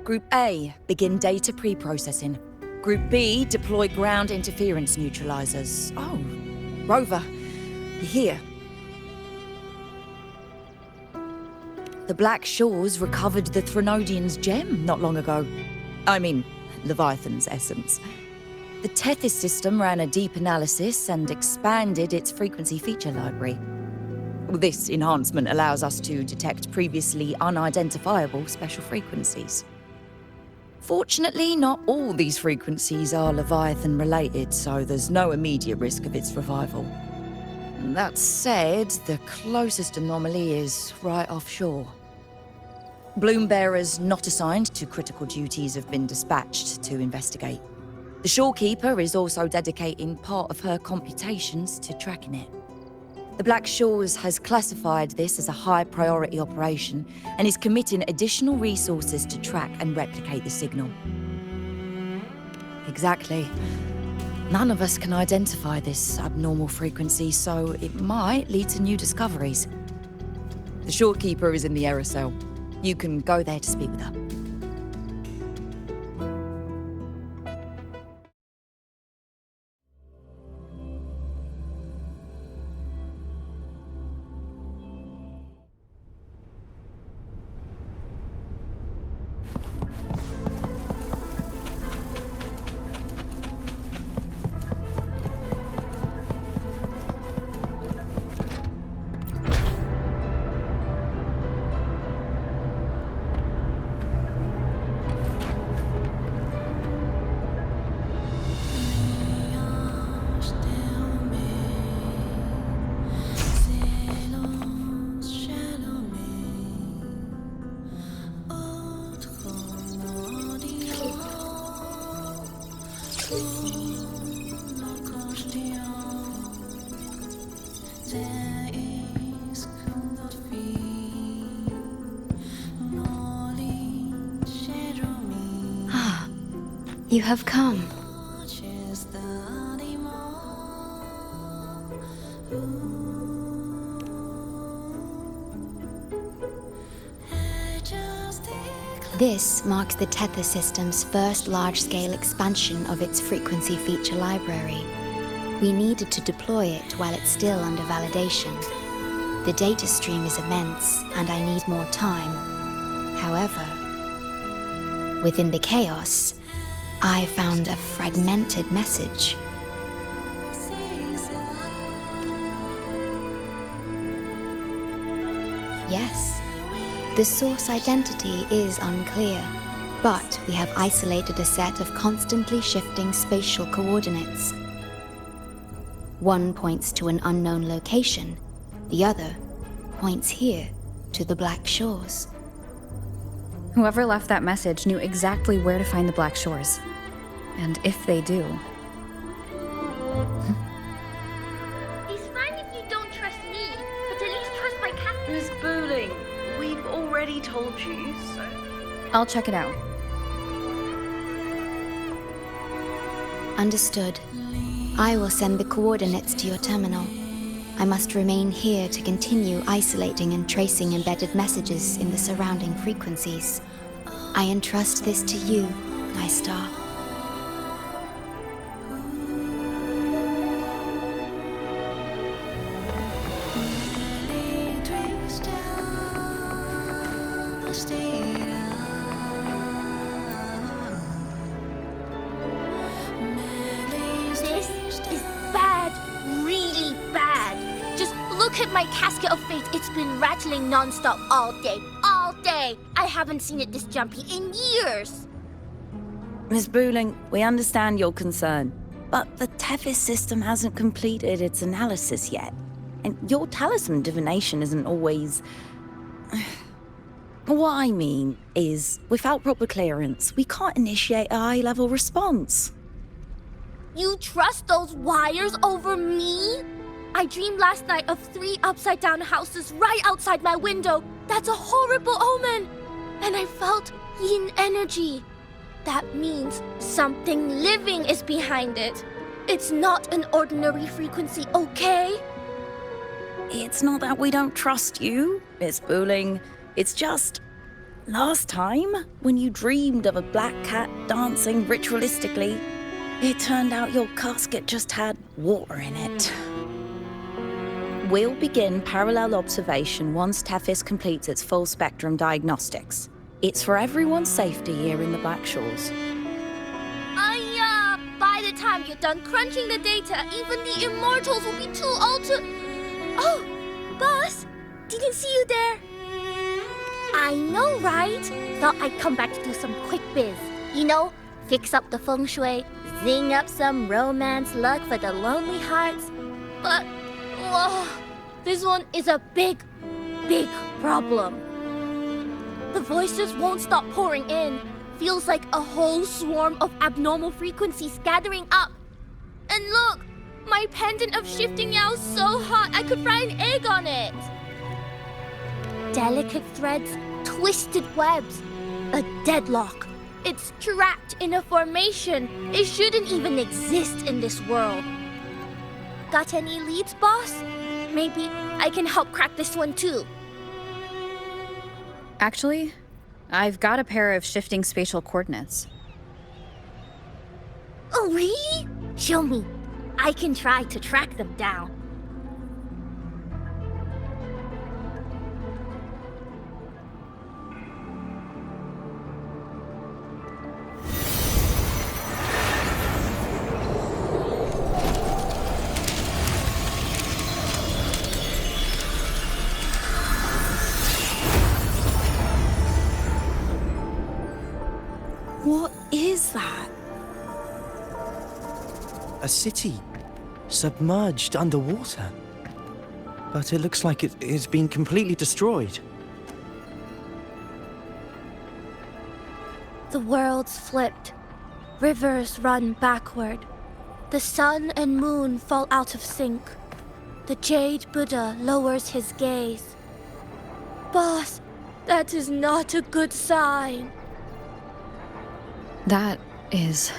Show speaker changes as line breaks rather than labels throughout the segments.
Group A, begin data pre-processing. Group B, deploy ground interference neutralizers. Oh, Rover, you're here. The Black Shores recovered the Threnodian's gem not long ago. I mean, Leviathan's essence. The Tethys system ran a deep analysis and expanded its frequency feature library. This enhancement allows us to detect previously unidentifiable special frequencies. Fortunately, not all these frequencies are Leviathan-related, so there's no immediate risk of its revival. That said, the closest anomaly is right offshore. Bloom bearers not assigned to critical duties have been dispatched to investigate. The shorekeeper is also dedicating part of her computations to tracking it. The Black Shores has classified this as a high-priority operation and is committing additional resources to track and replicate the signal. Exactly. None of us can identify this abnormal frequency, so it might lead to new discoveries. The shorekeeper is in the error cell. You can go there to speak with her.
You have come. This marks the Tethys system's first large-scale expansion of its frequency feature library. We needed to deploy it while it's still under validation. The data stream is immense, and I need more time. However, within the chaos, I found a fragmented message. Yes, the source identity is unclear, but we have isolated a set of constantly shifting spatial coordinates. One points to an unknown location, the other points here to the Black Shores.
Whoever left that message knew exactly where to find the Black Shores. And if they do...
It's fine if you don't trust me, but at least trust my cat.
Miss Booling, we've already told you, so...
I'll check it out.
Understood. I will send the coordinates to your terminal. I must remain here to continue isolating and tracing embedded messages in the surrounding frequencies. I entrust this to you, my star.
Look at my casket of fate. It's been rattling non-stop all day. All day. I haven't seen it this jumpy in years.
Miss Booling, we understand your concern, but the Tethys system hasn't completed its analysis yet. And your talisman divination isn't always... What I mean is, without proper clearance, we can't initiate a high-level response.
You trust those wires over me? I dreamed last night of 3 upside-down houses right outside my window. That's a horrible omen. And I felt yin energy. That means something living is behind it. It's not an ordinary frequency, okay?
It's not that we don't trust you, Miss Booling. It's just... last time, when you dreamed of a black cat dancing ritualistically, it turned out your casket just had water in it. We'll begin parallel observation once Tethys completes its full spectrum diagnostics. It's for everyone's safety here in the Black Shores.
By the time you're done crunching the data, even the immortals will be too old to... Oh, boss, didn't see you there. I know, right? Thought I'd come back to do some quick biz. You know, fix up the feng shui, zing up some romance luck for the lonely hearts. But, this one is a big, big problem. The voices won't stop pouring in. Feels like a whole swarm of abnormal frequencies gathering up. And look, my pendant of shifting yow's so hot I could fry an egg on it. Delicate threads, twisted webs, a deadlock. It's trapped in a formation. It shouldn't even exist in this world. Got any leads, boss? Maybe I can help crack this one too.
Actually, I've got a pair of shifting spatial coordinates.
Oh, really? Show me. I can try to track them down.
What is that?
A city, submerged underwater. But it looks like it's been completely destroyed.
The world's flipped. Rivers run backward. The sun and moon fall out of sync. The Jade Buddha lowers his gaze. Boss, that is not a good sign.
That is...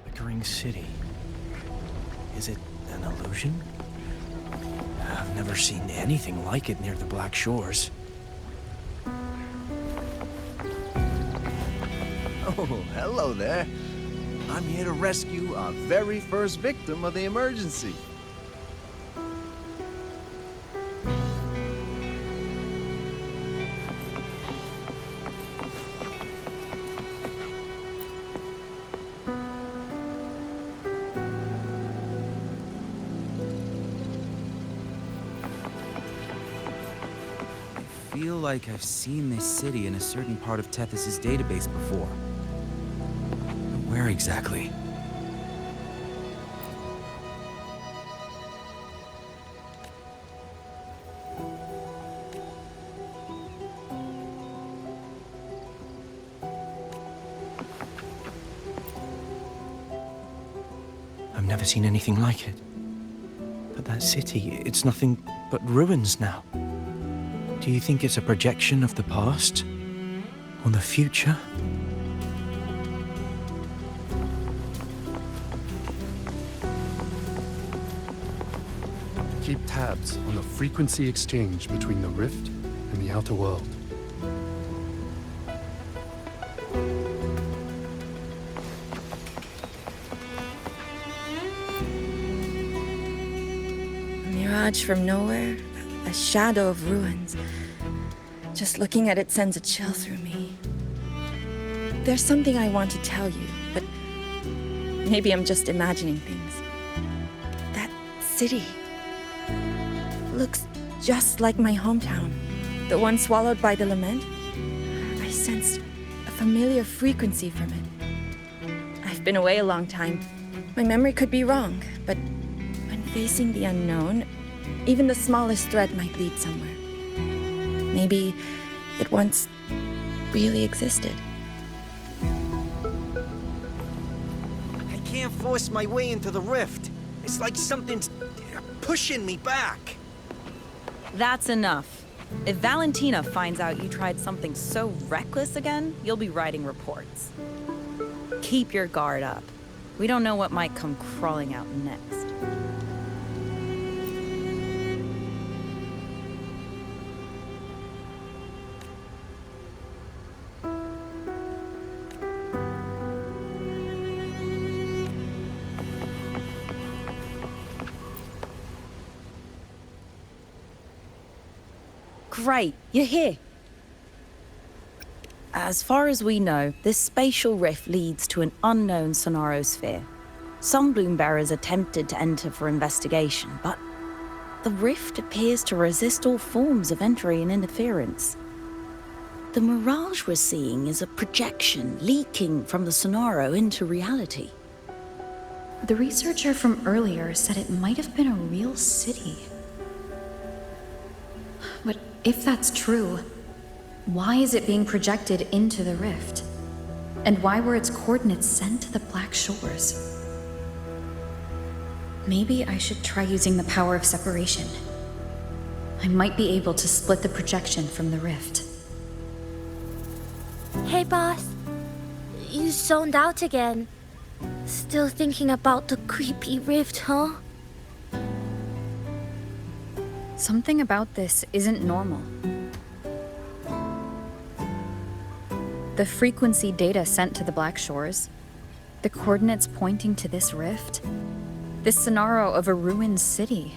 Flickering city. Is it an illusion? I've never seen anything like it near the Black Shores.
Oh, hello there. I'm here to rescue our very first victim of the emergency.
I feel like I've seen this city in a certain part of Tethys' database before. Where exactly?
I've never seen anything like it. But that city, it's nothing but ruins now. Do you think it's a projection of the past? Or the future?
Keep tabs on the frequency exchange between the rift and the outer world.
A mirage from nowhere, a shadow of ruins. Just looking at it sends a chill through me. There's something I want to tell you, but maybe I'm just imagining things. That city looks just like my hometown, the one swallowed by the lament. I sensed a familiar frequency from it. I've been away a long time. My memory could be wrong, but when facing the unknown, even the smallest thread might lead somewhere. Maybe it once really existed.
I can't force my way into the rift. It's like something's pushing me back.
That's enough. If Valentina finds out you tried something so reckless again, you'll be writing reports. Keep your guard up. We don't know what might come crawling out next. Great, you're here. As far as we know, this spatial rift leads to an unknown sonarosphere. Some bloom bearers attempted to enter for investigation, but the rift appears to resist all forms of entry and interference. The mirage we're seeing is a projection leaking from the sonaro into reality.
The researcher from earlier said it might have been a real city. But if that's true, why is it being projected into the rift? And why were its coordinates sent to the Black Shores? Maybe I should try using the power of separation. I might be able to split the projection from the rift.
Hey, boss. You zoned out again. Still thinking about the creepy rift, huh?
Something about this isn't normal. The frequency data sent to the Black Shores, the coordinates pointing to this rift, this scenario of a ruined city.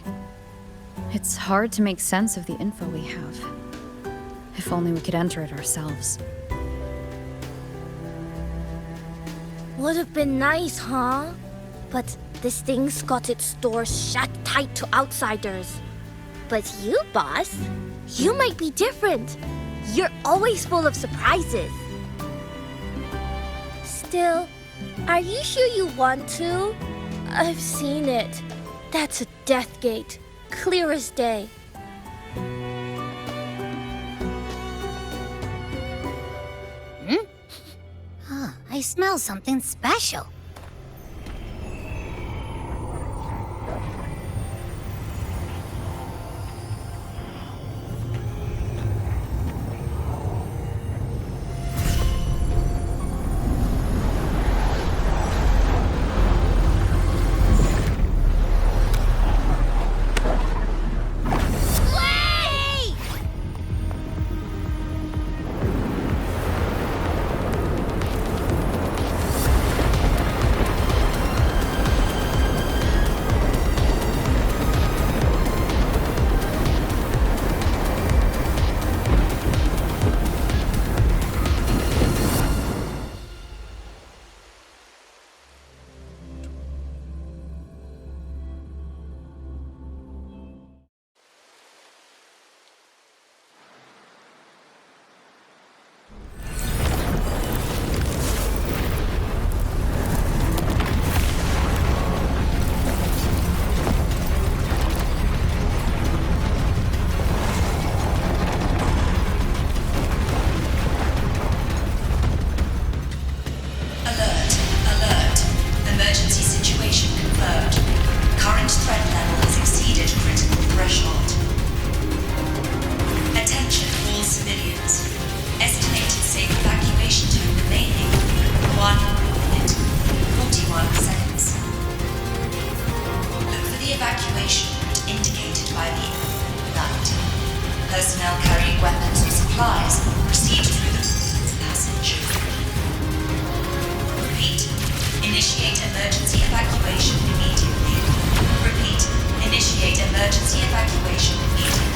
It's hard to make sense of the info we have. If only we could enter it ourselves.
Would have been nice, huh? But this thing's got its doors shut tight to outsiders. But you, boss, you might be different. You're always full of surprises. Still, are you sure you want to? I've seen it. That's a death gate, clear as day.
I smell something special.
Personnel carrying weapons or supplies proceed through the passage. Repeat. Initiate emergency evacuation immediately. Repeat. Initiate emergency evacuation immediately.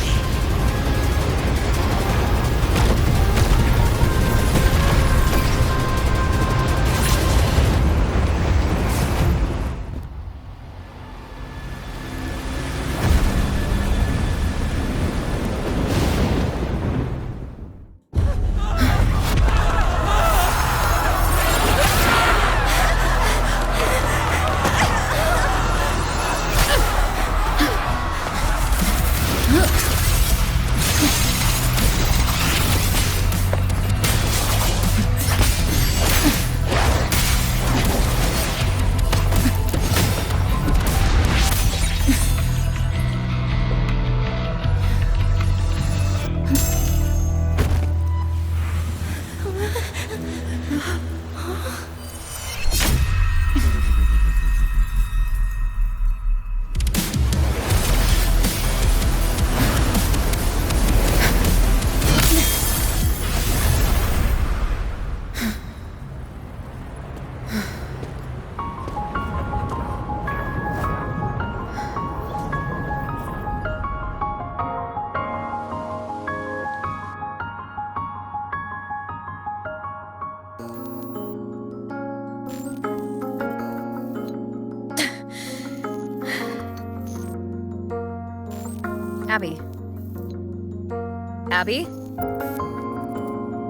Abby? Abby?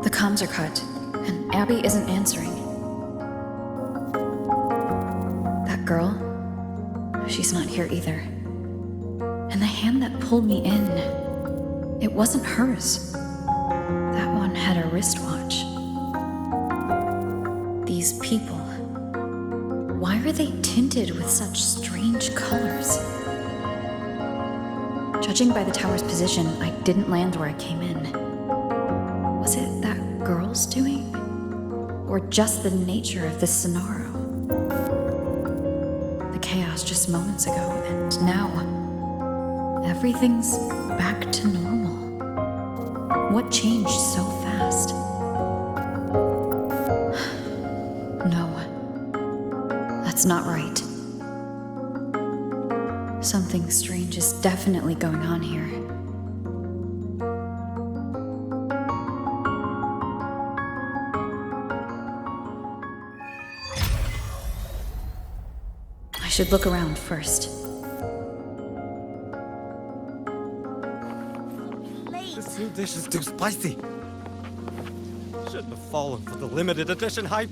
The comms are cut, and Abby isn't answering. That girl, she's not here either. And the hand that pulled me in, it wasn't hers. That one had a wristwatch. These people, why are they tinted with such strange colors? Judging by the tower's position, I didn't land where I came in. Was it that girl's doing? Or just the nature of this scenario? The chaos just moments ago, and now everything's back to normal. What changed so fast? No, that's not right. Something strange is definitely going on here. I should look around first.
This new dish is too spicy. Shouldn't have fallen for the limited edition hype.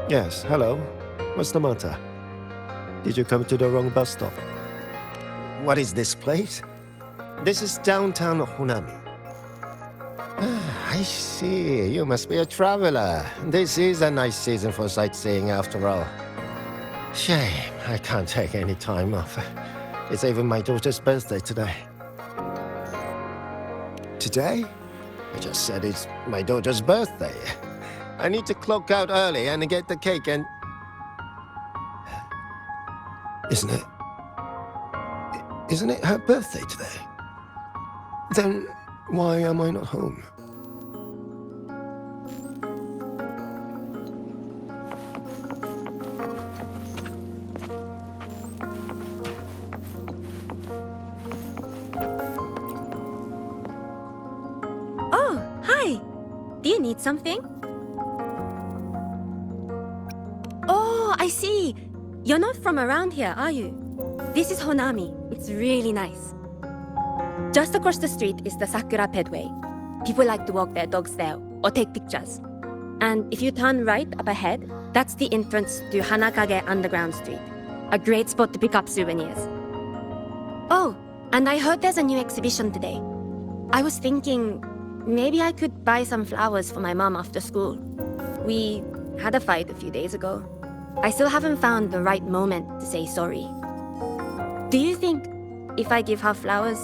Yes, hello. What's the matter? Did you come to the wrong bus stop? What is this place? This is downtown Honami. I see. You must be a traveler. This is a nice season for sightseeing after all. Shame, I can't take any time off. It's even my daughter's birthday today. Today? I just said it's my daughter's birthday. I need to clock out early and get the cake and... Isn't it her birthday today? Then why am I not home?
Oh, hi! Do you need something? Oh, I see! You're not from around here, are you? This is Honami. It's really nice. Just across the street is the Sakura Pedway. People like to walk their dogs there or take pictures. And if you turn right up ahead, that's the entrance to Hanakage Underground Street. A great spot to pick up souvenirs. Oh, and I heard there's a new exhibition today. I was thinking maybe I could buy some flowers for my mom after school. We had a fight a few days ago. I still haven't found the right moment to say sorry. Do you think if I give her flowers,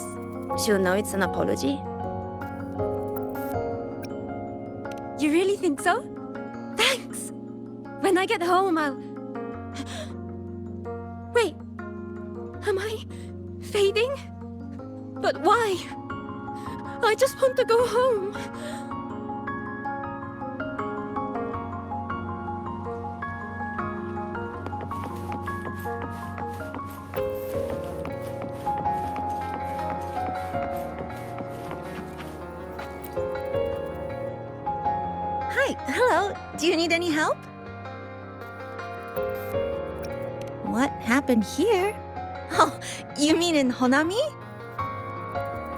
she'll know it's an apology? You really think so? Thanks! When I get home, I'll... Wait, am I fading? But why? I just want to go home.
Hello, do you need any help? What happened here? Oh, you mean in Honami?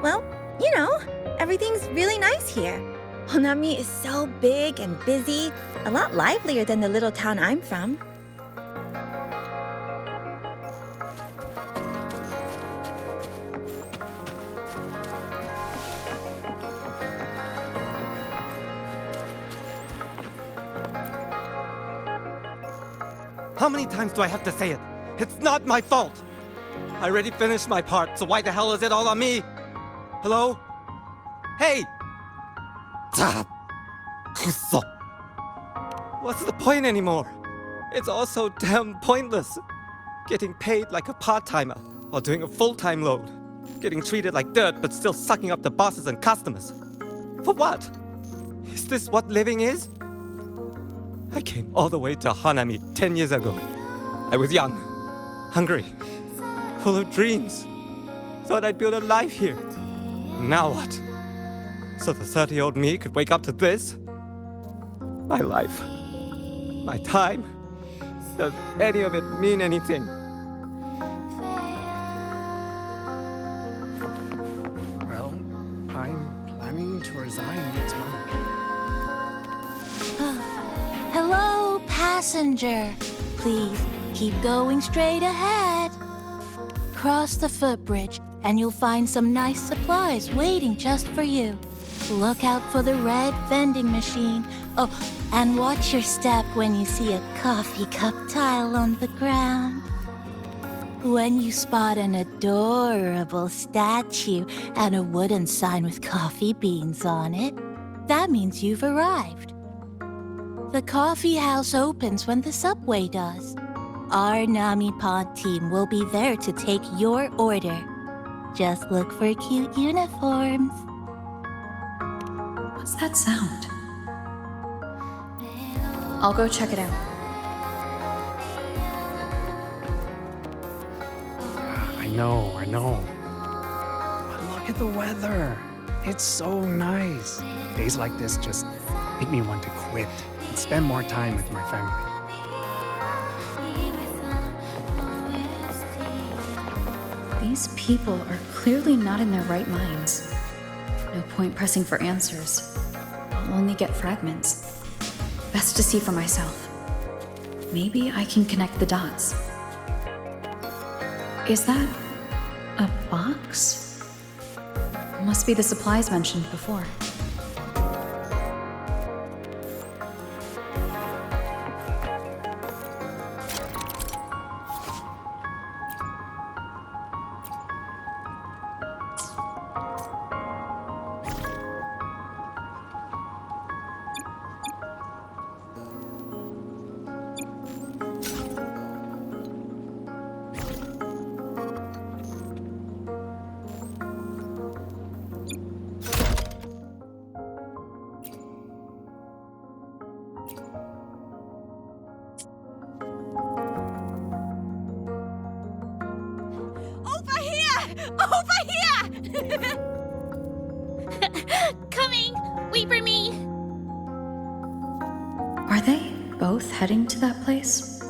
Well, you know, everything's really nice here. Honami is so big and busy, a lot livelier than the little town I'm from.
How many times do I have to say it? It's not my fault! I already finished my part, so why the hell is it all on me? Hello? Hey! What's the point anymore? It's all so damn pointless. Getting paid like a part-timer while doing a full-time load. Getting treated like dirt but still sucking up the bosses and customers. For what? Is this what living is? I came all the way to Hanami 10 years ago. I was young, hungry, full of dreams. Thought I'd build a life here. Now what? So the 30-year-old me could wake up to this? My life, my time, does any of it mean anything?
Well, I'm planning to resign next month.
Hello, passenger. Please keep going straight ahead. Cross the footbridge, and you'll find some nice supplies waiting just for you. Look out for the red vending machine. Oh, and watch your step when you see a coffee cup tile on the ground. When you spot an adorable statue and a wooden sign with coffee beans on it, that means you've arrived. The coffee house opens when the subway does. Our Nami Pod team will be there to take your order. Just look for cute uniforms.
What's that sound? I'll go check it out.
I know. But look at the weather. It's so nice. Days like this just make me want to quit and spend more time with my family.
These people are clearly not in their right minds. No point pressing for answers. I'll only get fragments. Best to see for myself. Maybe I can connect the dots. Is that a box? Must be the supplies mentioned before.
Coming! Wait for me!
Are they both heading to that place?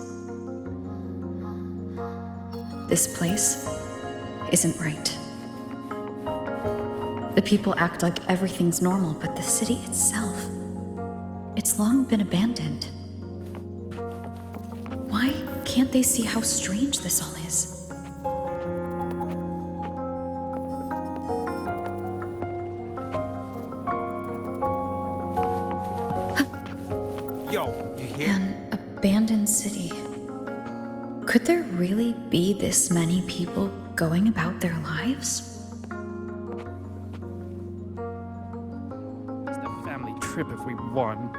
This place isn't right. The people act like everything's normal, but the city itself, it's long been abandoned. Why can't they see how strange this all is? An abandoned city. Could there really be this many people going about their lives?
It's a family trip if we won.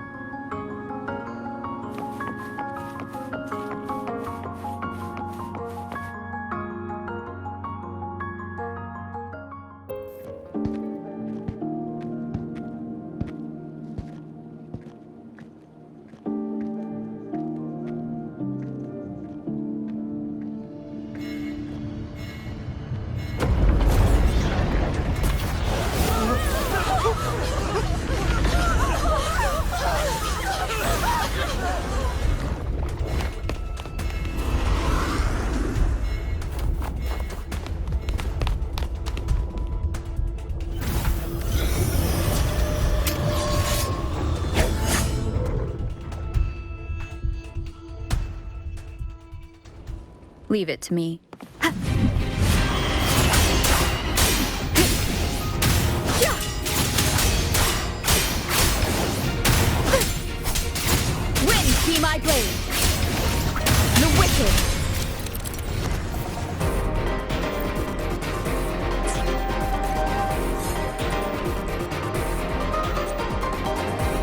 Leave it to me.
Wind be my blade! The wicked!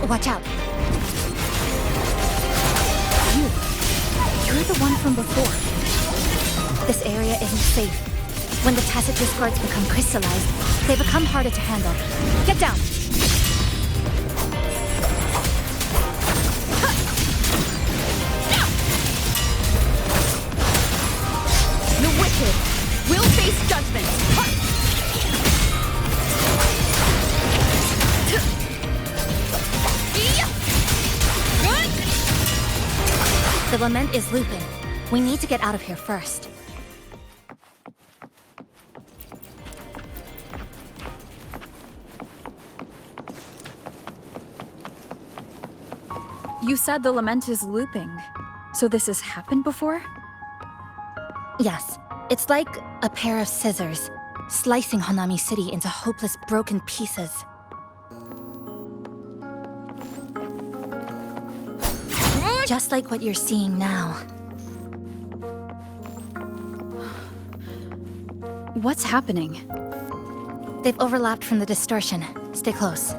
Watch out.
You're the one from before.
This area isn't safe. When the tacit discords become crystallized, they become harder to handle. Get down!
The wicked will face judgment.
The lament is looping. We need to get out of here first.
You said the lament is looping. So this has happened before?
Yes. It's like a pair of scissors, slicing Honami City into hopeless broken pieces. Just like what you're seeing now.
What's happening?
They've overlapped from the distortion. Stay close.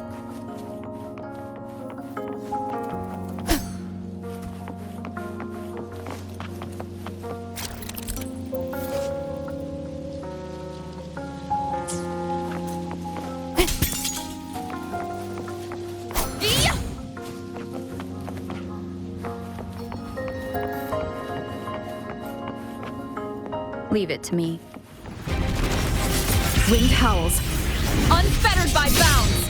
Leave it to me. Wind howls, unfettered by bounds!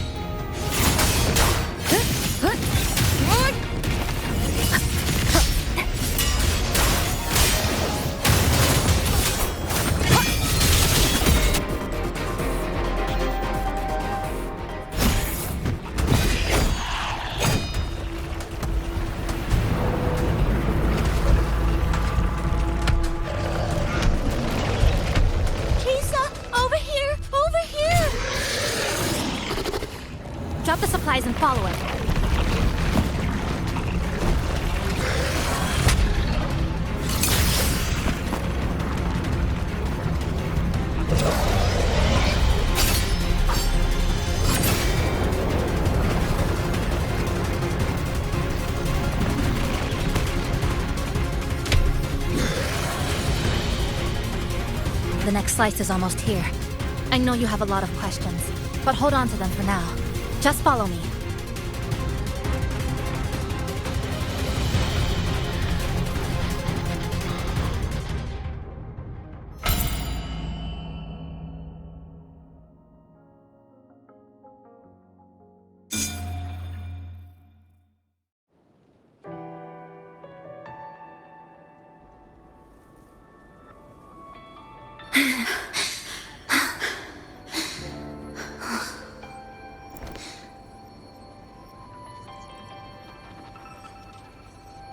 Drop the supplies and follow it. The next slice is almost here. I know you have a lot of questions, but hold on to them for now. Just follow me.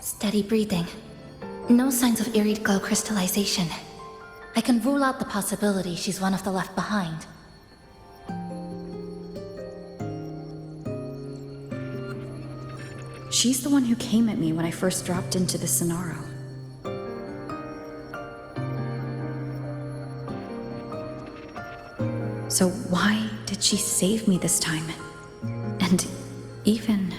Steady breathing. No signs of eerie glow crystallization. I can rule out the possibility she's one of the left behind.
She's the one who came at me when I first dropped into the Sonaro. So why did she save me this time? And even...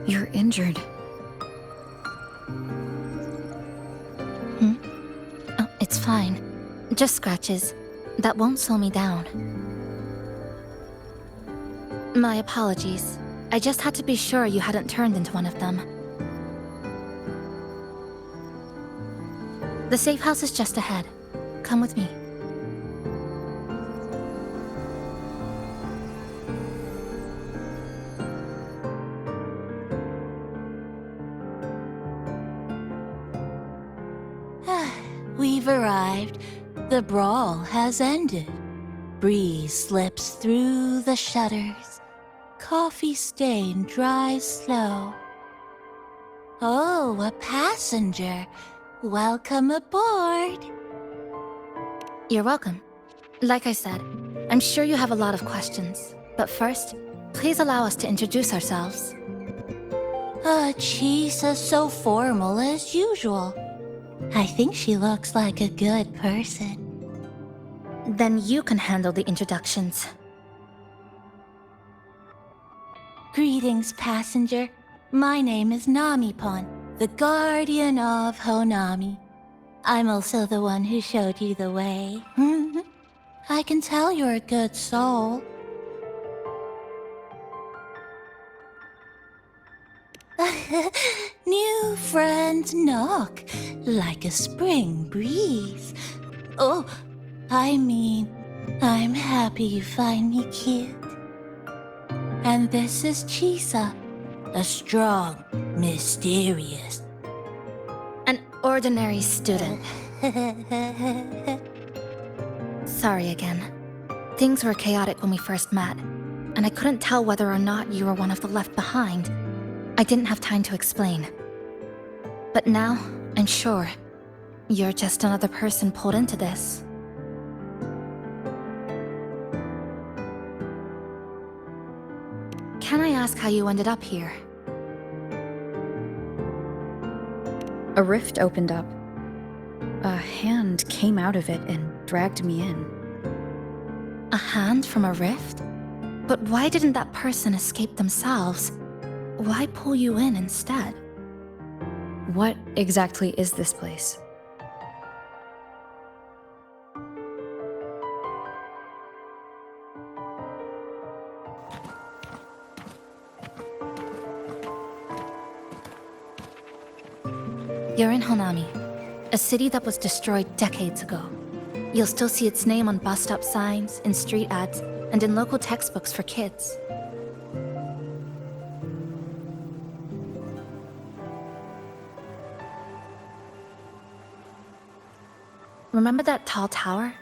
You're injured.
Oh, it's fine. Just scratches. That won't slow me down. My apologies. I just had to be sure you hadn't turned into one of them. The safe house is just ahead. Come with me.
We've arrived. The brawl has ended. Breeze slips through the shutters. Coffee stain dries slow. Oh, a passenger. Welcome aboard.
You're welcome. Like I said, I'm sure you have a lot of questions. But first, please allow us to introduce ourselves.
She's so formal as usual. I think she looks like a good person.
Then you can handle the introductions.
Greetings, passenger. My name is Namipon, the guardian of Honami. I'm also the one who showed you the way. I can tell you're a good soul. New friends knock like a spring breeze. Oh, I mean, I'm happy you find me cute. And this is Chisa, a strong, mysterious,
an ordinary student. Sorry again. Things were chaotic when we first met, and I couldn't tell whether or not you were one of the left behind. I didn't have time to explain. But now, I'm sure, you're just another person pulled into this. Can I ask how you ended up here?
A rift opened up. A hand came out of it and dragged me in.
A hand from a rift? But why didn't that person escape themselves? Why pull you in instead?
What exactly is this place?
You're in Honami, a city that was destroyed decades ago. You'll still see its name on bus stop signs, in street ads, and in local textbooks for kids. Remember that tall tower?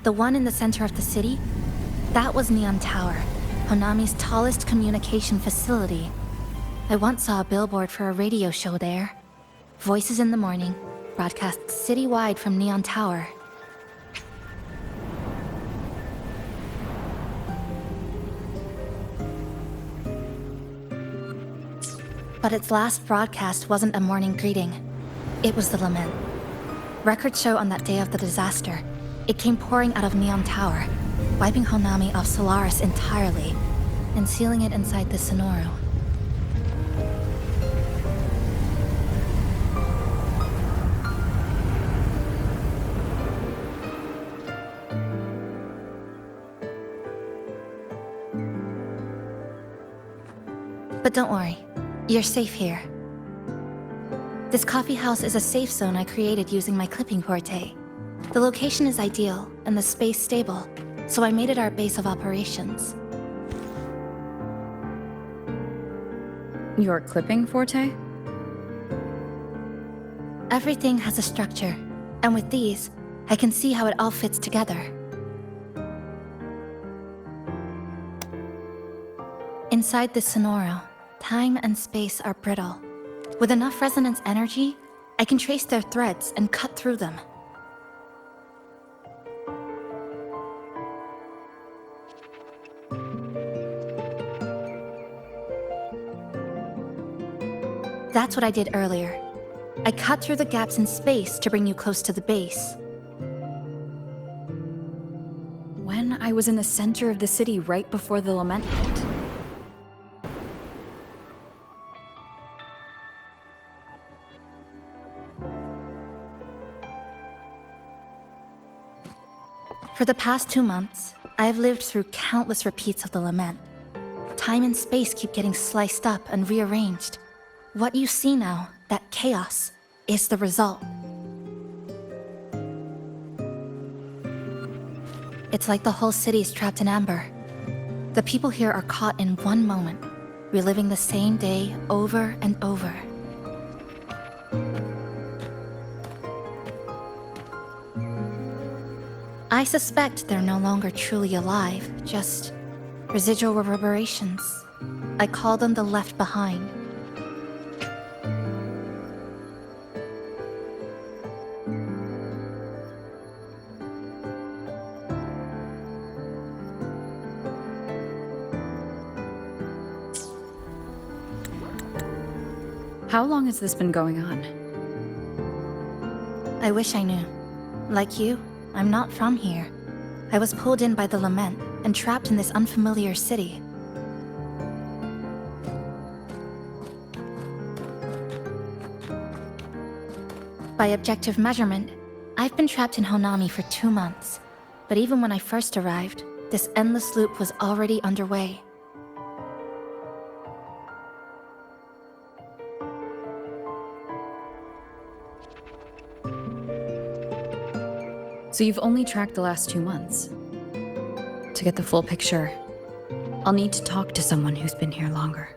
The one in the center of the city? That was Neon Tower, Honami's tallest communication facility. I once saw a billboard for a radio show there. Voices in the morning, broadcast citywide from Neon Tower. But its last broadcast wasn't a morning greeting. It was the lament. Records show on that day of the disaster, it came pouring out of Neon Tower, wiping Honami off Solaris entirely, and sealing it inside the Sonoro. But don't worry, you're safe here. This coffee house is a safe zone I created using my clipping forte. The location is ideal and the space stable, so I made it our base of operations.
Your clipping forte?
Everything has a structure, and with these, I can see how it all fits together. Inside this Sonoro, time and space are brittle. With enough resonance energy, I can trace their threads and cut through them. That's what I did earlier. I cut through the gaps in space to bring you close to the base.
When I was in the center of the city right before the lament hit.
For the past 2 months, I have lived through countless repeats of the lament. Time and space keep getting sliced up and rearranged. What you see now, that chaos, is the result. It's like the whole city is trapped in amber. The people here are caught in one moment, reliving the same day over and over. I suspect they're no longer truly alive, just residual reverberations. I call them the left behind.
How long has this been going on?
I wish I knew. Like you, I'm not from here. I was pulled in by the lament and trapped in this unfamiliar city. By objective measurement,
I've been trapped in Honami for 2 months, but even when I first arrived, this endless loop was already underway.
So you've only tracked the last 2 months. To get the full picture, I'll need to talk to someone who's been here longer.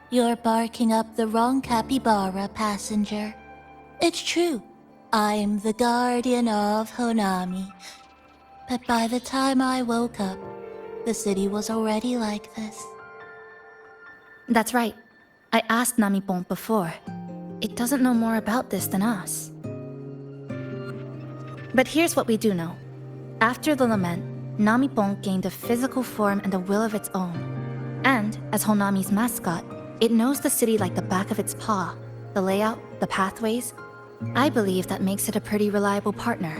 You're barking up the wrong capybara, passenger. It's true, I'm the guardian of Honami. But by the time I woke up, the city was already like this. That's right. I asked Namipon before. It doesn't know more about this than us. But here's what we do know. After the lament, Namipon gained a physical form and a will of its own. And, as Honami's mascot, it knows the city like the back of its paw. The layout, the pathways. I believe that makes it a pretty reliable partner.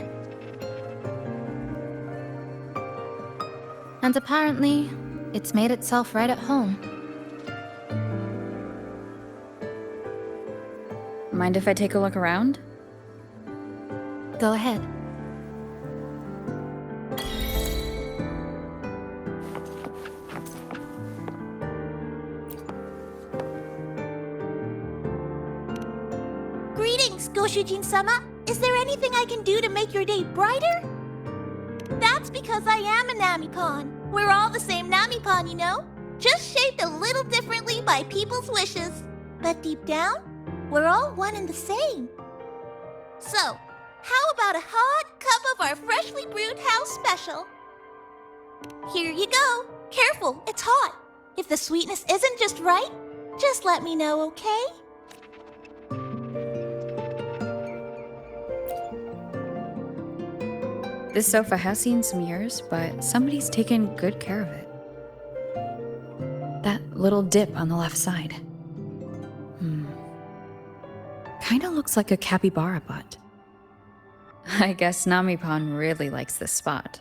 And apparently, it's made itself right at home.
Mind if I take a look around?
Go ahead.
Greetings, Goshujin-sama. Is there anything I can do to make your day brighter? That's because I am a Namipon. We're all the same Namipon, you know? Just shaped a little differently by people's wishes. But deep down, we're all one and the same. So, how about a hot cup of our freshly brewed house special? Here you go. Careful, it's hot. If the sweetness isn't just right, just let me know, okay?
This sofa has seen some years, but somebody's taken good care of it. That little dip on the left side. Kinda looks like a capybara butt. I guess Namipon really likes this spot.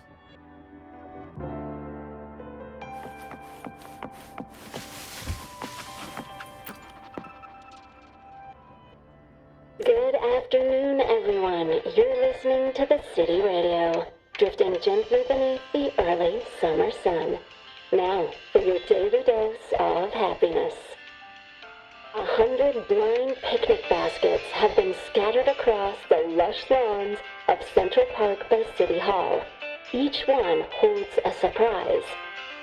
Good afternoon, everyone. You're listening to the City Radio, drifting gently beneath the early summer sun. Now, for your daily dose of happiness. 100 blind picnic baskets have been scattered across the lush lawns of Central Park by City Hall. Each one holds a surprise.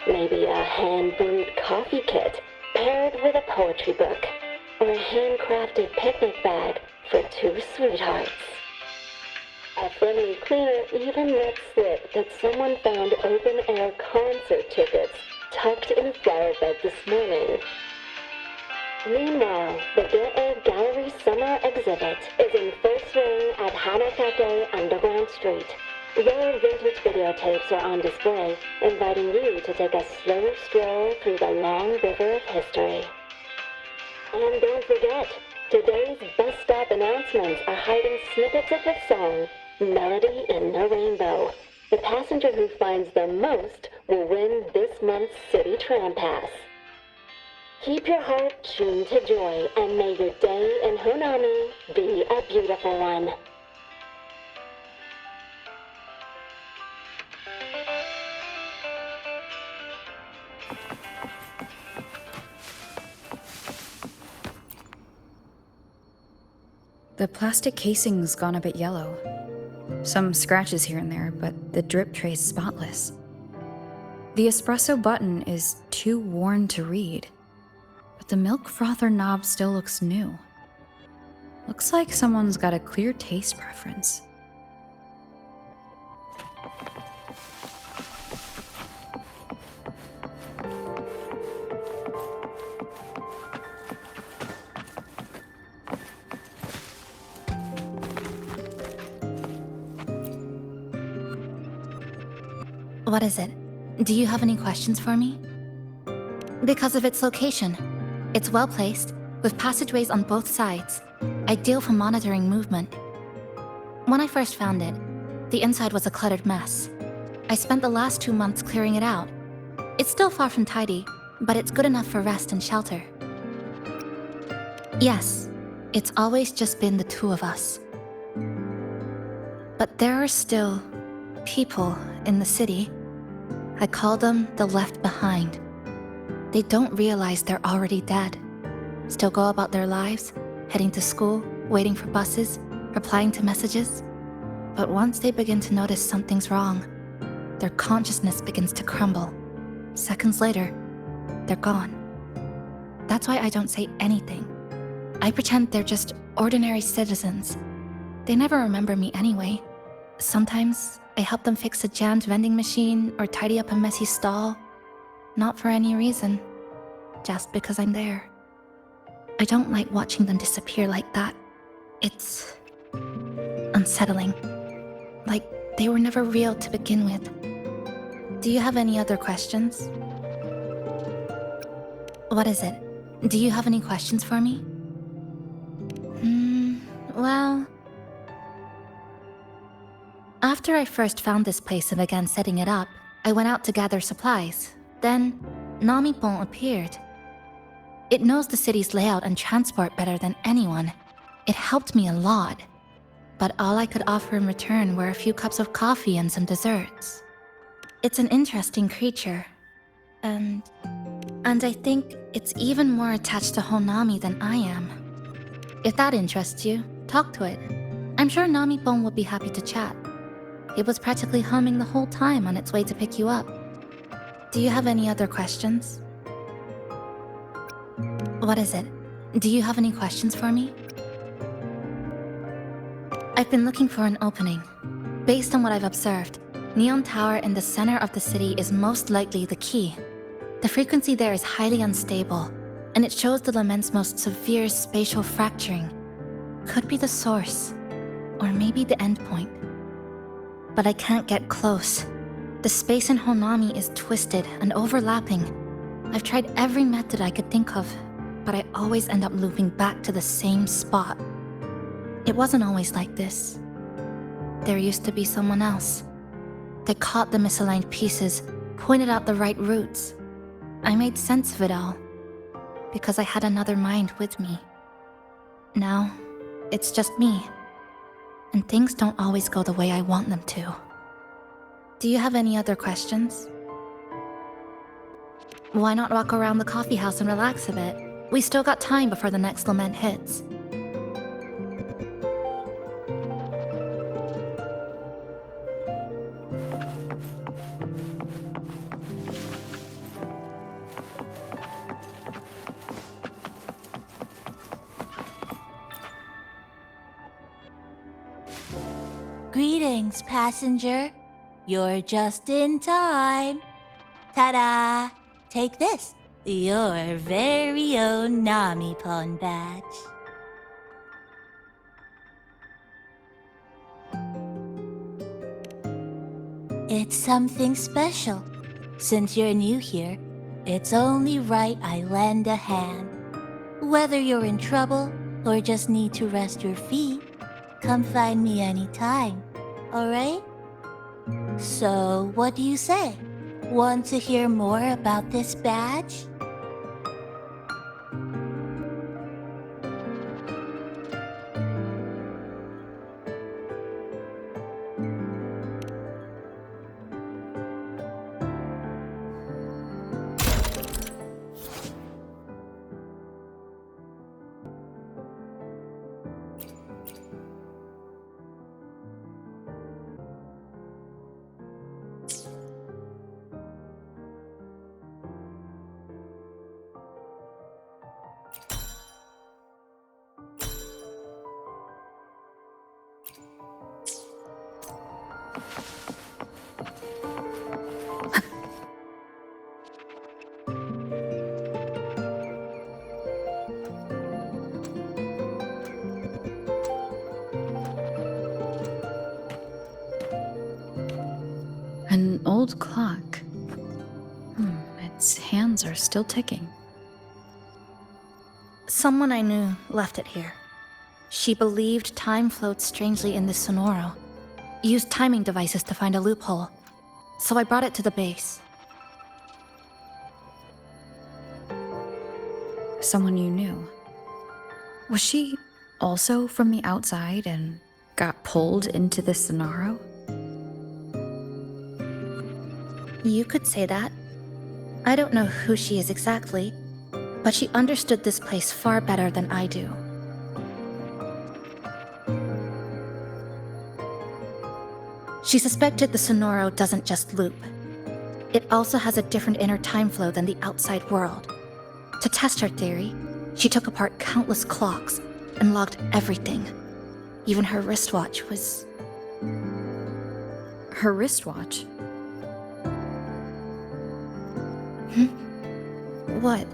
Maybe a hand-brewed coffee kit paired with a poetry book, or a handcrafted picnic bag for 2 sweethearts. A friendly cleaner even let slip that someone found open-air concert tickets tucked in a flower bed this morning. Meanwhile, the Get Gallery Summer Exhibit is in full swing at Hanakake Underground Street. Rare vintage videotapes are on display, inviting you to take a slow stroll through the long river of history. And don't forget, today's bus stop announcements are hiding snippets of the song, Melody in the Rainbow. The passenger who finds the most will win this month's City Tram Pass. Keep your heart tuned to joy, and may your day in Honami be a beautiful one.
The plastic casing's gone a bit yellow. Some scratches here and there, but the drip tray's spotless. The espresso button is too worn to read, but the milk frother knob still looks new. Looks like someone's got a clear taste preference.
What is it? Do you have any questions for me? Because of its location. It's well placed, with passageways on both sides, ideal for monitoring movement. When I first found it, the inside was a cluttered mess.
I spent the last 2 months clearing it out. It's still far from tidy, but it's good enough for rest and shelter. Yes, it's always just been the two of us. But there are still people in the city. I call them the left behind. They don't realize they're already dead. Still go about their lives, heading to school, waiting for buses, replying to messages. But once they begin to notice something's wrong, their consciousness begins to crumble. Seconds later, they're gone. That's why I don't say anything. I pretend they're just ordinary citizens. They never remember me anyway. Sometimes I help them fix a jammed vending machine or tidy up a messy stall. Not for any reason, just because I'm there. I don't like watching them disappear like that. It's unsettling. Like they were never real to begin with. Do you have any other questions? What is it? Do you have any questions for me? Well... After I first found this place and began setting it up, I went out to gather supplies. Then, Namipon appeared. It knows the city's layout and transport better than anyone. It helped me a lot. But all I could offer in return were a few cups of coffee and some desserts. It's an interesting creature. And I think it's even more attached to Honami than I am. If that interests you, talk to it. I'm sure Namipon would be happy to chat. It was practically humming the whole time on its way to pick you up. Do you have any other questions? What is it? Do you have any questions for me? I've been looking for an opening. Based on what I've observed, Neon Tower in the center of the city is most likely the key. The frequency there is highly unstable, and it shows the lament's most severe spatial fracturing. Could be the source, or maybe the endpoint. But I can't get close. The space in Honami is twisted and overlapping. I've tried every method I could think of, but I always end up looping back to the same spot. It wasn't always like this. There used to be someone else. They caught the misaligned pieces, pointed out the right routes. I made sense of it all, because I had another mind with me. Now, it's just me. And things don't always go the way I want them to. Do you have any other questions? Why not walk around the coffee house and relax a bit? We still got time before the next lament hits.
Greetings, passenger. You're just in time. Ta-da! Take this, your very own Namipon badge. It's something special. Since you're new here, it's only right I lend a hand. Whether you're in trouble or just need to rest your feet, come find me anytime, alright? So, what do you say? Want to hear more about this badge?
An old clock. Its hands are still ticking.
Someone I knew left it here. She believed time flowed strangely in this Sonoro. Used timing devices to find a loophole.
so I brought it to the base.
Someone you knew. Was she also from the outside and got pulled into this scenario?
You could say that. I don't know who she is exactly, but she understood this place far better than I do. She suspected the Sonoro doesn't just loop. It also has a different inner time flow than the outside world. To test her theory, she took apart countless clocks and logged everything. Even her wristwatch was...
Her wristwatch?
What?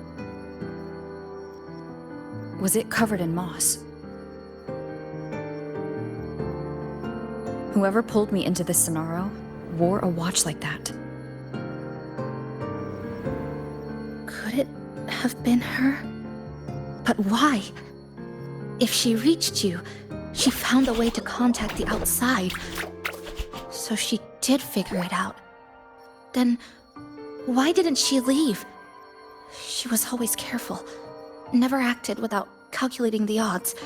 Was it covered in moss? Whoever pulled me into this scenario wore a watch like that.
Could it have been her? But why? If she reached you, she found a way to contact the outside. So she did figure it out. Then why didn't she leave? She was always careful, never acted without calculating the odds.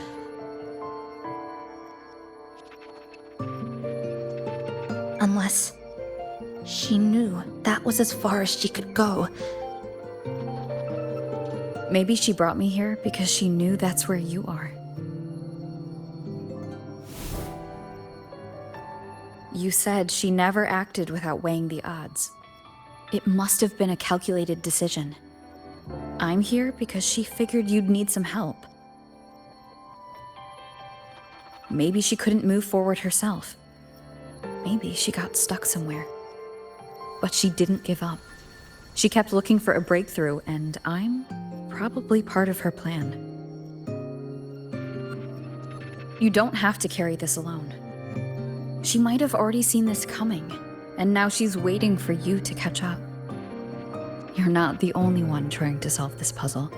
Unless she knew that was as far as she could go.
Maybe she brought me here because she knew that's where you are. You said she never acted without weighing the odds. It must have been a calculated decision. I'm here because she figured you'd need some help. Maybe she couldn't move forward herself. Maybe she got stuck somewhere. But she didn't give up. She kept looking for a breakthrough, and I'm probably part of her plan. You don't have to carry this alone. She might have already seen this coming, and now she's waiting for you to catch up. You're not the only one trying to solve this puzzle.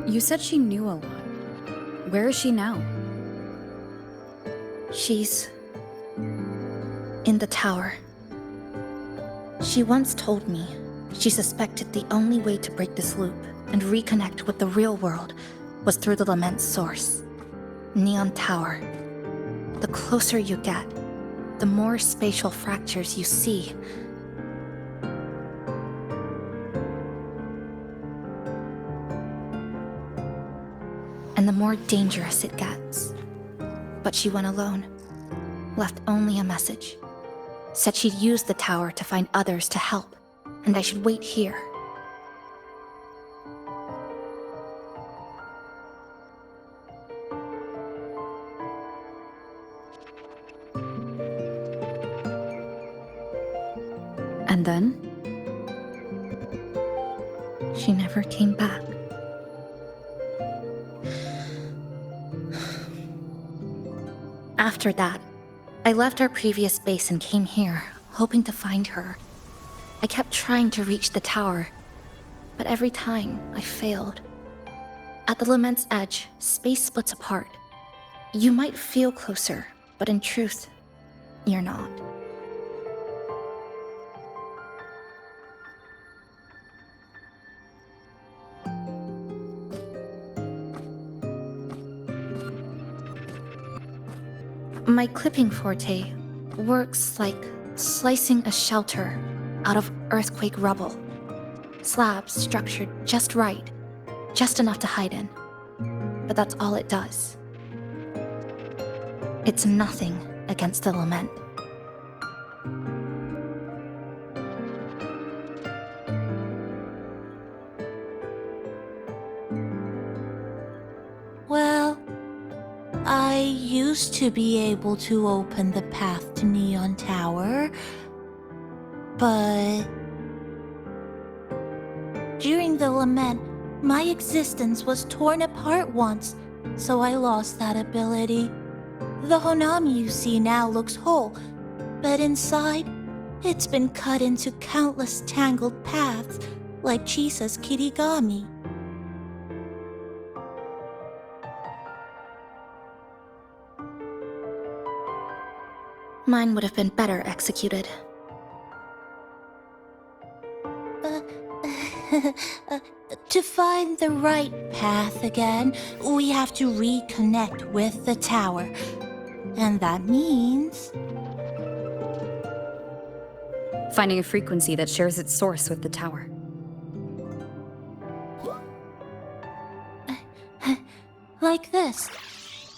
You said she knew a lot. Where is she now?
She's in the tower. She once told me she suspected the only way to break this loop and reconnect with the real world was through the lament's source, Neon Tower. The closer you get, the more spatial fractures you see. And the more dangerous it gets. But she went alone, left only a message. Said she'd use the tower to find others to help, and I should wait here.
And then?
She never came back. After that, I left our previous base and came here, hoping to find her. I kept trying to reach the tower, but every time I failed. At the lament's edge, space splits apart. You might feel closer, but in truth, you're not. My clipping forte works like slicing a shelter out of earthquake rubble. Slabs structured just right, just enough to hide in. But that's all it does. It's nothing against the lament.
Well, I used to be able to open the path to Neon Tower, but during the lament, my existence was torn apart once, so I lost that ability. The Honami you see now looks whole, but inside, it's been cut into countless tangled paths, like Chisa's Kirigami.
Mine would have been better executed.
To find the right path again, we have to reconnect with the tower. And that means...
Finding a frequency that shares its source with the tower.
Like this.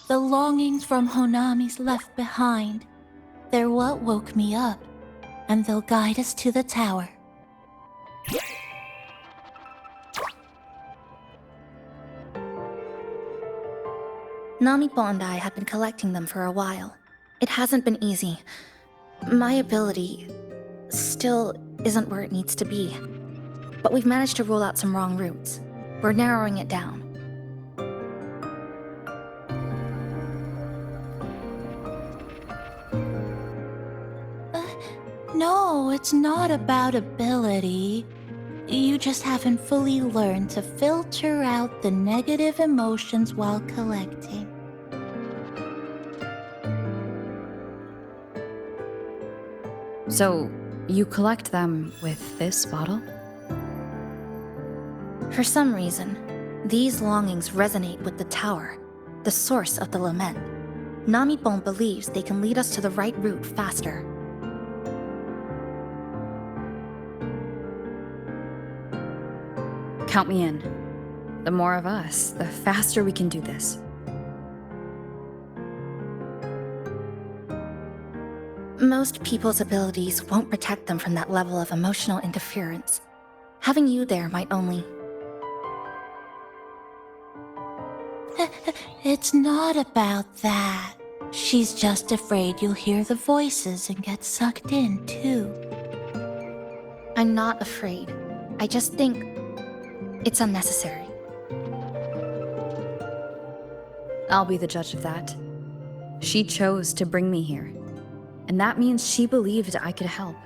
The longings from Honami's left behind. They're what woke me up, and they'll guide us to the tower.
Namipo and I have been collecting them for a while. It hasn't been easy. My ability still isn't where it needs to be. But we've managed to rule out some wrong routes. We're narrowing it down.
No, it's not about ability. You just haven't fully learned to filter out the negative emotions while collecting.
So, you collect them with this bottle?
For some reason, these longings resonate with the tower, the source of the lament. Namipon believes they can lead us to the right route faster.
Count me in. The more of us, the faster we can do this.
Most people's abilities won't protect them from that level of emotional interference. Having you there might only...
It's not about that. She's just afraid you'll hear the voices and get sucked in, too.
I'm not afraid. I just think it's unnecessary.
I'll be the judge of that. She chose to bring me here. And that means she believed I could help.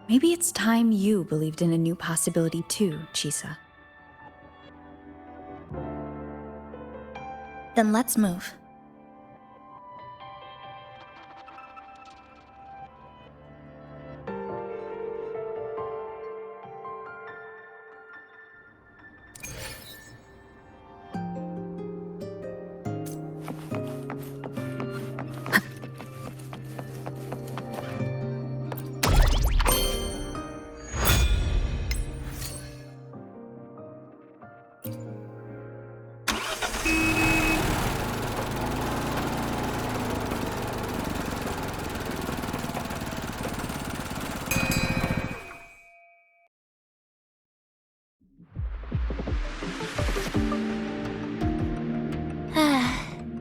Maybe it's time you believed in a new possibility too, Chisa.
Then let's move.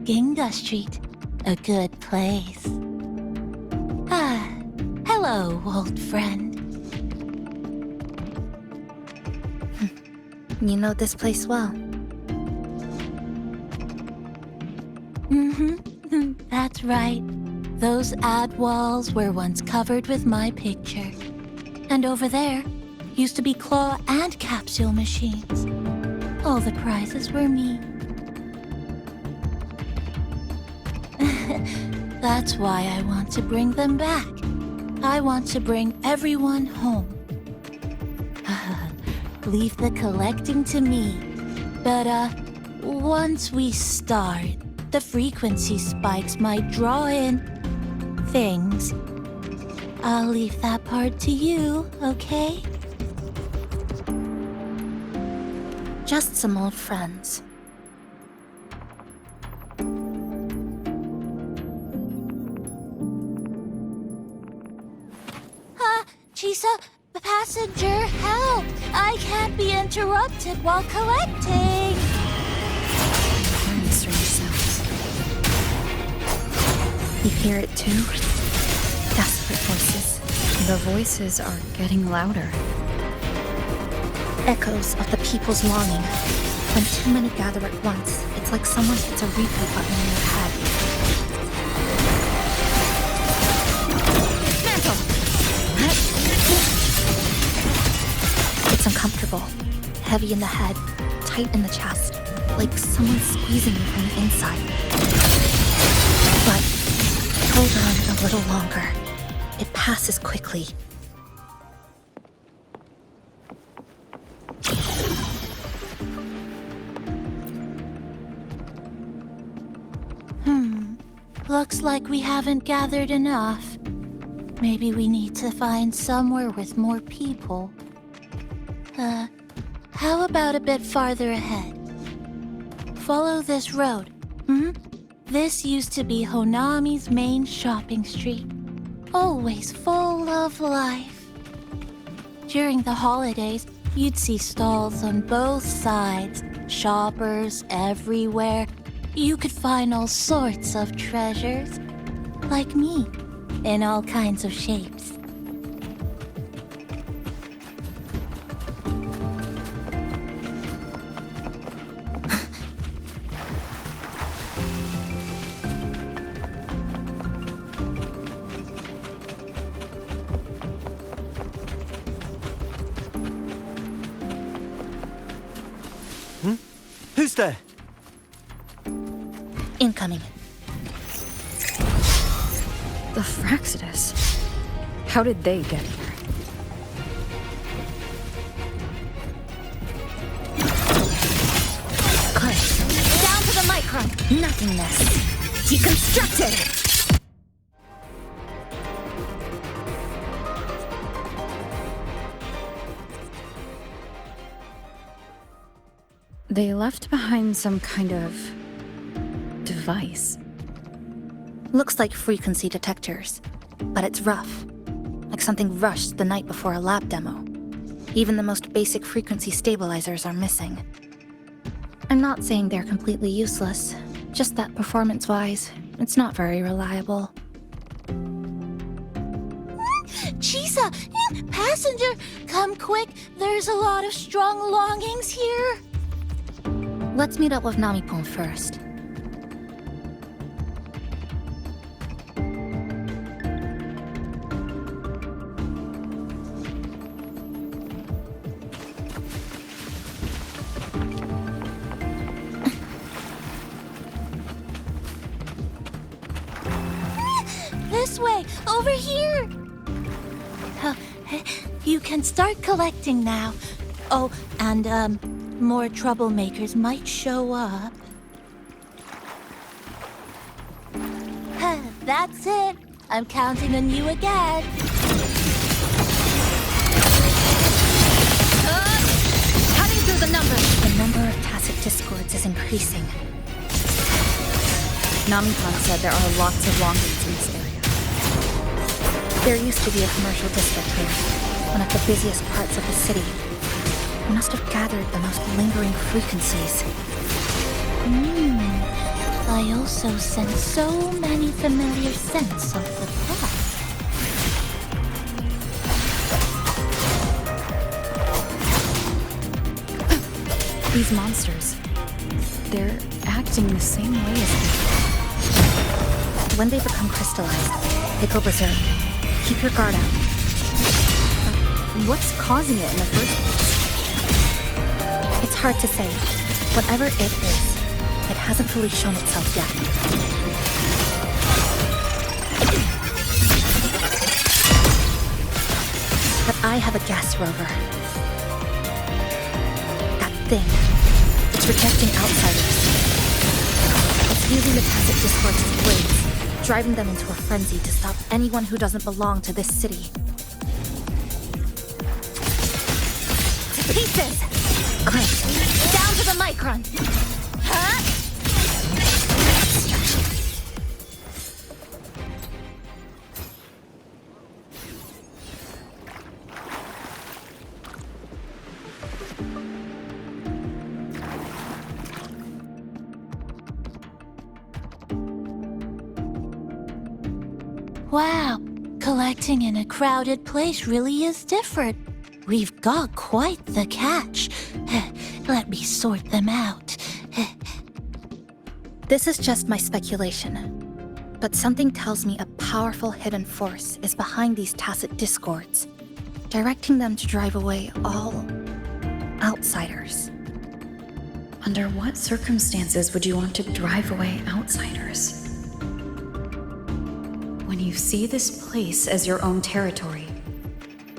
Ginga Street, a good place. Hello, old friend.
You know this place well.
That's right. Those ad walls were once covered with my picture. And over there used to be claw and capsule machines. All the prizes were me. That's why I want to bring them back. I want to bring everyone home. Leave the collecting to me. But, once we start, the frequency spikes might draw in things. I'll leave that part to you, okay?
Just some old friends.
Chisa, passenger, help! I can't be interrupted while collecting.
Hearing strange sounds.
You hear it too? Desperate voices.
The voices are getting louder.
Echoes of the people's longing. When too many gather at once, it's like someone hits a replay button in their head. It's uncomfortable. Heavy in the head, tight in the chest, like someone squeezing you from the inside. But hold on,
A little longer. It passes quickly.
Looks like we haven't gathered enough. Maybe we need to find somewhere with more people. How about a bit farther ahead? Follow this road. This used to be Honami's main shopping street. Always full of life. During the holidays, you'd see stalls on both sides, shoppers everywhere. You could find all sorts of treasures, like me, in all kinds of shapes.
Who's there?
Incoming.
The Fraxidus. How did they get here?
Close.
Down to the micron.
Nothingness. Deconstructed!
They left behind some kind of device.
Looks like frequency detectors, but it's rough. Like something rushed the night before a lab demo. Even the most basic frequency stabilizers are missing. I'm not saying they're completely useless, just that performance-wise, it's not very reliable.
Chisa! Passenger! Come quick! There's a lot of strong longings here!
Let's meet up with Namipon first.
This way! Over here! You can start collecting now. Oh, and, more troublemakers might show up. That's it. I'm counting on you again.
Cutting through the numbers. The number of tacit discords is increasing.
Namipon said there are lots of longings in this area.
There used to be a commercial district here, one of the busiest parts of the city. It must have gathered the most lingering frequencies.
I also sense so many familiar scents of the past.
These monsters, they're acting the same way as before.
When they become crystallized, they go berserk. Keep your guard out.
What's causing it in the first place?
It's hard to say. Whatever it is, it hasn't fully shown itself yet. But I have a gas rover. That thing. It's rejecting outsiders. It's using the tacit discords as blades, driving them into a frenzy to stop anyone who doesn't belong to this city.
To pieces!
Great.
Down to the micron! Huh? Wow, collecting in a crowded place really is different. We've got quite the catch. Let me sort them out.
This is just my speculation, but something tells me a powerful hidden force is behind these tacit discords, directing them to drive away all outsiders.
Under what circumstances would you want to drive away outsiders? When you see this place as your own territory,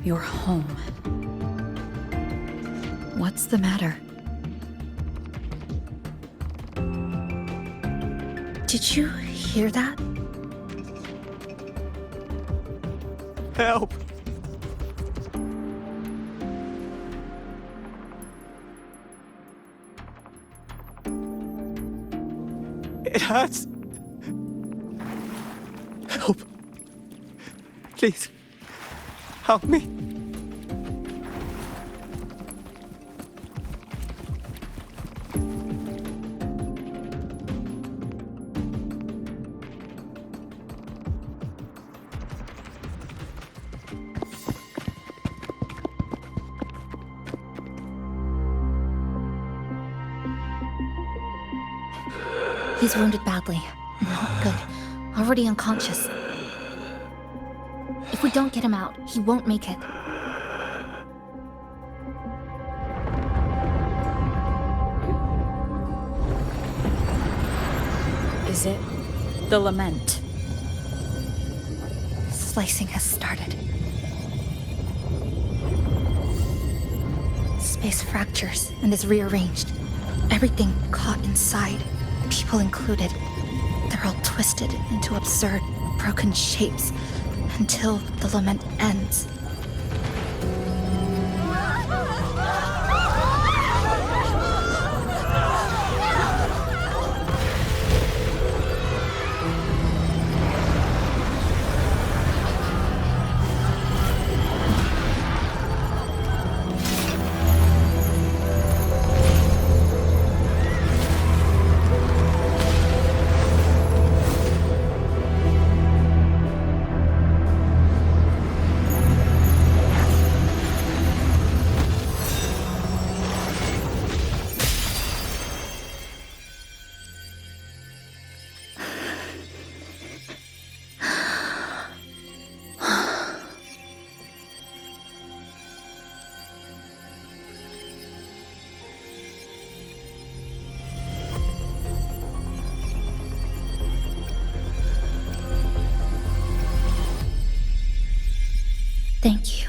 your home, what's the matter?
Did you hear that?
Help! It hurts. Help. Please. Help me.
He's wounded badly. Not good. Already unconscious. If we don't get him out, he won't make it.
Is it the lament?
Slicing has started. Space fractures and is rearranged. Everything caught inside, people included. They're all twisted into absurd, broken shapes until the lament ends. Thank you.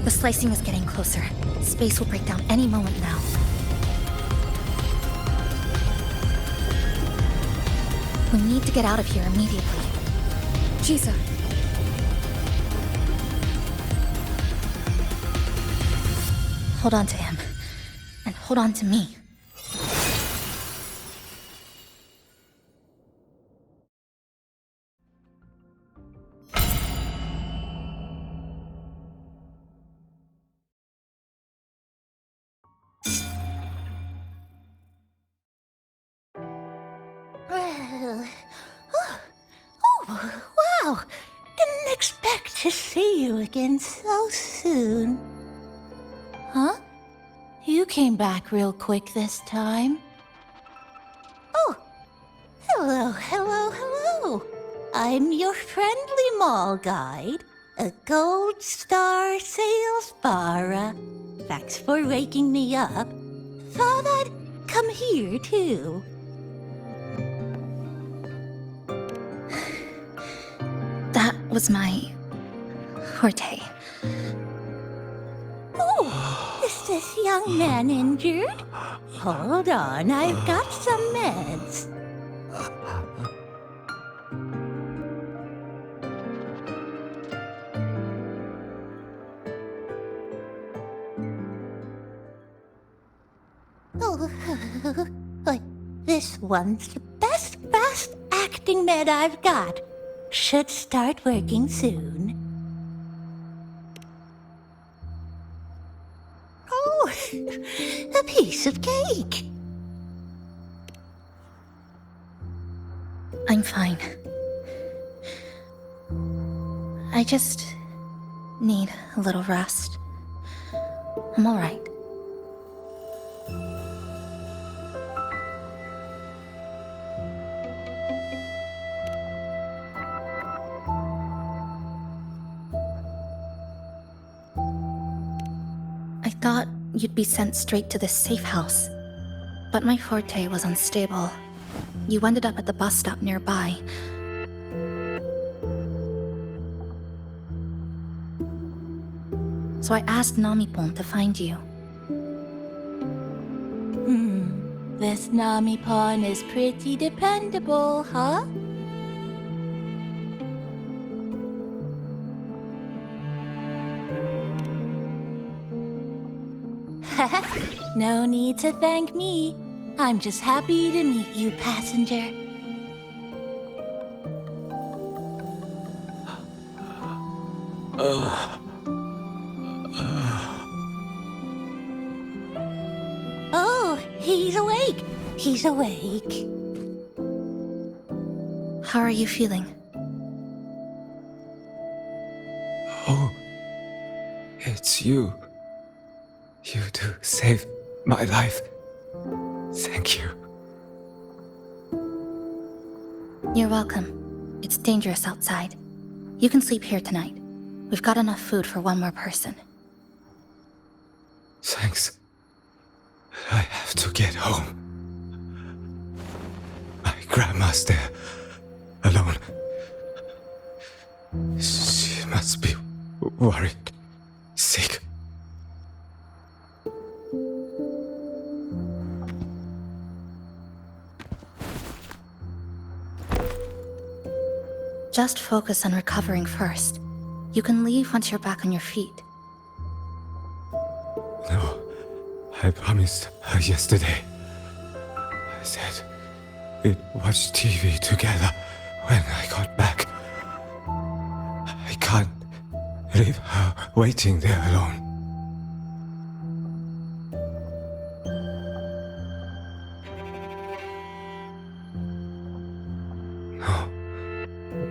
The slicing is getting closer. Space will break down any moment now. We need to get out of here immediately.
Jisa.
Hold on to him. And hold on to me.
Wow! Didn't expect to see you again so soon. Huh? You came back real quick this time. Oh! Hello. I'm your friendly mall guide, a gold star sales barra. Thanks for waking me up. Thought I'd come here too.
That was my forte.
Oh, is this young man injured? Hold on, I've got some meds. This one's the best fast acting med I've got. Should start working soon. Oh, a piece of cake.
I'm fine. I just need a little rest. I'm all right. I thought you'd be sent straight to the safe house. But my forte was unstable. You ended up at the bus stop nearby. So I asked Namipon to find you.
This Namipon is pretty dependable, huh? No need to thank me. I'm just happy to meet you, passenger. Oh, he's awake. He's awake.
How are you feeling?
Oh, it's you. You two saved my life. Thank you.
You're welcome. It's dangerous outside. You can sleep here tonight. We've got enough food for one more person.
Thanks. I have to get home. My grandma's there, alone. She must be worried, sick.
Just focus on recovering first. You can leave once you're back on your feet.
No, I promised her yesterday. I said we'd watch TV together when I got back. I can't leave her waiting there alone. No,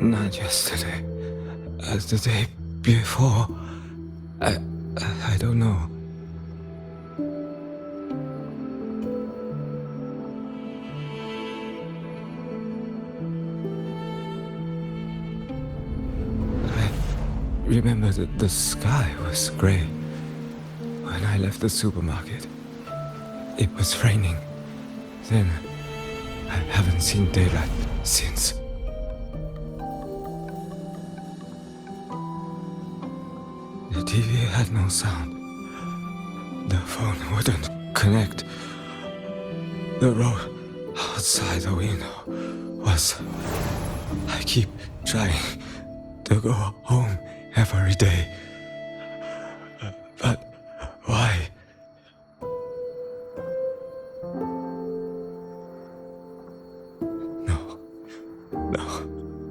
not yesterday. The day before. I don't know. Remember that the sky was grey when I left the supermarket. It was raining. Then I haven't seen daylight since. The TV had no sound. The phone wouldn't connect. The road outside the window was... I keep trying to go home every day. But why?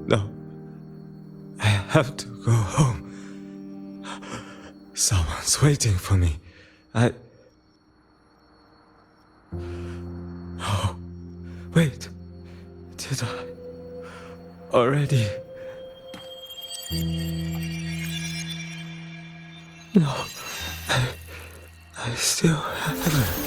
No. I have to go home. Someone's waiting for me. Oh, wait. Did I already? No, I still haven't.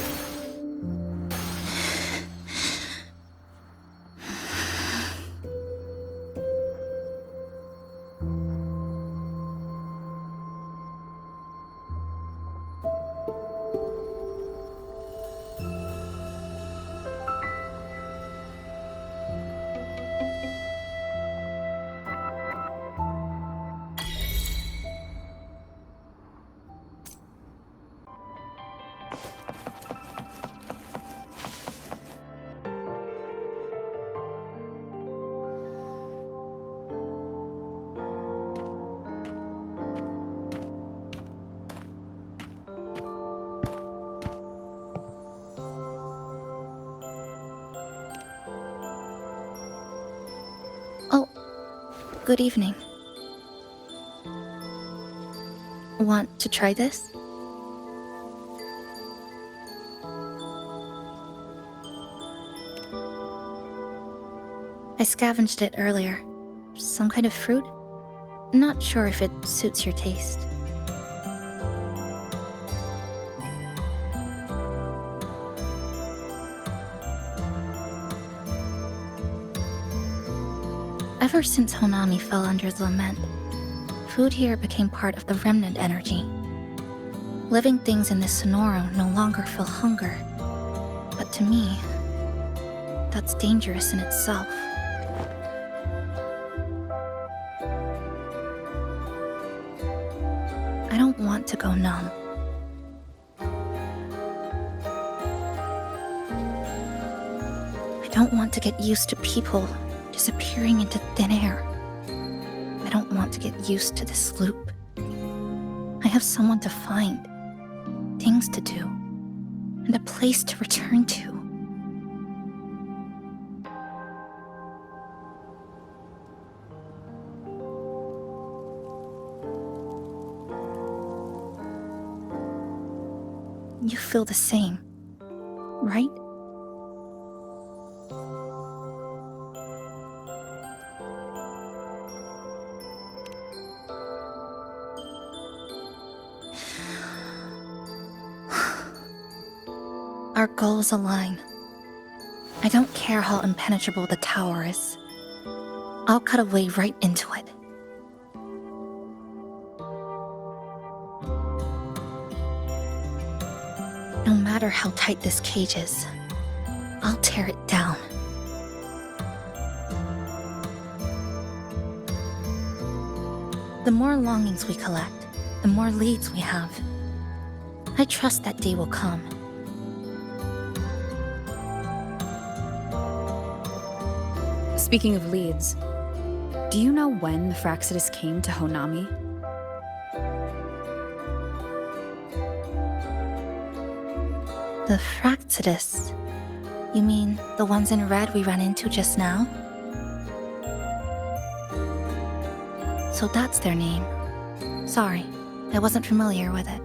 Good evening. Want to try this? I scavenged it earlier. Some kind of fruit? Not sure if it suits your taste. Ever since Honami fell under the lament, food here became part of the remnant energy. Living things in this Sonoro no longer feel hunger.
But to me, that's dangerous in itself. I don't want to go numb. I don't want to get used to people disappearing into thin air. I don't want to get used to this loop. I have someone to find, things to do, and a place to return to. You feel the same, right? Our goals align. I don't care how impenetrable the tower is. I'll cut a way right into it. No matter how tight this cage is, I'll tear it down. The more longings we collect, the more leads we have. I trust that day will come. Speaking of leads, do you know when the Fractsidus came to Honami?
The Fractsidus? You mean the ones in red we ran into just now? So that's their name. Sorry, I wasn't familiar with it.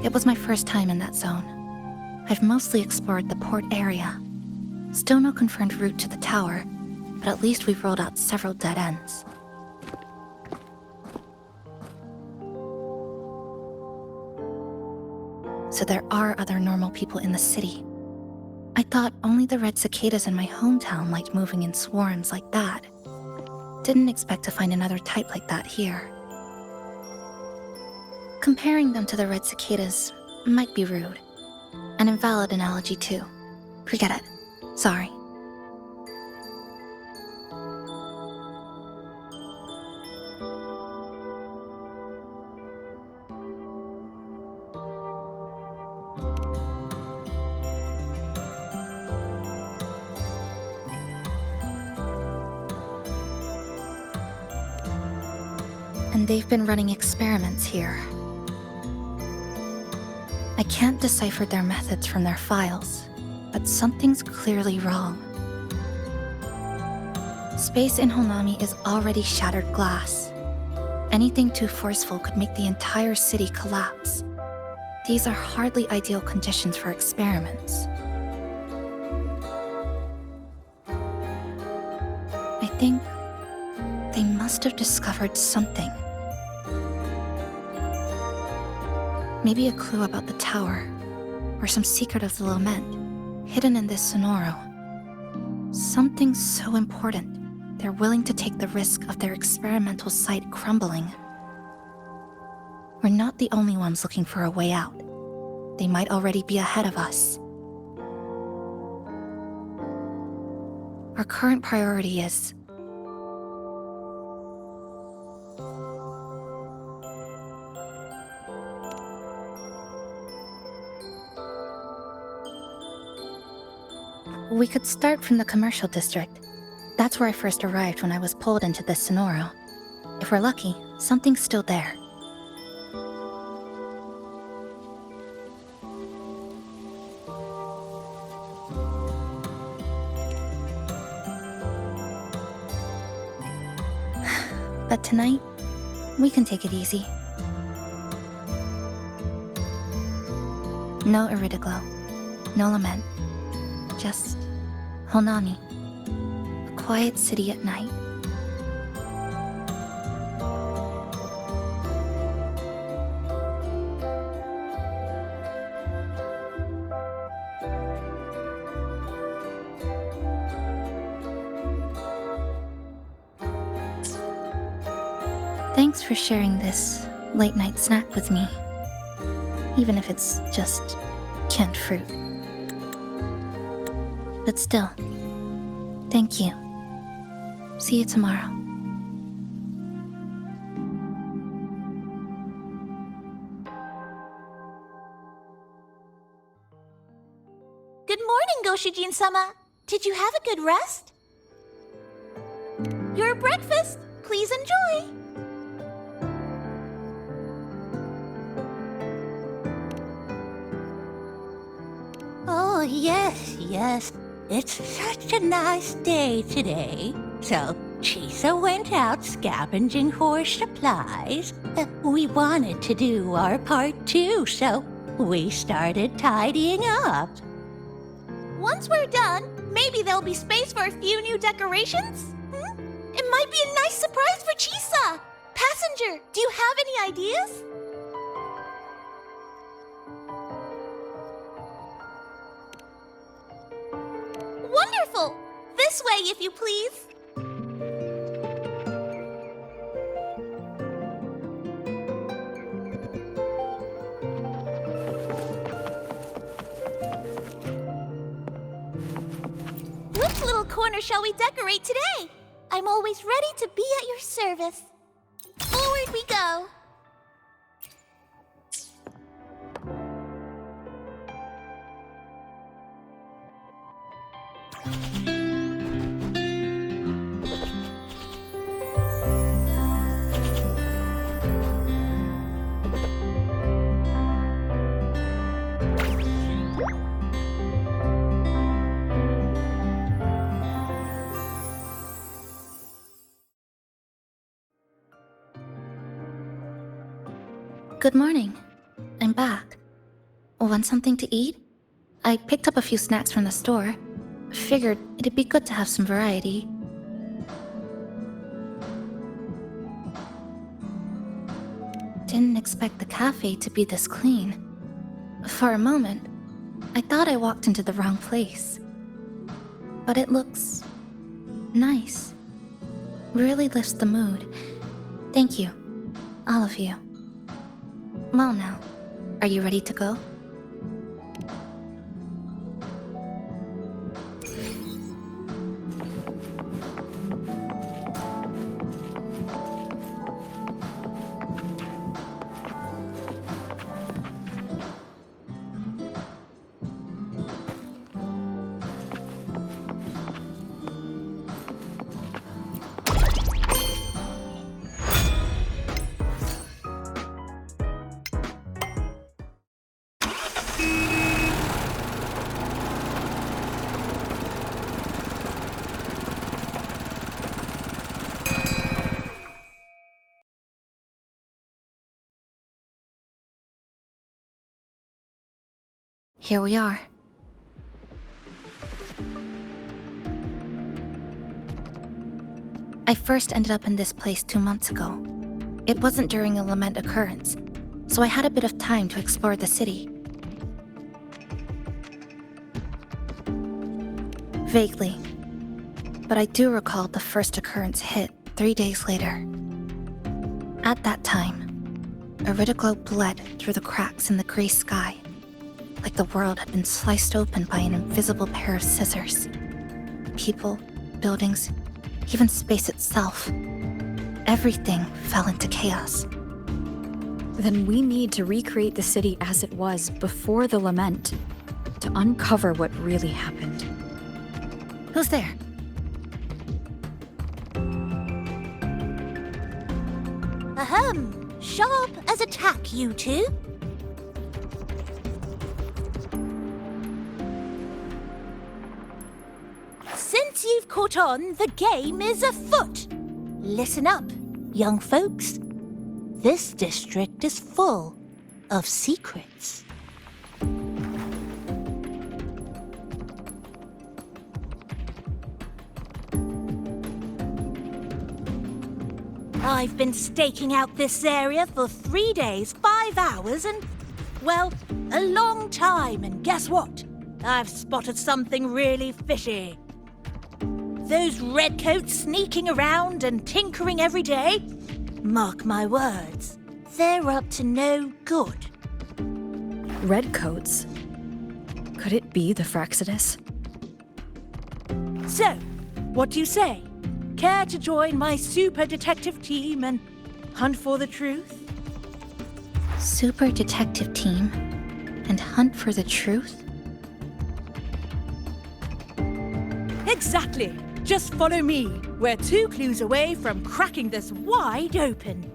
It was my first time in that zone. I've mostly explored the port area. Still no confirmed route to the tower, but at least we've rolled out several dead ends. So there are other normal people in the city. I thought only the red cicadas in my hometown liked moving in swarms like that. Didn't expect to find another type like that here. Comparing them to the red cicadas might be rude. An invalid analogy too. Forget it. Sorry. And they've been running experiments here. I can't decipher their methods from their files, but something's clearly wrong. Space in Honami is already shattered glass. Anything too forceful could make the entire city collapse. These are hardly ideal conditions for experiments. I think they must have discovered something. Maybe a clue about the tower, or some secret of the lament, hidden in this sonoro. Something so important, they're willing to take the risk of their experimental site crumbling. We're not the only ones looking for a way out. They might already be ahead of us. Our current priority is we could start from the commercial district. That's where I first arrived when I was pulled into this sonoro. If we're lucky, something's still there. But tonight, we can take it easy. No Iridoglow, no lament, just Honami, a quiet city at night. Thanks for sharing this late-night snack with me, even if it's just canned fruit. But still, thank you. See you tomorrow.
Good morning, Goshijin-sama. Did you have a good rest? Your breakfast. Please enjoy.
Oh, yes. It's such a nice day today. So, Chisa went out scavenging for supplies. We wanted to do our part too, so we started tidying up.
Once we're done, maybe there'll be space for a few new decorations? It might be a nice surprise for Chisa! Passenger, do you have any ideas? Wonderful! This way, if you please. Which little corner shall we decorate today? I'm always ready to be at your service. Forward we go.
Good morning. I'm back. Want something to eat? I picked up a few snacks from the store. Figured it'd be good to have some variety. Didn't expect the cafe to be this clean. For a moment, I thought I walked into the wrong place. But it looks nice. Really lifts the mood. Thank you, all of you. Well now, are you ready to go? Here we are. I first ended up in this place 2 months ago. It wasn't during a lament occurrence, so I had a bit of time to explore the city. Vaguely, but I do recall the first occurrence hit 3 days later. At that time, Iridiglow bled through the cracks in the gray sky, like the world had been sliced open by an invisible pair of scissors. People, buildings, even space itself. Everything fell into chaos.
Then we need to recreate the city as it was before the lament, to uncover what really happened.
Who's there?
Ahem. Sharp as a tack, you two. Since you've caught on, the game is afoot. Listen up, young folks. This district is full of secrets. I've been staking out this area for 3 days, 5 hours, and, well, a long time. And guess what? I've spotted something really fishy. Those redcoats sneaking around and tinkering every day, mark my words, they're up to no good.
Redcoats? Could it be the Fraxidus?
So, what do you say? Care to join my super detective team and hunt for the truth?
Super detective team? And hunt for the truth?
Exactly. Just follow me. We're 2 clues away from cracking this wide open.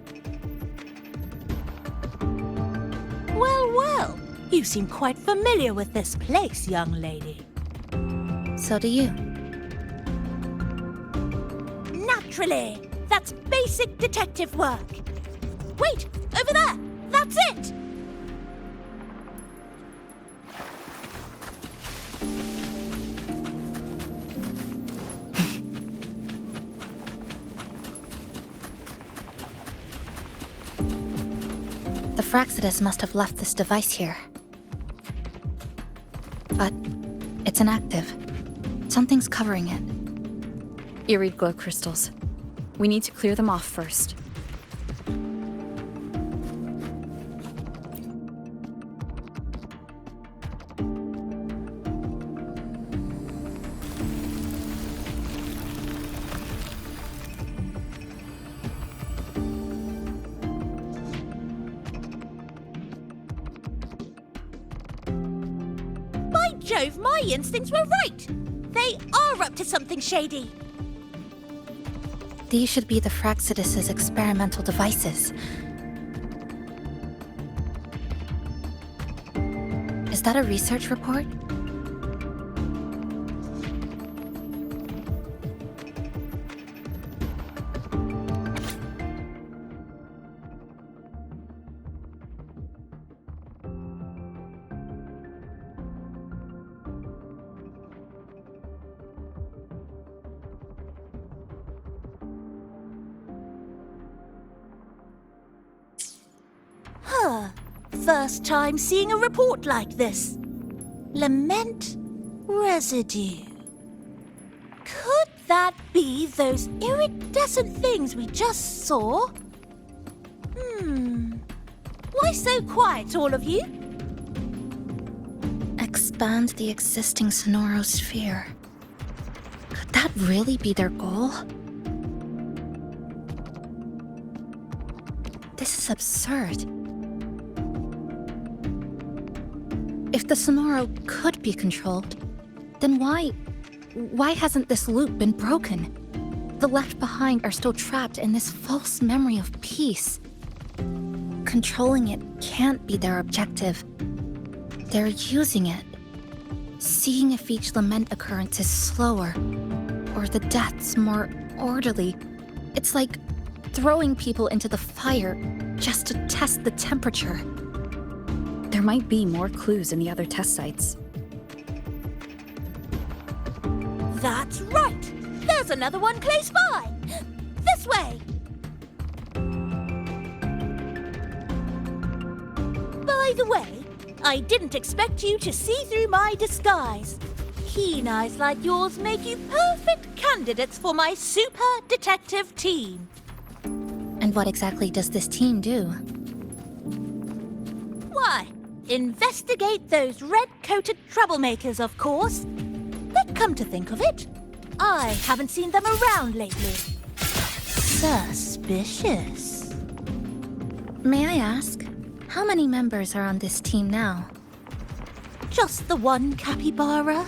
Well, well. You seem quite familiar with this place, young lady.
So do you.
Naturally. That's basic detective work. Wait, over there. That's it.
The Fraxidus must have left this device here. But it's inactive. Something's covering it.
Eerie glow crystals. We need to clear them off first.
By Jove, my instincts were right. They are up to something shady.
These should be the Fraxidus's experimental devices. Is that a research report?
First time seeing a report like this. Lament residue. Could that be those iridescent things we just saw? Why so quiet, all of you?
Expand the existing sonorosphere. Could that really be their goal? This is absurd. If the Sonoro could be controlled, then why hasn't this loop been broken? The left behind are still trapped in this false memory of peace. Controlling it can't be their objective. They're using it. Seeing if each lament occurrence is slower, or the deaths more orderly. It's like throwing people into the fire just to test the temperature.
There might be more clues in the other test sites.
That's right! There's another one close by! This way! By the way, I didn't expect you to see through my disguise. Keen eyes like yours make you perfect candidates for my super detective team.
And what exactly does this team do?
Why, investigate those red-coated troublemakers, of course. But come to think of it, I haven't seen them around lately. Suspicious.
May I ask, how many members are on this team now?
Just the one capybara.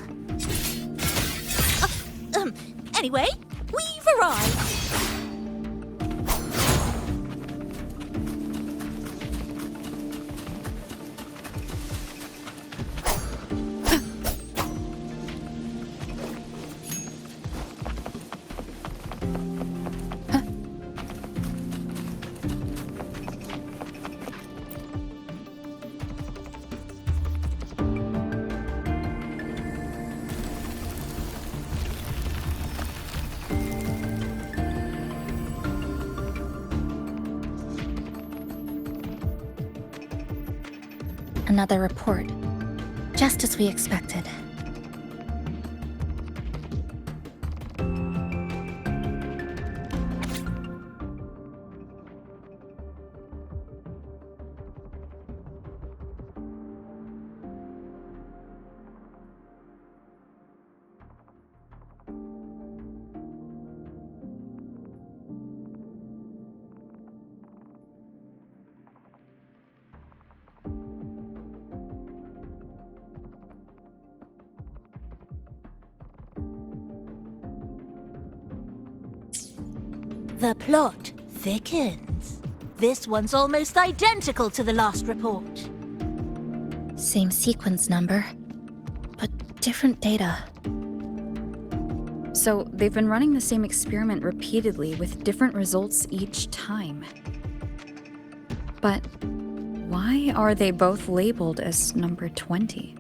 Anyway, we've arrived.
Another report. Just as we expected.
The plot thickens. This one's almost identical to the last report.
Same sequence number, but different data.
So they've been running the same experiment repeatedly with different results each time. But why are they both labeled as number 20?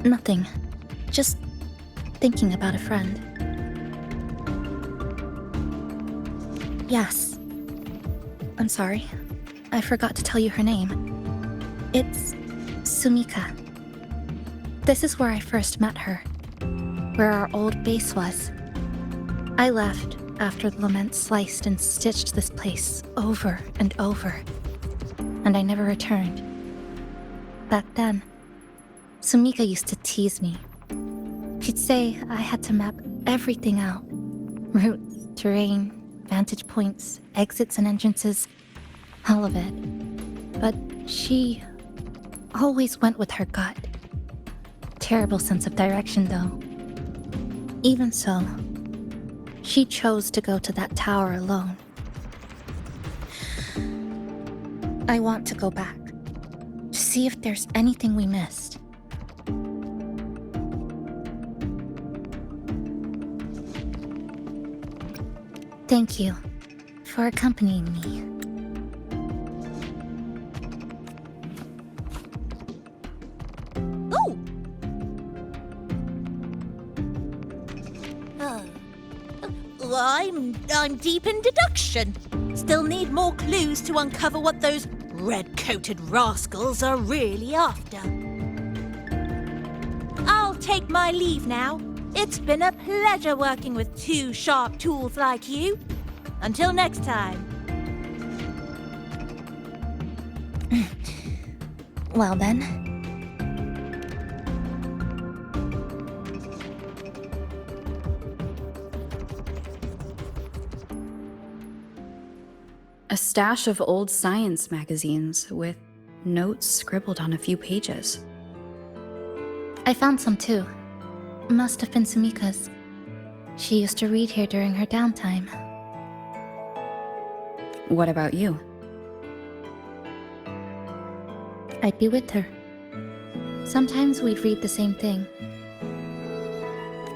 Nothing. Just thinking about a friend. Yes. I'm sorry. I forgot to tell you her name. It's Sumika. This is where I first met her. Where our old base was. I left after the lament sliced and stitched this place over and over. And I never returned. Back then, Sumika used to tease me. She'd say I had to map everything out. Routes, terrain, vantage points, exits and entrances, all of it. But she always went with her gut. Terrible sense of direction, though. Even so, she chose to go to that tower alone. I want to go back, to see if there's anything we missed. Thank you for accompanying me.
Oh! I'm deep in deduction. Still need more clues to uncover what those red-coated rascals are really after. I'll take my leave now. It's been a pleasure working with two sharp tools like you. Until next time.
Well then.
A stash of old science magazines with notes scribbled on a few pages.
I found some too. Must have been Sumika's. She used to read here during her downtime.
What about you?
I'd be with her. Sometimes we'd read the same thing.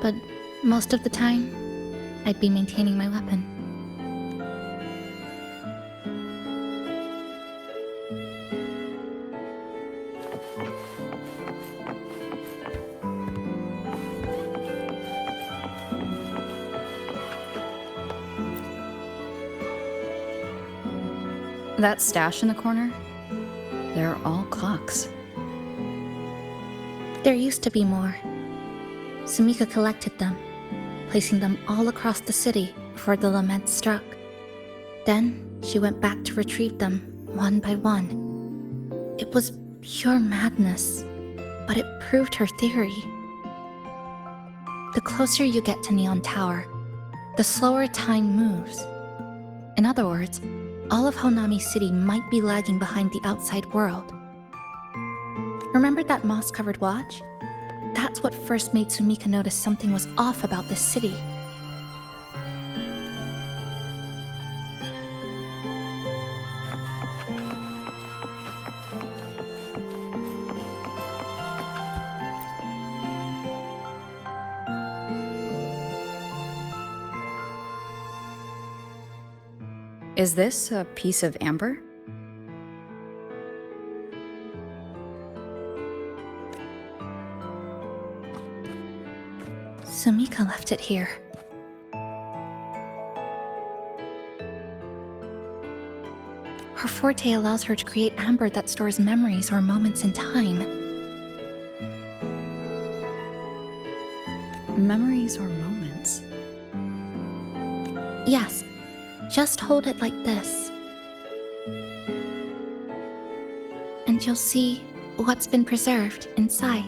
But most of the time, I'd be maintaining my weapon.
That stash in the corner? They're all clocks.
There used to be more. Sumika collected them, placing them all across the city before the lament struck. Then she went back to retrieve them one by one. It was pure madness, but it proved her theory. The closer you get to Neon Tower, the slower time moves. In other words, all of Honami City might be lagging behind the outside world. Remember that moss-covered watch? That's what first made Sumika notice something was off about this city.
Is this a piece of amber?
Sumika left it here. Her forte allows her to create amber that stores memories or moments in time.
Memories or moments?
Yes. Just hold it like this. And you'll see what's been preserved inside.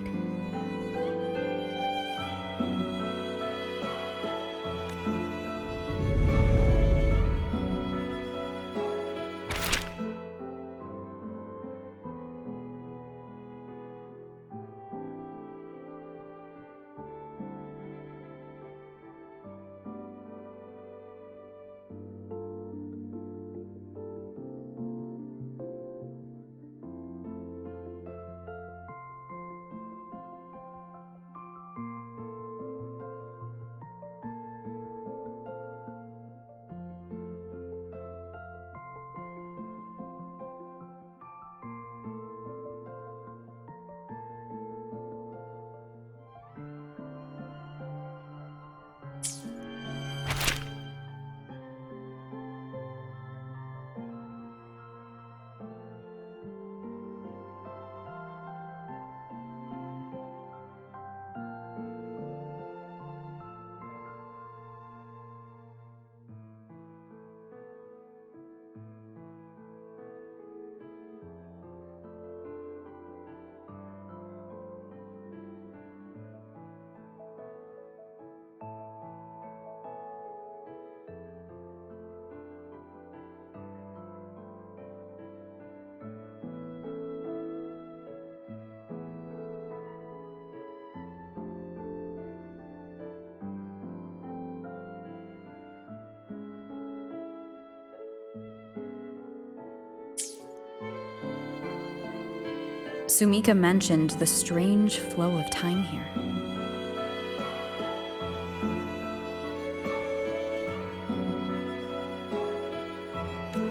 Sumika mentioned the strange flow of time here.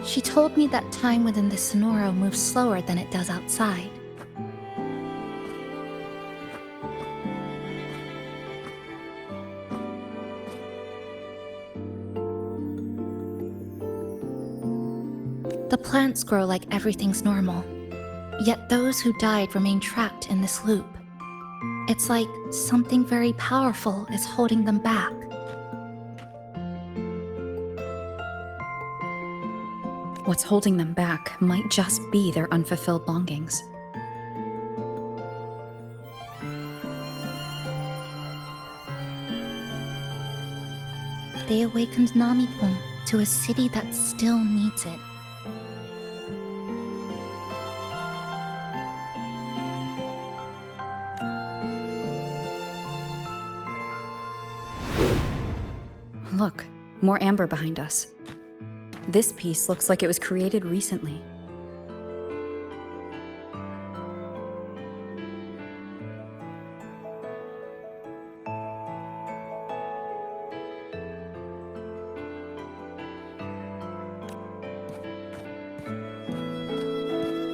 She told me that time within the Sonoro moves slower than it does outside. The plants grow like everything's normal, yet those who died remain trapped in this loop. It's like something very powerful is holding them back.
What's holding them back might just be their unfulfilled longings.
They awakened Namipon to a city that still needs it.
Look, more amber behind us. This piece looks like it was created recently.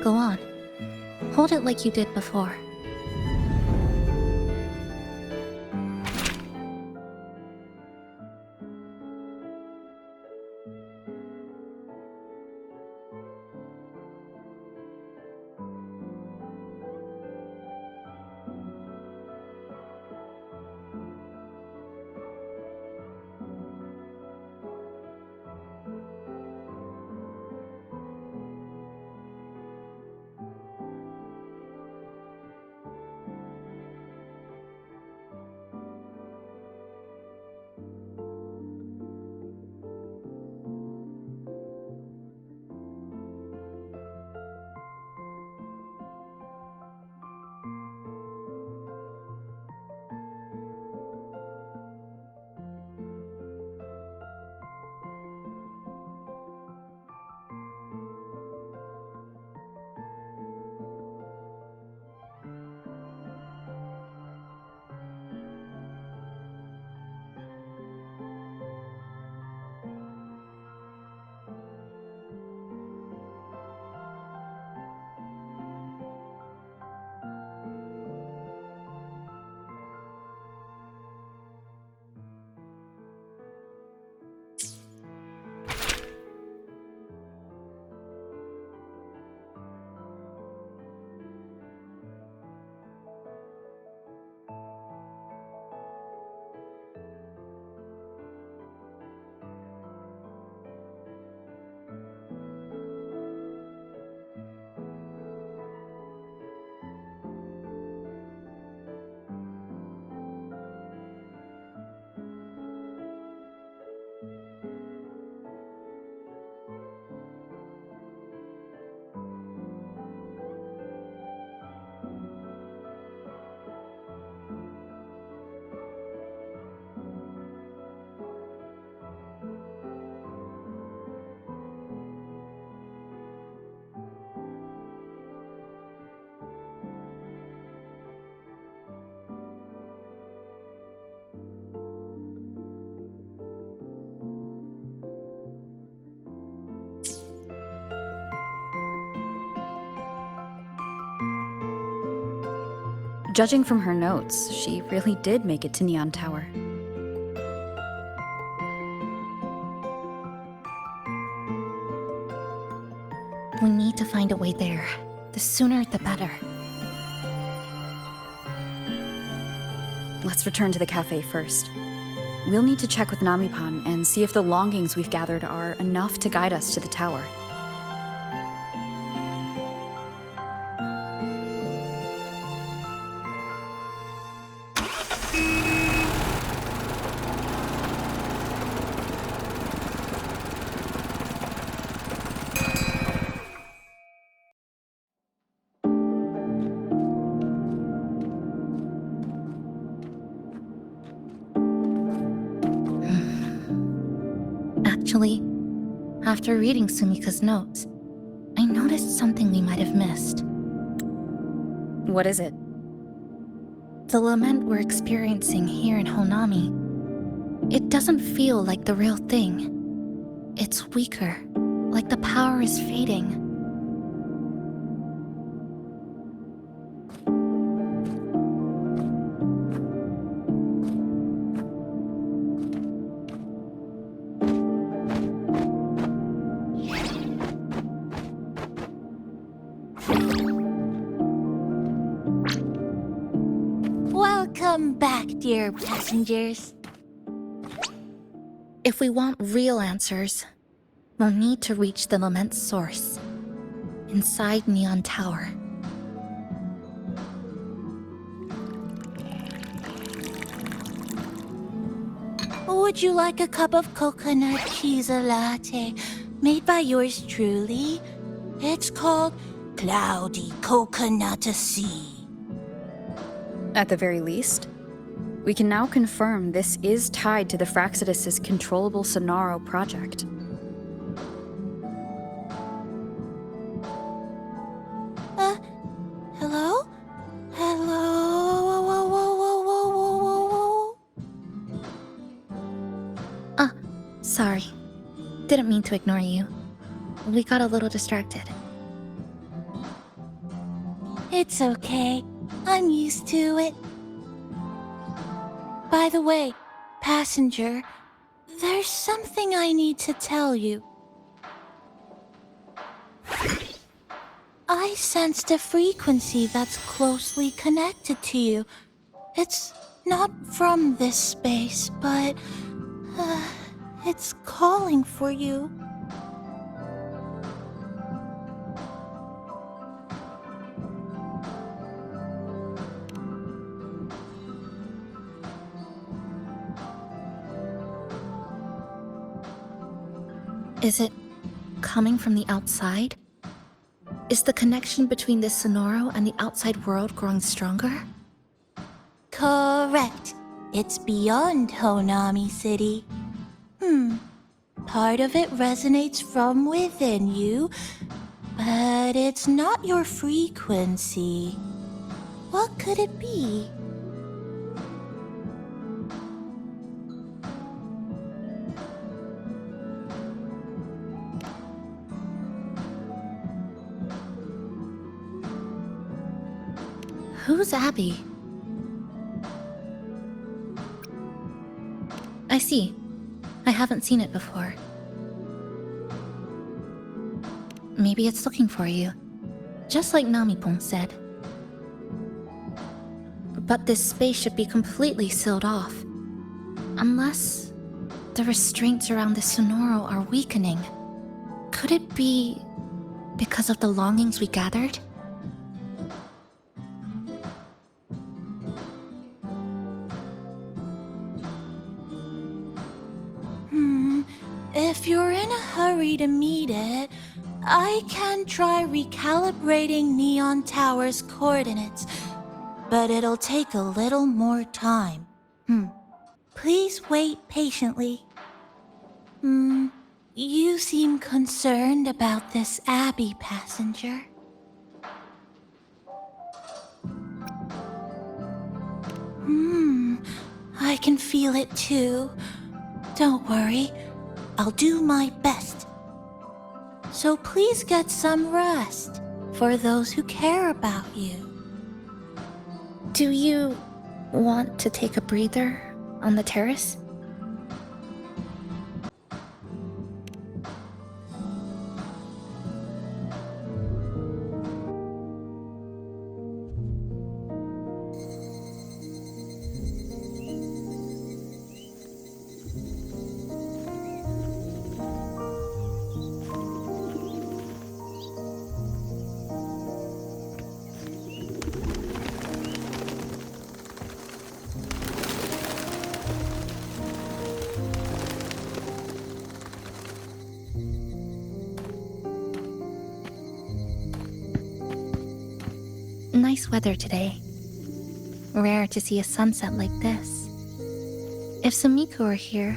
Go on. Hold it like you did before.
Judging from her notes, she really did make it to Neon Tower.
We need to find a way there. The sooner, the better.
Let's return to the cafe first. We'll need to check with Namipon and see if the longings we've gathered are enough to guide us to the tower.
Actually, after reading Sumika's notes, I noticed something we might have missed.
What is it?
The lament we're experiencing here in Honami, it doesn't feel like the real thing. It's weaker, like the power is fading.
Welcome back, dear passengers.
If we want real answers, we'll need to reach the lament's source, inside Neon Tower.
Would you like a cup of coconut cheese latte made by yours truly? It's called Cloudy Coconut Sea.
At the very least, we can now confirm this is tied to the Fraxidus' controllable Sonaro project.
Hello? Hello? Whoa, whoa, whoa, whoa, whoa, whoa, whoa.
Sorry. Didn't mean to ignore you. We got a little distracted.
It's okay. I'm used to it. By the way, passenger, there's something I need to tell you. I sensed a frequency that's closely connected to you. It's not from this space, but it's calling for you.
Is it coming from the outside? Is the connection between this Sonaro and the outside world growing stronger?
Correct. It's beyond Honami City. Part of it resonates from within you, but it's not your frequency. What could it be?
Who's Abby? I see. I haven't seen it before. Maybe it's looking for you, just like Namipon said. But this space should be completely sealed off. Unless the restraints around the Sonaro are weakening. Could it be because of the longings we gathered?
If you're in a hurry to meet it, I can try recalibrating Neon Tower's coordinates, but it'll take a little more time. Please wait patiently. You seem concerned about this Abby passenger. I can feel it too. Don't worry. I'll do my best. So please get some rest for those who care about you.
Do you want to take a breather on the terrace? Nice weather today. Rare to see a sunset like this. If Sumiko were here,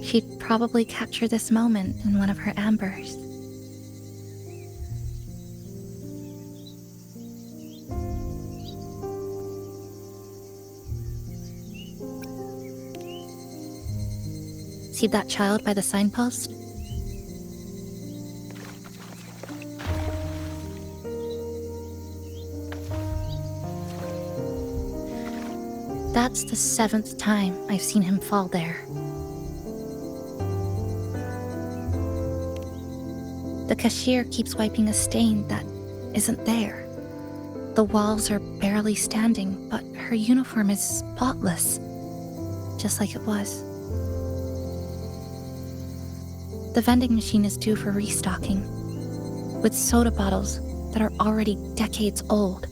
she'd probably capture this moment in one of her ambers. See that child by the signpost? That's the 7th time I've seen him fall there. The cashier keeps wiping a stain that isn't there. The walls are barely standing, but her uniform is spotless, just like it was. The vending machine is due for restocking, with soda bottles that are already decades old.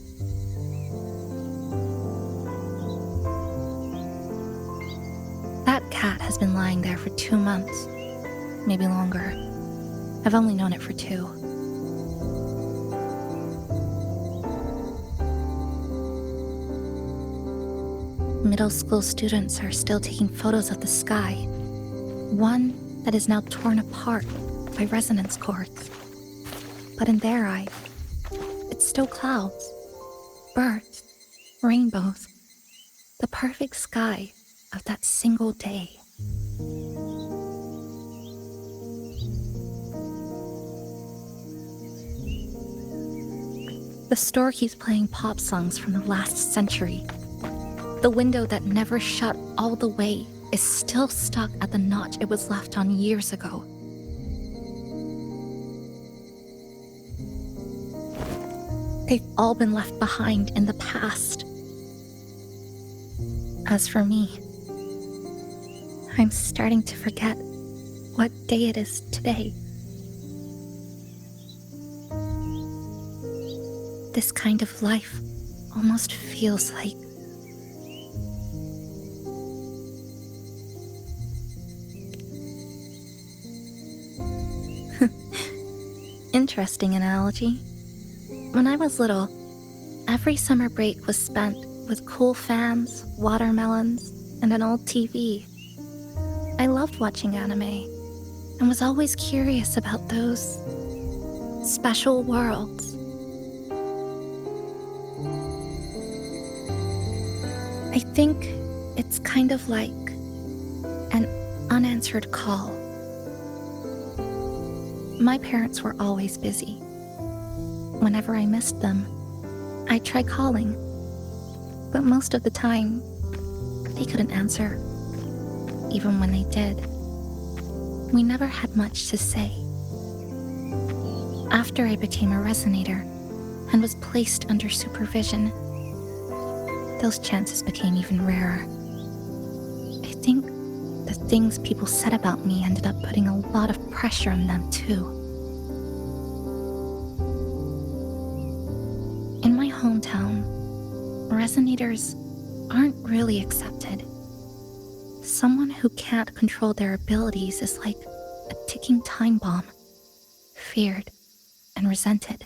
That cat has been lying there for 2 months, maybe longer. I've only known it for 2. Middle school students are still taking photos of the sky, one that is now torn apart by resonance cords. But in their eye, it's still clouds, birds, rainbows, the perfect sky of that single day. The store keeps playing pop songs from the last century. The window that never shut all the way is still stuck at the notch it was left on years ago. They've all been left behind in the past. As for me, I'm starting to forget what day it is today. This kind of life almost feels like interesting analogy. When I was little, every summer break was spent with cool fans, watermelons, and an old TV. I loved watching anime and was always curious about those special worlds. I think it's kind of like an unanswered call. My parents were always busy. Whenever I missed them, I'd try calling, but most of the time, they couldn't answer, even when they did. We never had much to say. After I became a resonator and was placed under supervision, those chances became even rarer. I think the things people said about me ended up putting a lot of pressure on them too. In my hometown, resonators aren't really accepted. Someone who can't control their abilities is like a ticking time bomb, feared and resented.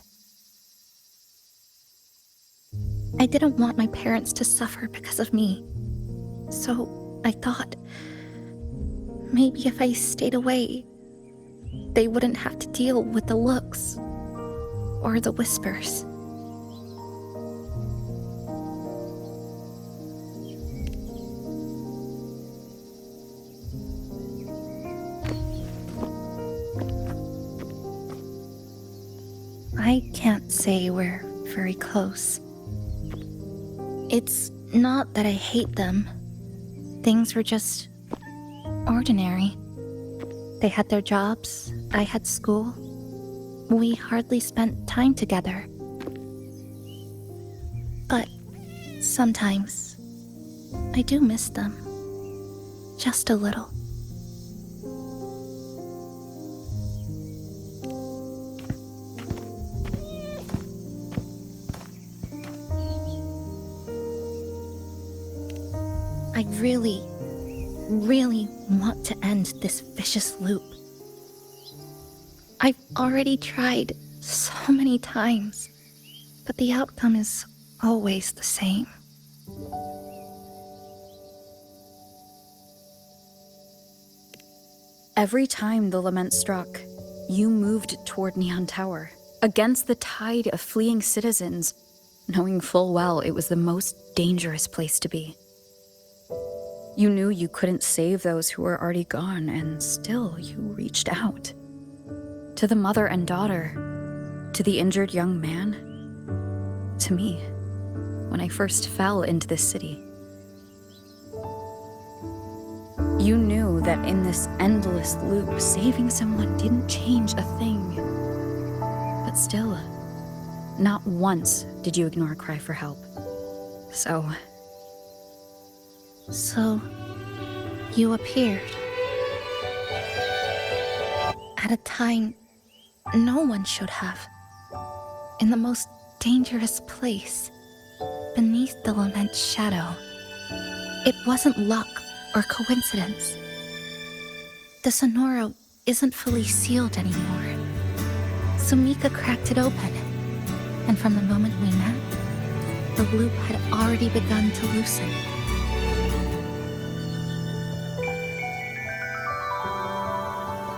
I didn't want my parents to suffer because of me, so I thought maybe if I stayed away, they wouldn't have to deal with the looks or the whispers. I can't say we're very close. It's not that I hate them. Things were just ordinary. They had their jobs, I had school. We hardly spent time together. But sometimes I do miss them. Just a little. I really want to end this vicious loop. I've already tried so many times, but the outcome is always the same.
Every time the lament struck, you moved toward Neon Tower, against the tide of fleeing citizens, knowing full well it was the most dangerous place to be. You knew you couldn't save those who were already gone, and still you reached out. To the mother and daughter, to the injured young man, to me, when I first fell into this city. You knew that in this endless loop, saving someone didn't change a thing. But still, not once did you ignore a cry for help. So,
you appeared. At a time no one should have. In the most dangerous place, beneath the lament shadow. It wasn't luck or coincidence. The Sonoro isn't fully sealed anymore. Sumika cracked it open, and from the moment we met, the loop had already begun to loosen.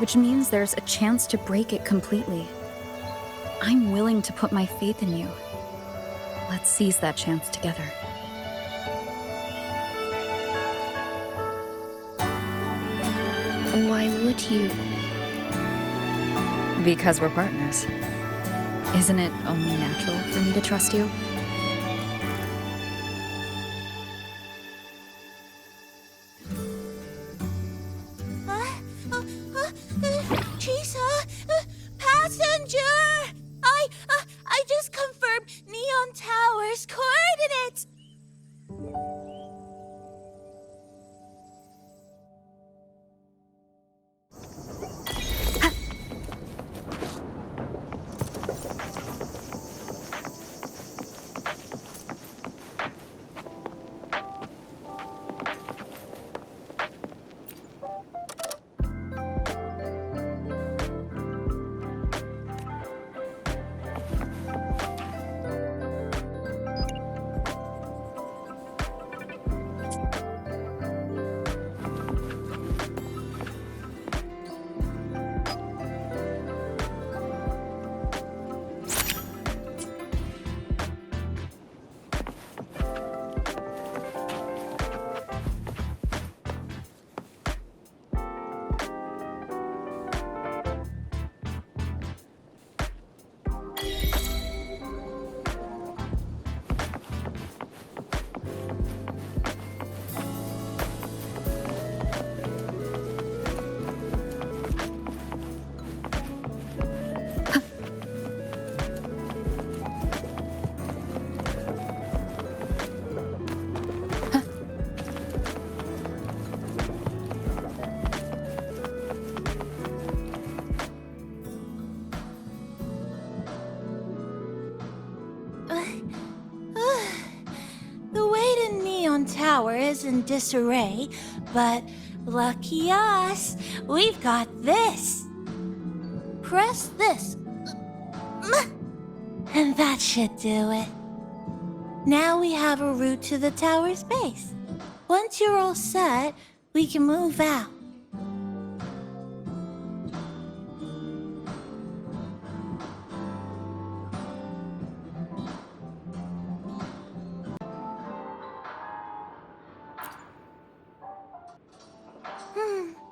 Which means there's a chance to break it completely. I'm willing to put my faith in you. Let's seize that chance together.
Why would you?
Because we're partners. Isn't it only natural for me to trust you?
Chisa, passenger! I just confirmed Neon Tower's coordinates. Tower is in disarray, but lucky us, we've got this. Press this, and that should do it. Now we have a route to the tower's base. Once you're all set, we can move out.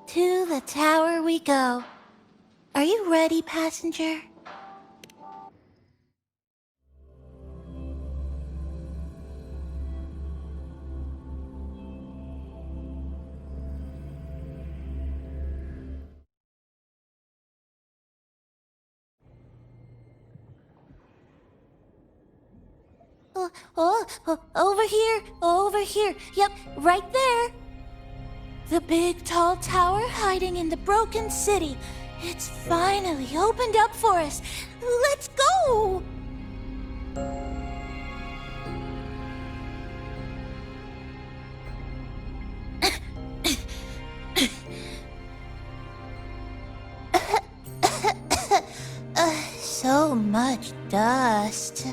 To the tower we go. Are you ready, passenger? Over here. Yep, right there. The big, tall tower hiding in the broken city. It's finally opened up for us. Let's go! So much dust.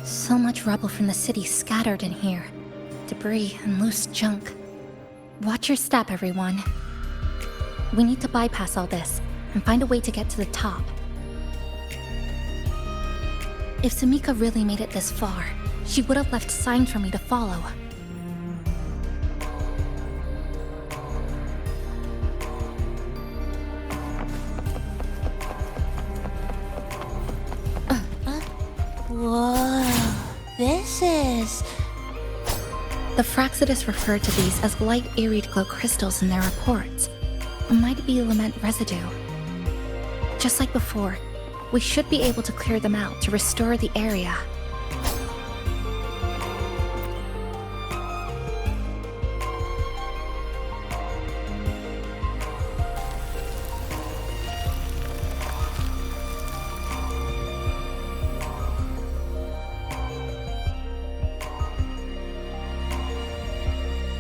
So much rubble from the city scattered in here. Debris and loose junk. Watch your step, everyone. We need to bypass all this and find a way to get to the top. If Sumika really made it this far, she would have left signs for me to follow.
Whoa, this is...
The Fraxidus referred to these as light iried glow crystals in their reports. It might be lament residue. Just like before, we should be able to clear them out to restore the area.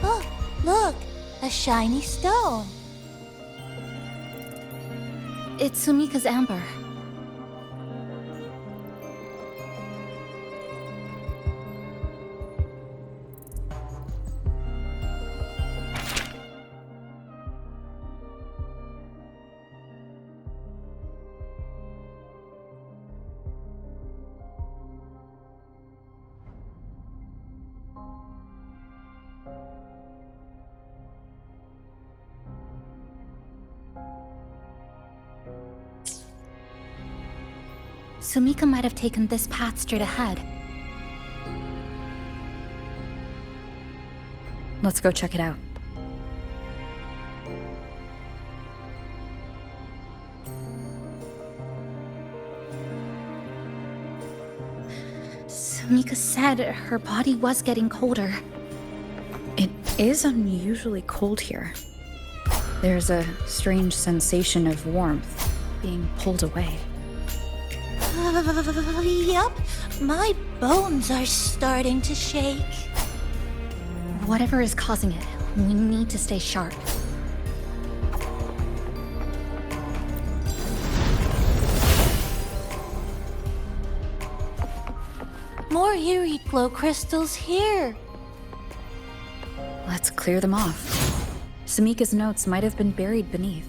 Oh, look, a shiny stone.
It's Sumika's amber. Sumika might have taken this path straight ahead.
Let's go check it out.
Sumika said her body was getting colder.
It is unusually cold here. There's a strange sensation of warmth being pulled away.
Yup, my bones are starting to shake.
Whatever is causing it, we need to stay sharp.
More eerie glow crystals here.
Let's clear them off. Sumika's notes might have been buried beneath.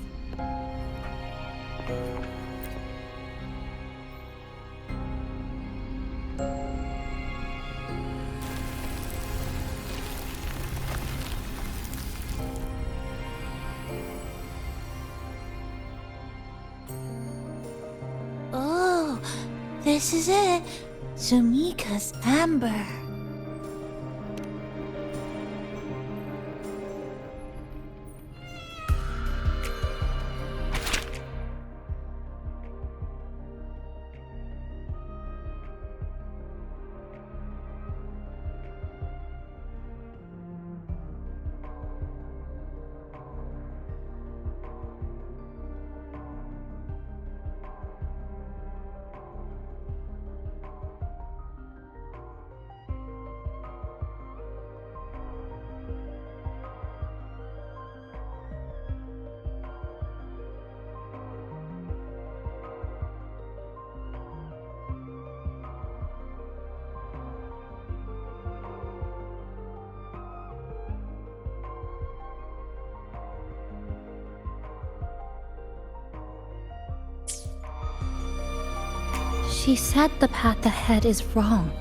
Oh, this is it. Sumika's amber.
She said the path ahead is wrong.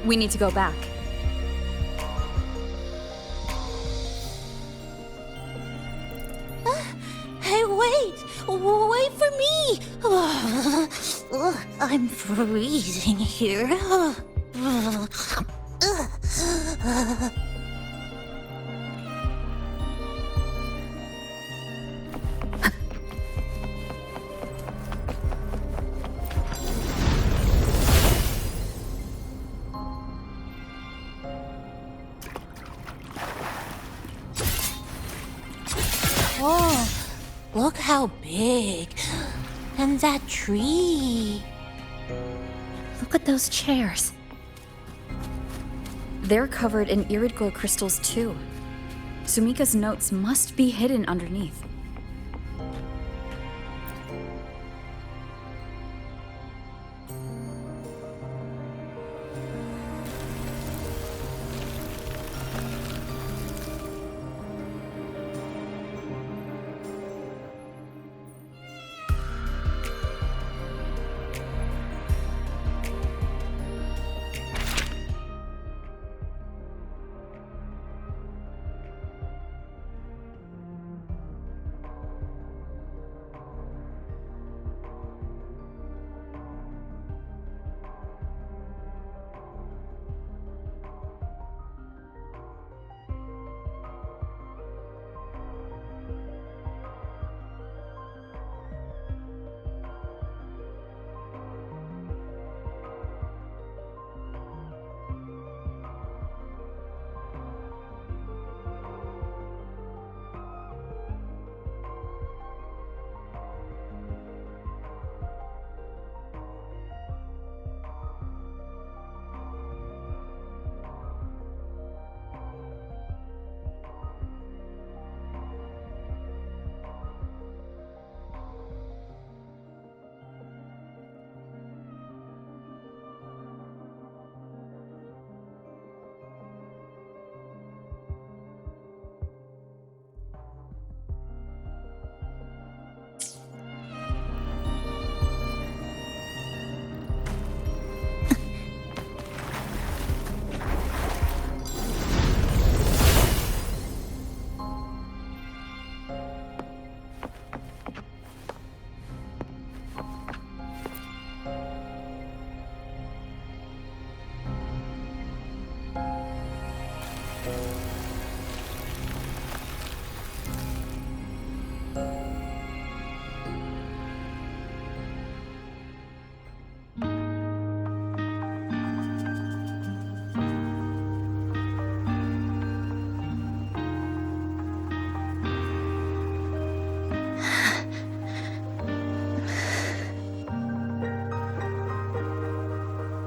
We need to go back.
Hey, wait! Wait for me! I'm freezing here. Oh, look how big. And that tree.
Look at those chairs.
They're covered in irid glow crystals too. Sumika's notes must be hidden underneath.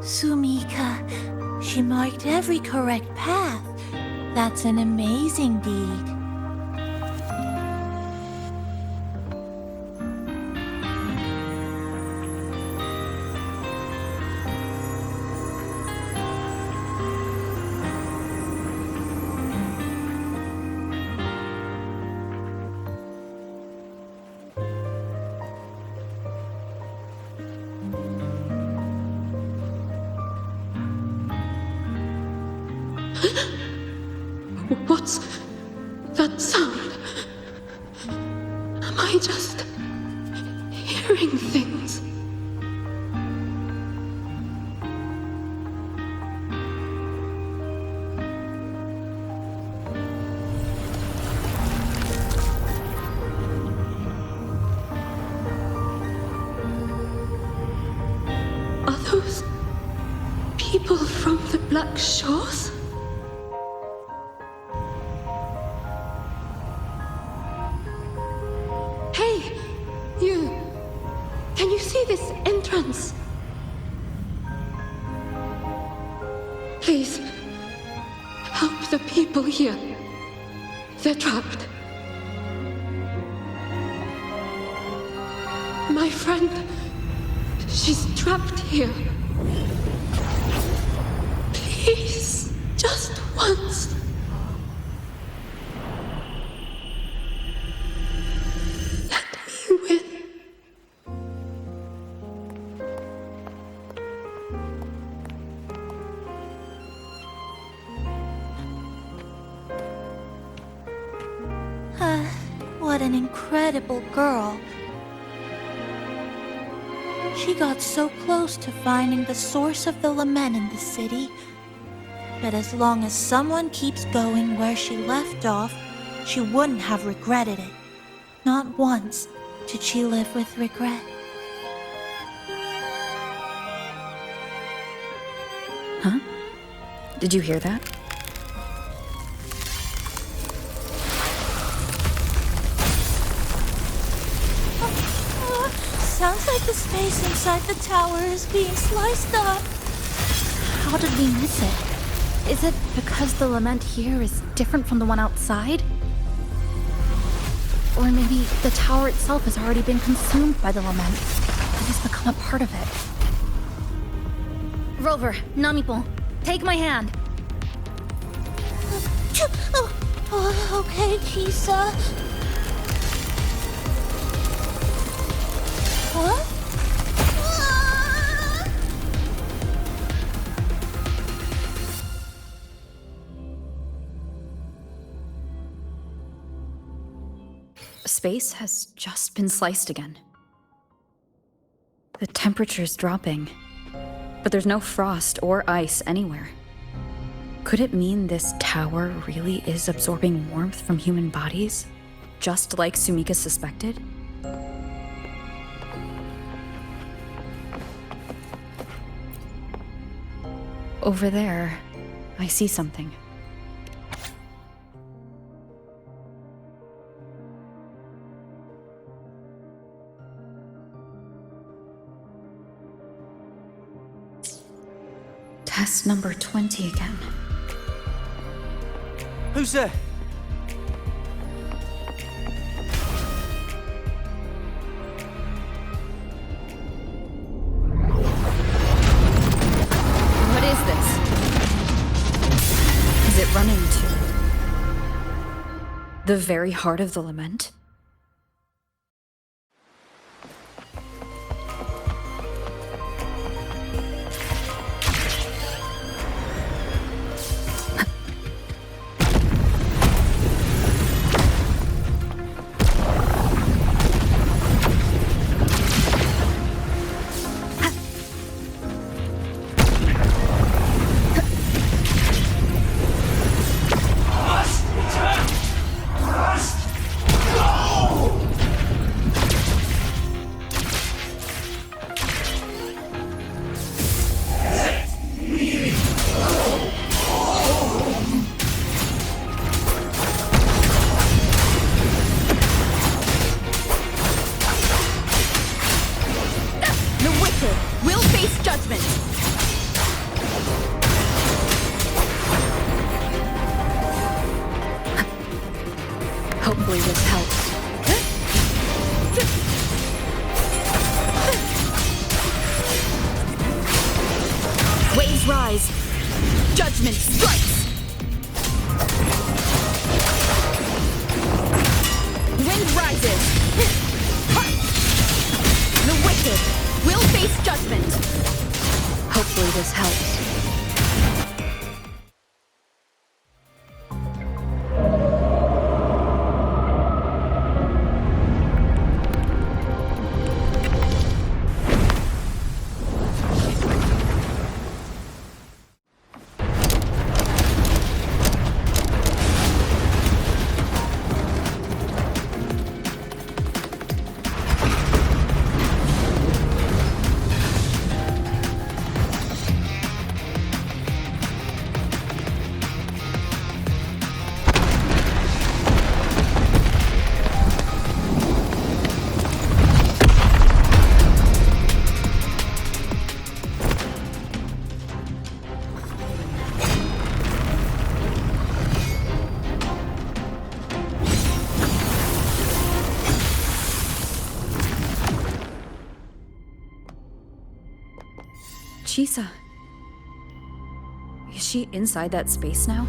Sumika, she marked every correct path. That's an amazing deed.
What's that sound? Am I just hearing things? Are those people from the Black Shores? Hey, you! Can you see this entrance? Please, help the people here. They're trapped. My friend, she's trapped here. Please, just once.
What an incredible girl. She got so close to finding the source of the lament in the city. But as long as someone keeps going where she left off, she wouldn't have regretted it. Not once did she live with regret.
Huh? Did you hear that?
Sounds like the space inside the tower is being sliced up.
How did we miss it? Is it because the lament here is different from the one outside? Or maybe the tower itself has already been consumed by the lament and has become a part of it. Rover, Namipon, take my hand.
Okay, Kisa. What?
Space has just been sliced again. The temperature's dropping, but there's no frost or ice anywhere. Could it mean this tower really is absorbing warmth from human bodies, just like Sumika suspected? Over there, I see something. Test number 20 again.
Who's there?
What is this? Is it running to the very heart of the lament? Hopefully this helps. Waves rise. Judgment strikes. Wind rises. The wicked will face judgment. Hopefully this helps. Chisa. Is she inside that space now?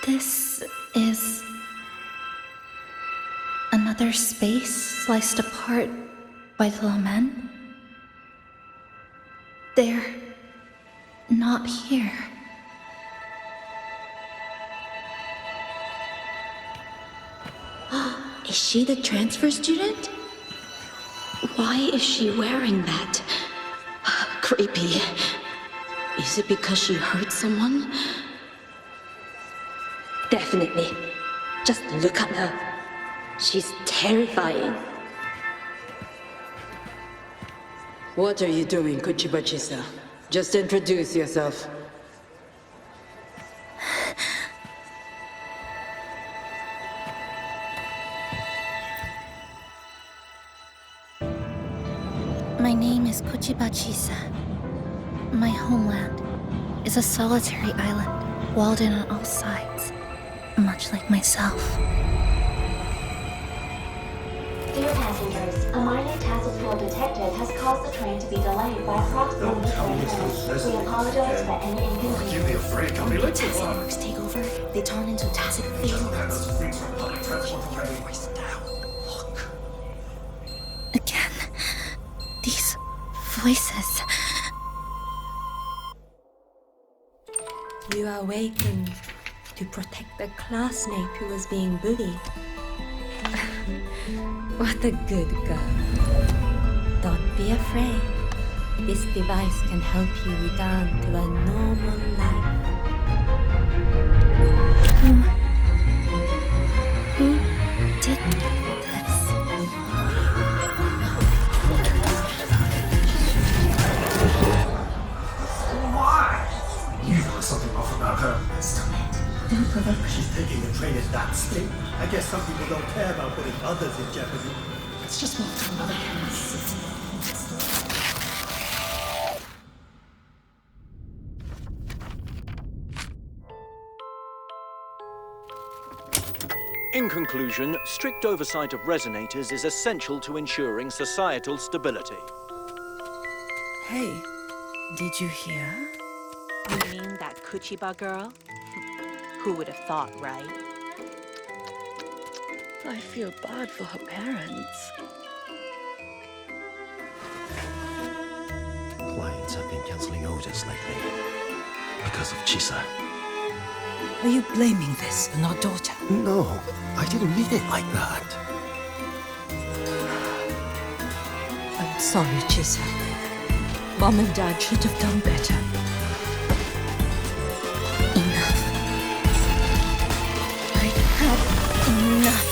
This is another space sliced apart by the lament. They're not here.
Is she the transfer student? Why is she wearing that? Creepy. Is it because she hurt someone? Definitely. Just look at her. She's terrifying.
What are you doing, Kuchiba-chisa? Just introduce yourself.
My name is Kuchiba-chisa. My homeland is a solitary island, walled in on all sides, much like myself.
Dear passengers, a minor task force detected has caused the train to be delayed by approximately 30 minutes. We apologize for any inconvenience.
Give me a break, I'll be late.
Taxi marks take over. They turn into tacit fields.
voices. You awakened to protect the classmate who was being bullied. What a good girl. Don't be afraid. This device can help you return to a normal life. Who did this?
Why? You know something off about her. Stop it. Don't provoke her. She's taking the train at that speed. I guess some people don't care about putting others in jeopardy. Let's just move to another end of the city.
In conclusion, strict oversight of resonators is essential to ensuring societal stability.
Hey, did you hear?
You mean that Kuchiba girl? Who would have thought, right?
I feel bad for her parents.
Clients have been cancelling orders lately because of Chisa.
Are you blaming this on our daughter?
No, I didn't mean it like that.
I'm sorry, Chisa. Mom and Dad should have done better. Enough. I've had enough.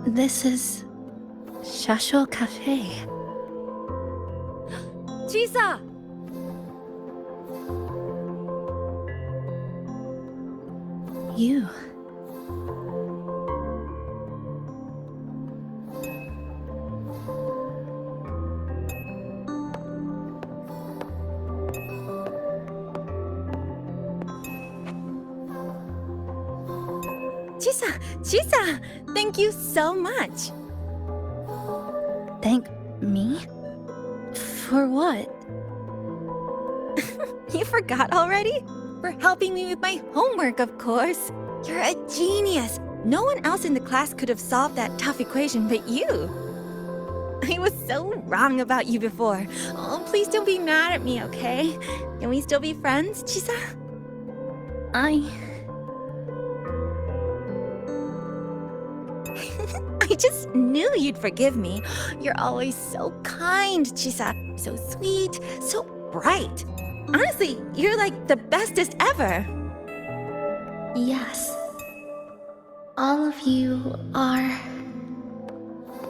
This is Shasho Cafe.
Chisa!
You.
Chisa! Thank you so much.
Thank me? For what?
You forgot already? For helping me with my homework, of course. You're a genius. No one else in the class could have solved that tough equation but you. I was so wrong about you before. Oh, please don't be mad at me, okay? Can we still be friends, Chisa? I just knew you'd forgive me. You're always so kind, Chisa. So sweet, so bright. Honestly, you're like the bestest ever.
Yes. All of you are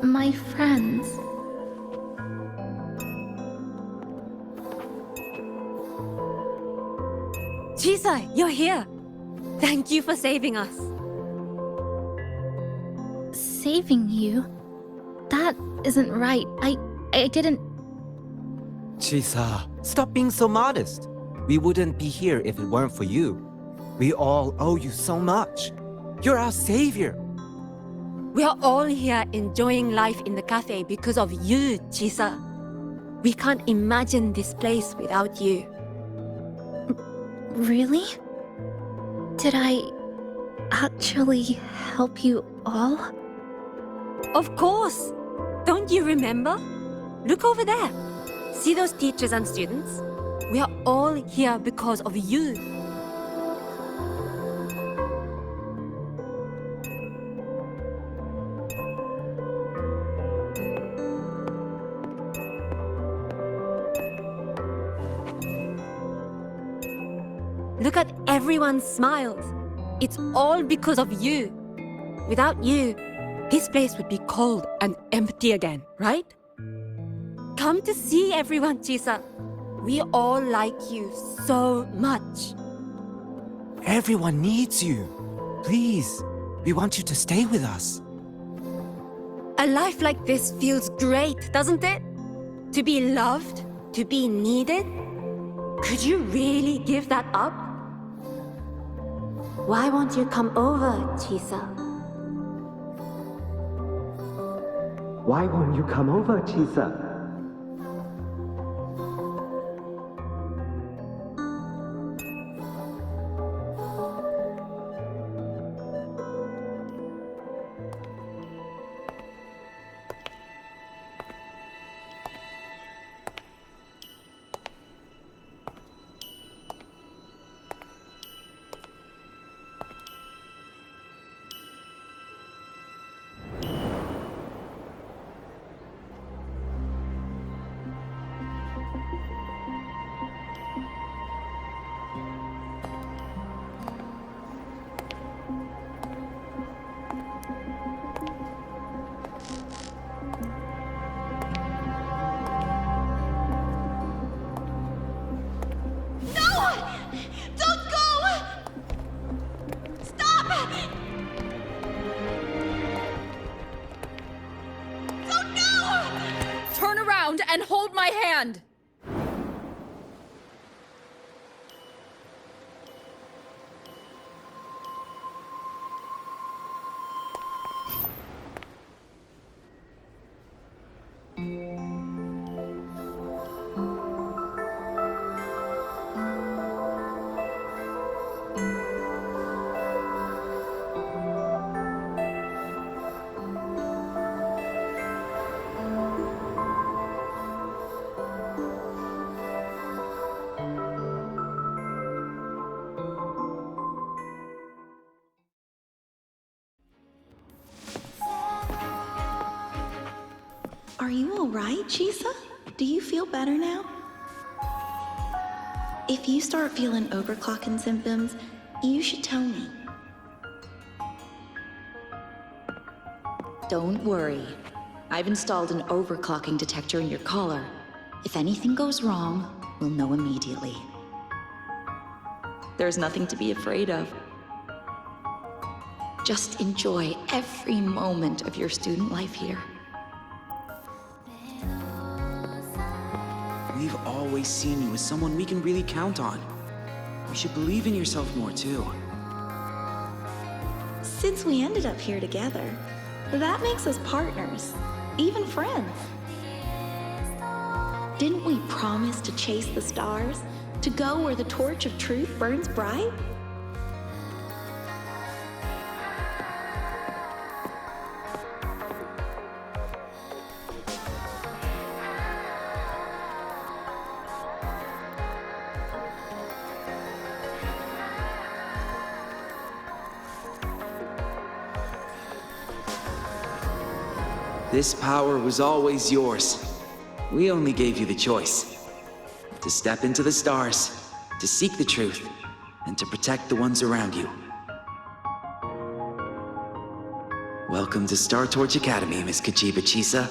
my friends.
Chisa, you're here. Thank you for saving us.
Saving you? That isn't right. I didn't...
Chisa, stop being so modest. We wouldn't be here if it weren't for you. We all owe you so much. You're our savior.
We are all here enjoying life in the cafe because of you, Chisa. We can't imagine this place without you.
Really? Did I actually help you all?
Of course! Don't you remember? Look over there. See those teachers and students? We are all here because of you. Look at everyone's smiles. It's all because of you. Without you, this place would be cold and empty again, right? Come to see everyone, Chisa. We all like you so much.
Everyone needs you. Please, we want you to stay with us.
A life like this feels great, doesn't it? To be loved, to be needed. Could you really give that up? Why won't you come over, Chisa?
Why won't you come over, Chisa?
Are you all right, Chisa? Do you feel better now? If you start feeling overclocking symptoms, you should tell me.
Don't worry. I've installed an overclocking detector in your collar. If anything goes wrong, we'll know immediately. There's nothing to be afraid of. Just enjoy every moment of your student life here.
We've always seen you as someone we can really count on. You should believe in yourself more, too.
Since we ended up here together, that makes us partners, even friends. Didn't we promise to chase the stars, to go where the torch of truth burns bright?
This power was always yours. We only gave you the choice. To step into the stars, to seek the truth, and to protect the ones around you. Welcome to Star Torch Academy, Miss Kachiba Chisa.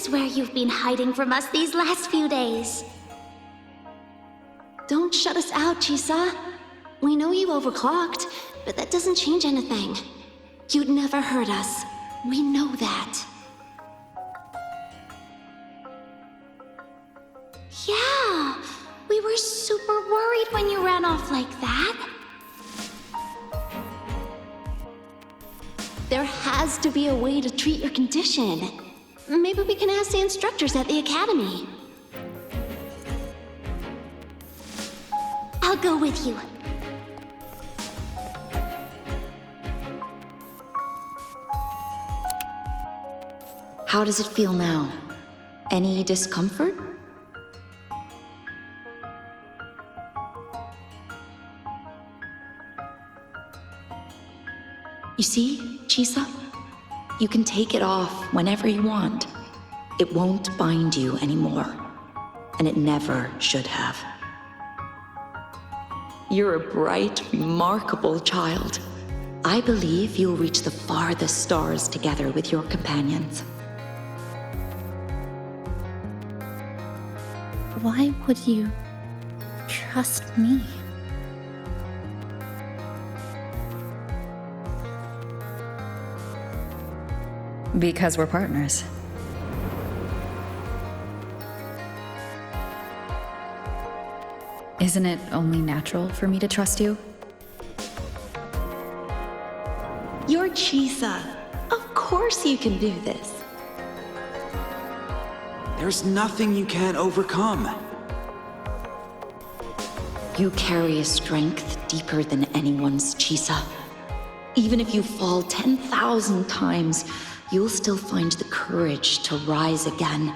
Where you've been hiding from us these last few days.
Don't shut us out, Chisa. We know you overclocked, but that doesn't change anything. You'd never hurt us. We know that.
Yeah, we were super worried when you ran off like that.
There has to be a way to treat your condition. Maybe we can ask the instructors at the academy.
I'll go with you.
How does it feel now? Any discomfort? You see, Chisa? You can take it off whenever you want. It won't bind you anymore. And it never should have. You're a bright, remarkable child. I believe you'll reach the farthest stars together with your companions.
Why would you trust me? Because we're partners. Isn't it only natural for me to trust you?
You're Chisa. Of course you can do this.
There's nothing you can't overcome.
You carry a strength deeper than anyone's, Chisa. Even if you fall 10,000 times, you'll still find the courage to rise again.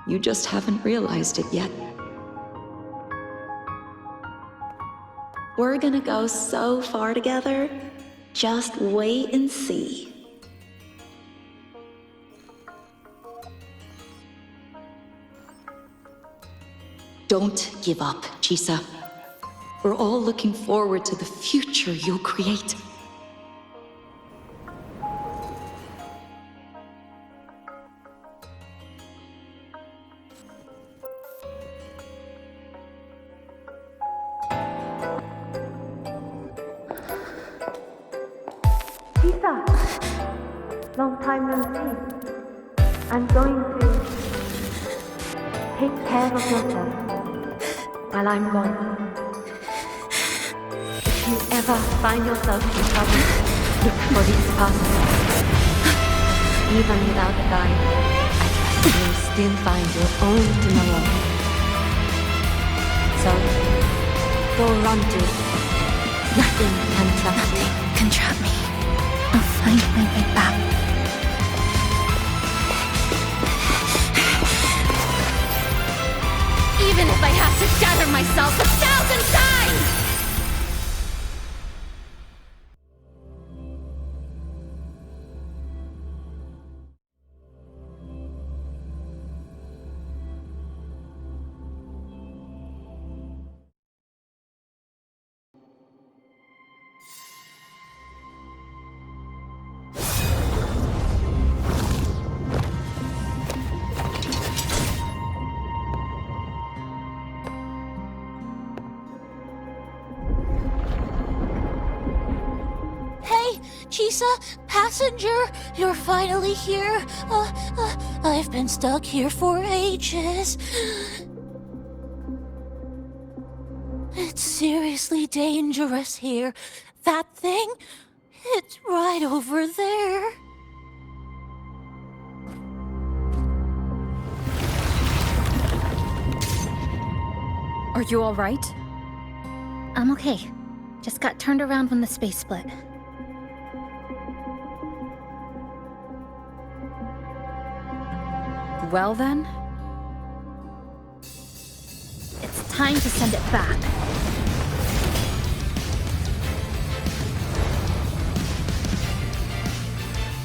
You just haven't realized it yet.
We're gonna go so far together. Just wait and see.
Don't give up, Chisa. We're all looking forward to the future you'll create.
Long time no see. I'm going to take care of yourself while I'm gone. If you ever find yourself in trouble, look for these passages. Even without a guide, you'll still find your own tomorrow. So, go run to it. Nothing can trap you.
Nothing can trap me. I'll find my way back.
Even if I have to shatter myself 1,000 times!
Chisa, passenger, you're finally here. I've been stuck here for ages. It's seriously dangerous here. That thing, it's right over there.
Are you all right?
I'm okay. Just got turned around when the space split.
Well then?
It's time to send it back.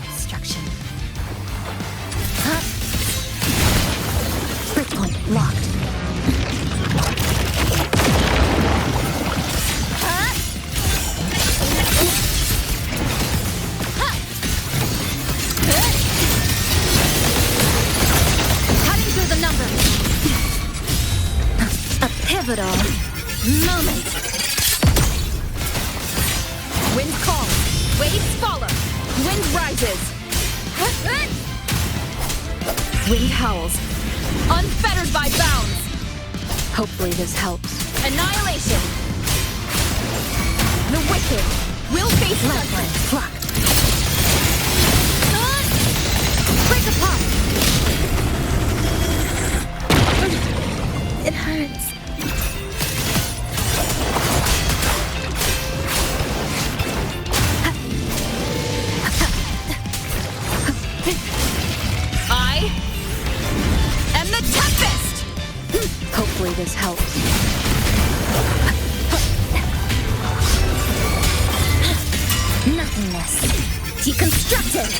Destruction. Breakpoint locked.
Pivotal moment. Wind calls, waves follow, wind rises. Wind howls, unfettered by bounds. Hopefully this helps. Annihilation. The wicked will face lifeline. Clock. Break apart.
It hurts.
I am the Tempest! Hopefully this helps.
Nothingness. Deconstructed!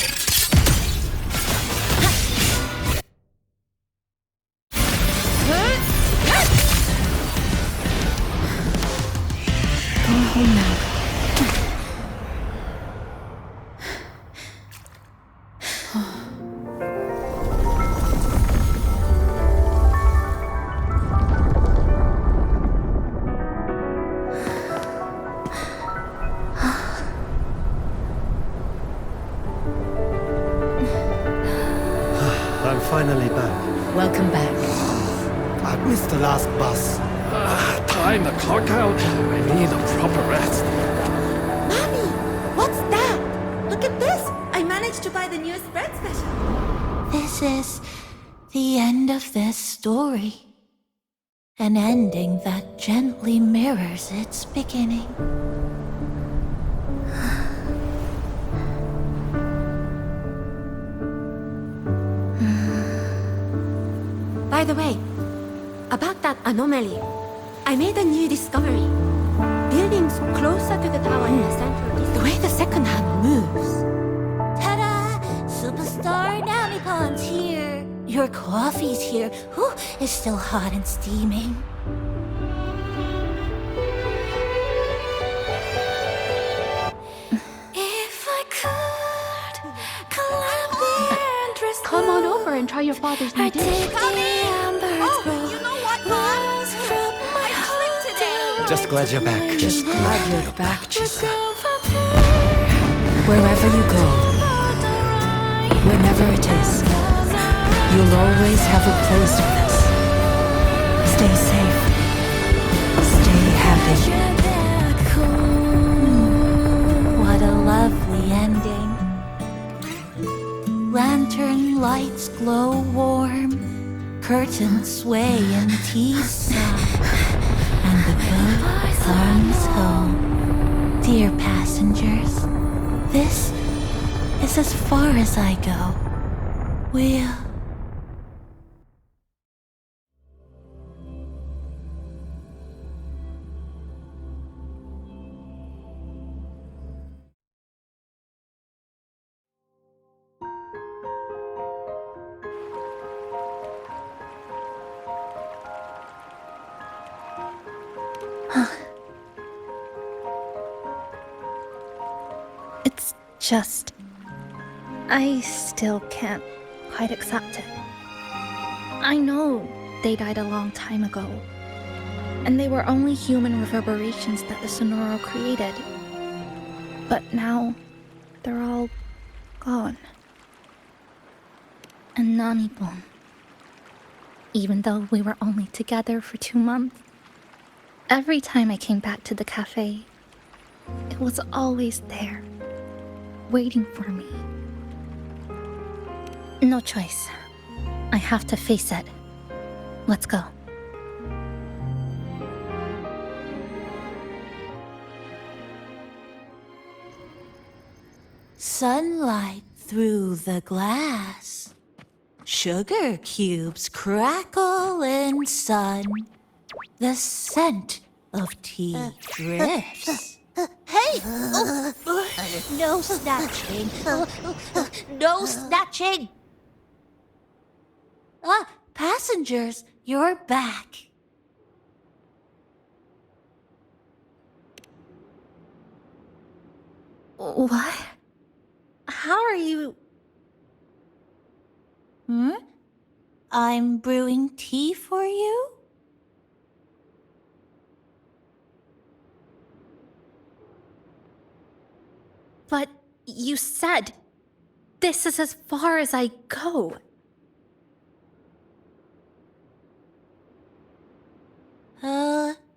I'm finally back.
Welcome back.
I missed the last bus. Time to clock out. I need a proper rest.
Mommy, what's that? Look at this. I managed to buy the new spread special.
This is the end of this story. An ending that gently mirrors its beginning.
By the way, about that anomaly, I made a new discovery. Buildings closer to the tower in the center, the way the second hand moves.
Ta-da! Superstar Namipon's here. Your coffee's here. Whew, it's still hot and steaming. If I could climb the entrance.
Come on over and try your father's new dish.
You know what, Mom? I sleep today.
Just glad you're back.
Just glad you're back, Chisa. Wherever you go, whenever it is, you'll always have a place with us. Stay safe. Stay happy.
What a lovely ending. Lantern lights glow warm, curtains sway in tea sigh, and the boat comes home. Dear passengers, this is as far as I go.
It's just... I still can't quite accept it. I know they died a long time ago, and they were only human reverberations that the Sonoro created. But now, they're all gone. And Nami-kun, even though we were only together for 2 months, every time I came back to the cafe, it was always there, waiting for me. No choice. I have to face it. Let's go.
Sunlight through the glass. Sugar cubes crackle in sun. The scent of tea drifts.
Hey! No snatching. No snatching!
Ah, passengers, you're back.
What? How are you...
I'm brewing tea for you?
But you said this is as far as I go.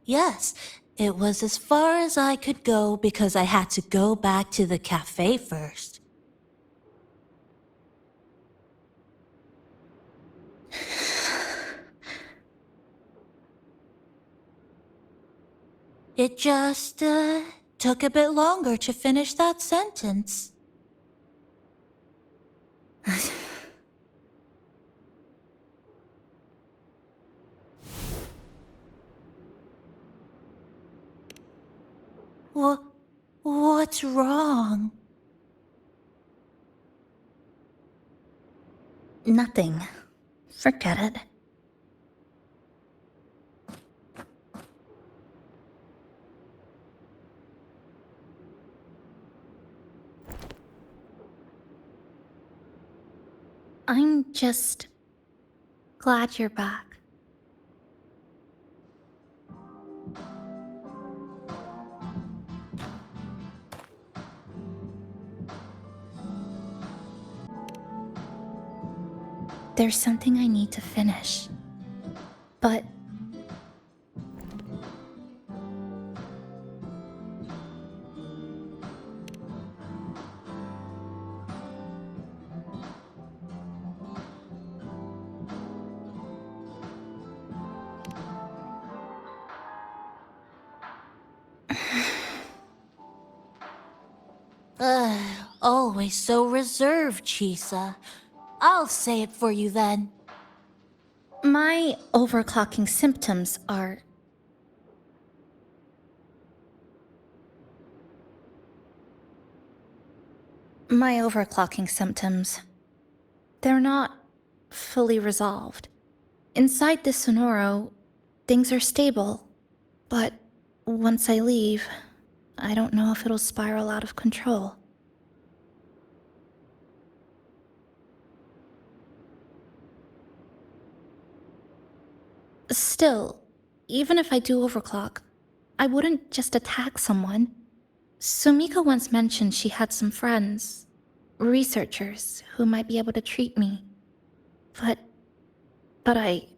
Yes. It was as far as I could go because I had to go back to the cafe first. It just, took a bit longer to finish that sentence. What's wrong?
Nothing. Forget it. I'm just glad you're back. There's something I need to finish, but...
Always so reserved, Chisa. I'll say it for you then.
My overclocking symptoms are... They're not fully resolved. Inside the Sonoro, things are stable, but once I leave, I don't know if it'll spiral out of control. Still, even if I do overclock, I wouldn't just attack someone. Sumika once mentioned she had some friends, researchers, who might be able to treat me. But I...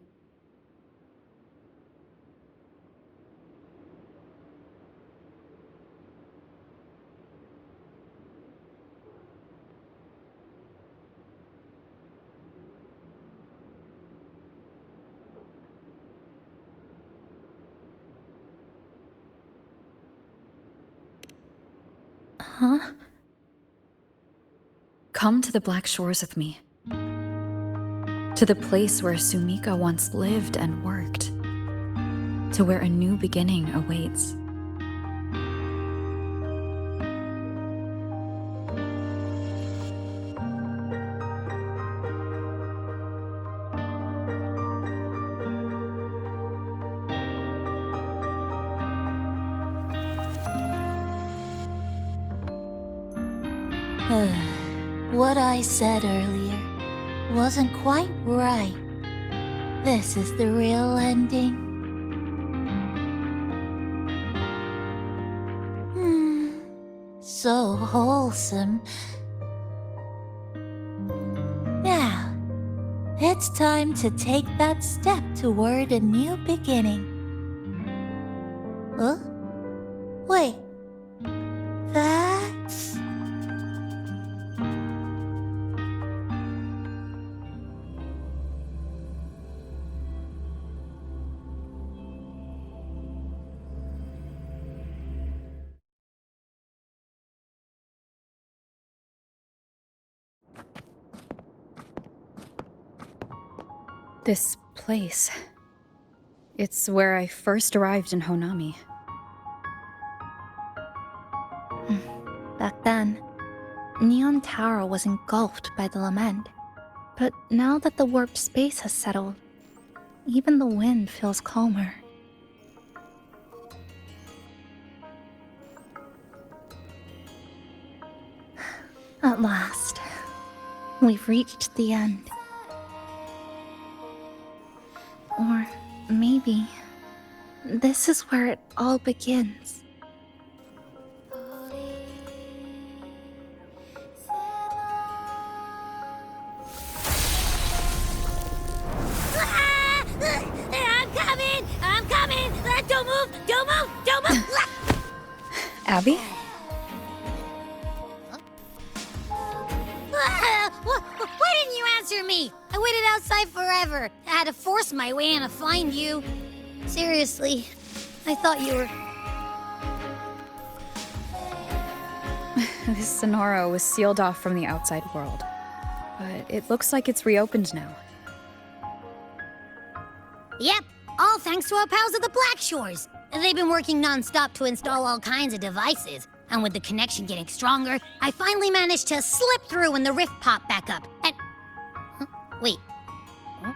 Huh?
Come to the Black Shores with me. To the place where Sumika once lived and worked. To where a new beginning awaits.
What I said earlier wasn't quite right. This is the real ending. So wholesome. Now, it's time to take that step toward a new beginning. Huh? Wait. That's...
This place. It's where I first arrived in Honami.
Back then, Neon Tower was engulfed by the lament. But now that the warped space has settled, even the wind feels calmer. At last, we've reached the end. Or maybe this is where it all begins.
I'm coming! Don't move!
Abby?
Why didn't you answer me? I waited outside forever. I had to force my way in to find you. Seriously, I thought you were...
This Sonoro was sealed off from the outside world. But it looks like it's reopened now.
Yep, all thanks to our pals at the Black Shores. They've been working non-stop to install all kinds of devices. And with the connection getting stronger, I finally managed to slip through when the rift popped back up. And... Huh? Wait. Huh?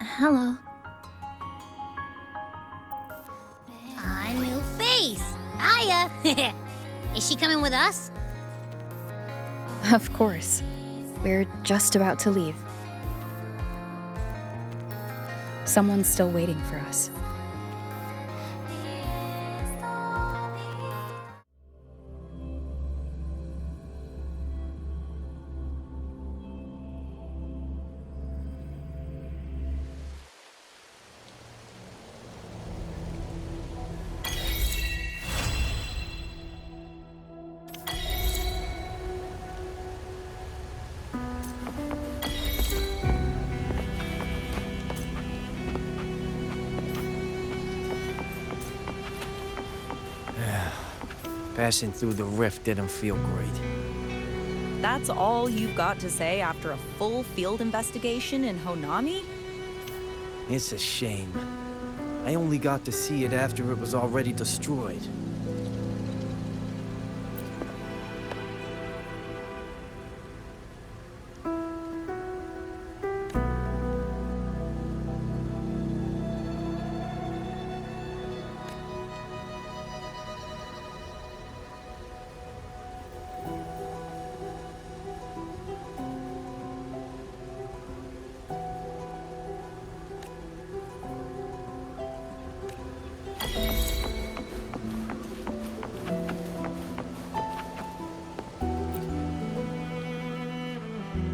Hello.
A new face. Hiya. Is she coming with us?
Of course. We're just about to leave. Someone's still waiting for us.
Passing through the rift didn't feel great.
That's all you've got to say after a full field investigation in Honami?
It's a shame. I only got to see it after it was already destroyed.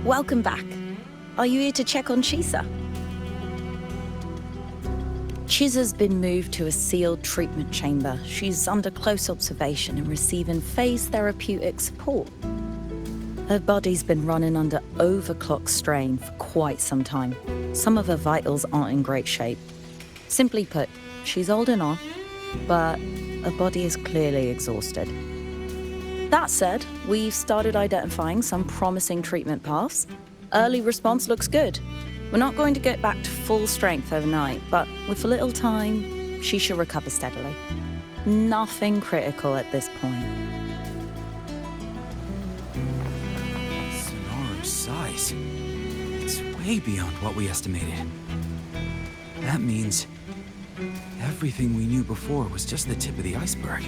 Welcome back. Are you here to check on Chisa? Chisa's been moved to a sealed treatment chamber. She's under close observation and receiving phase therapeutic support. Her body's been running under overclock strain for quite some time. Some of her vitals aren't in great shape. Simply put, she's holding on, but her body is clearly exhausted. That said, we've started identifying some promising treatment paths. Early response looks good. We're not going to get back to full strength overnight, but with a little time, she should recover steadily. Nothing critical at this point.
Sonora's size. It's way beyond what we estimated. That means everything we knew before was just the tip of the iceberg.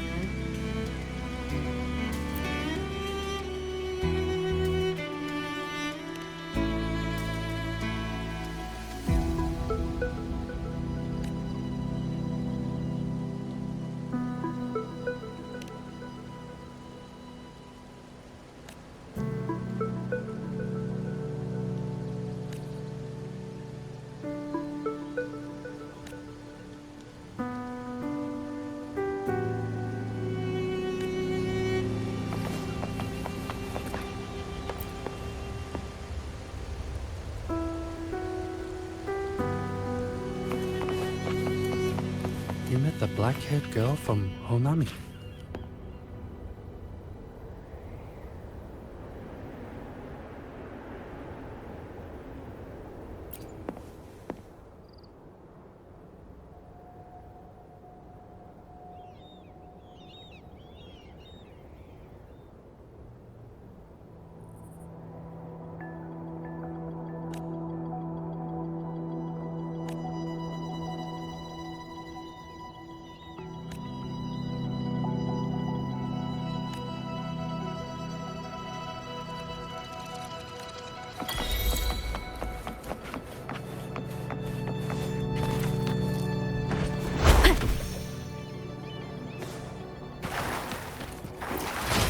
You met the black-haired girl from Honami.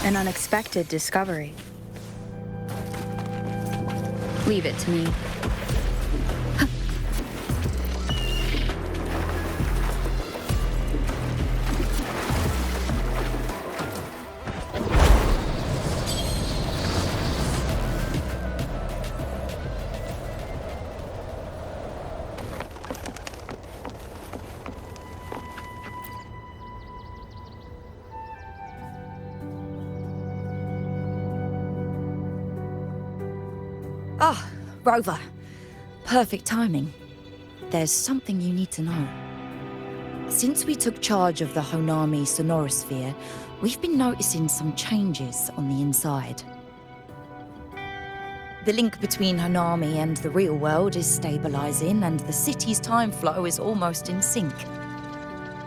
An unexpected discovery. Leave it to me.
Ah, Rover. Perfect timing. There's something you need to know. Since we took charge of the Honami sonorosphere, we've been noticing some changes on the inside. The link between Honami and the real world is stabilizing, and the city's time flow is almost in sync.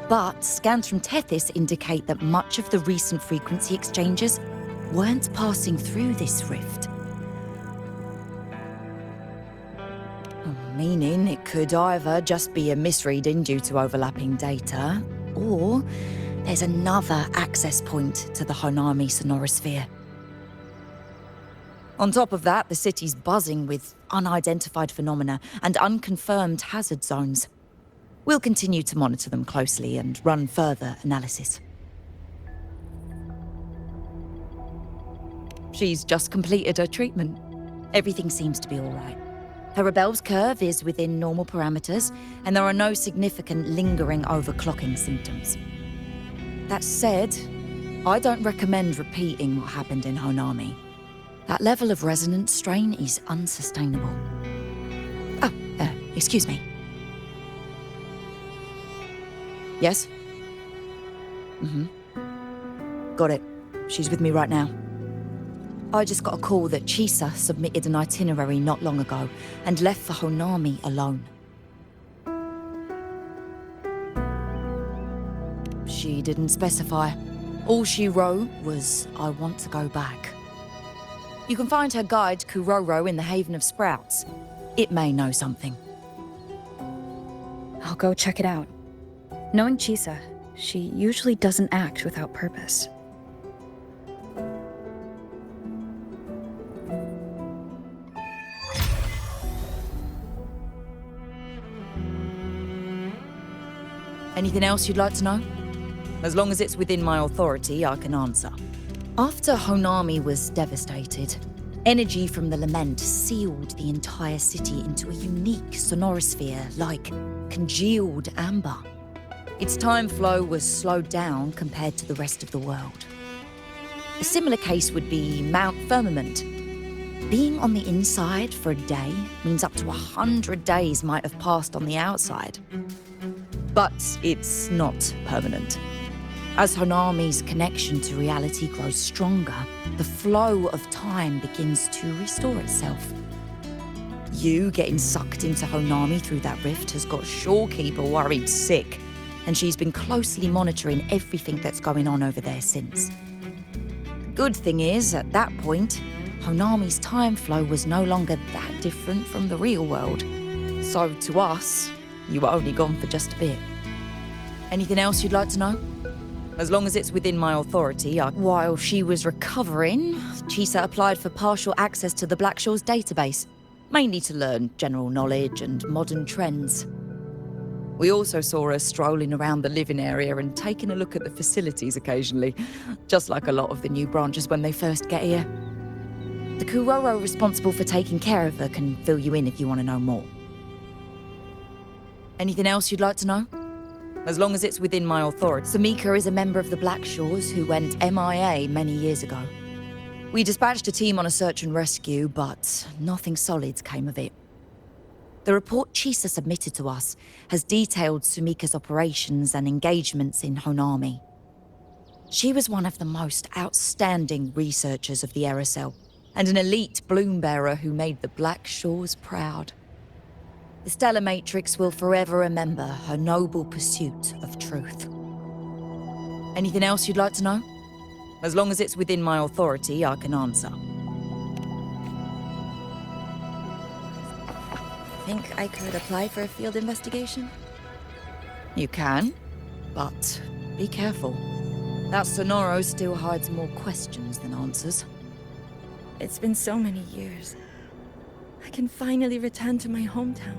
But scans from Tethys indicate that much of the recent frequency exchanges weren't passing through this rift. Meaning it could either just be a misreading due to overlapping data, or there's another access point to the Honami sonorosphere. On top of that, the city's buzzing with unidentified phenomena and unconfirmed hazard zones. We'll continue to monitor them closely and run further analysis. She's just completed her treatment. Everything seems to be all right. Her Rebel's curve is within normal parameters, and there are no significant lingering overclocking symptoms. That said, I don't recommend repeating what happened in Honami. That level of resonance strain is unsustainable. Oh, excuse me. Yes? Got it. She's with me right now. I just got a call that Chisa submitted an itinerary not long ago and left for Honami alone. She didn't specify. All she wrote was, "I want to go back." You can find her guide, Kuroro, in the Haven of Sprouts. It may know something.
I'll go check it out. Knowing Chisa, she usually doesn't act without purpose.
Anything else you'd like to know? As long as it's within my authority, I can answer. After Honami was devastated, energy from the lament sealed the entire city into a unique sonorosphere like congealed amber. Its time flow was slowed down compared to the rest of the world. A similar case would be Mount Firmament. Being on the inside for a day means up to 100 days might have passed on the outside. But it's not permanent. As Honami's connection to reality grows stronger, the flow of time begins to restore itself. You getting sucked into Honami through that rift has got Shorekeeper worried sick, and she's been closely monitoring everything that's going on over there since. The good thing is, at that point, Honami's time flow was no longer that different from the real world. So to us, you were only gone for just a bit. Anything else you'd like to know? As long as it's within my authority, while she was recovering, Chisa applied for partial access to the Blackshaws database, mainly to learn general knowledge and modern trends. We also saw her strolling around the living area and taking a look at the facilities occasionally, just like a lot of the new branches when they first get here. The Kuroro responsible for taking care of her can fill you in if you want to know more. Anything else you'd like to know? as long as it's within my authority. Samika is a member of the Black Shores who went MIA many years ago. We dispatched a team on a search and rescue, but nothing solid came of it. The report Chisa submitted to us has detailed Sumika's operations and engagements in Honami. She was one of the most outstanding researchers of the Aerosol, and an elite bloom bearer who made the Black Shores proud. The Stellar Matrix will forever remember her noble pursuit of truth. Anything else you'd like to know? As long as it's within my authority, I can answer.
Think I could apply for a field investigation?
You can, but be careful. That Sonoro still hides more questions than answers.
It's been so many years. I can finally return to my hometown.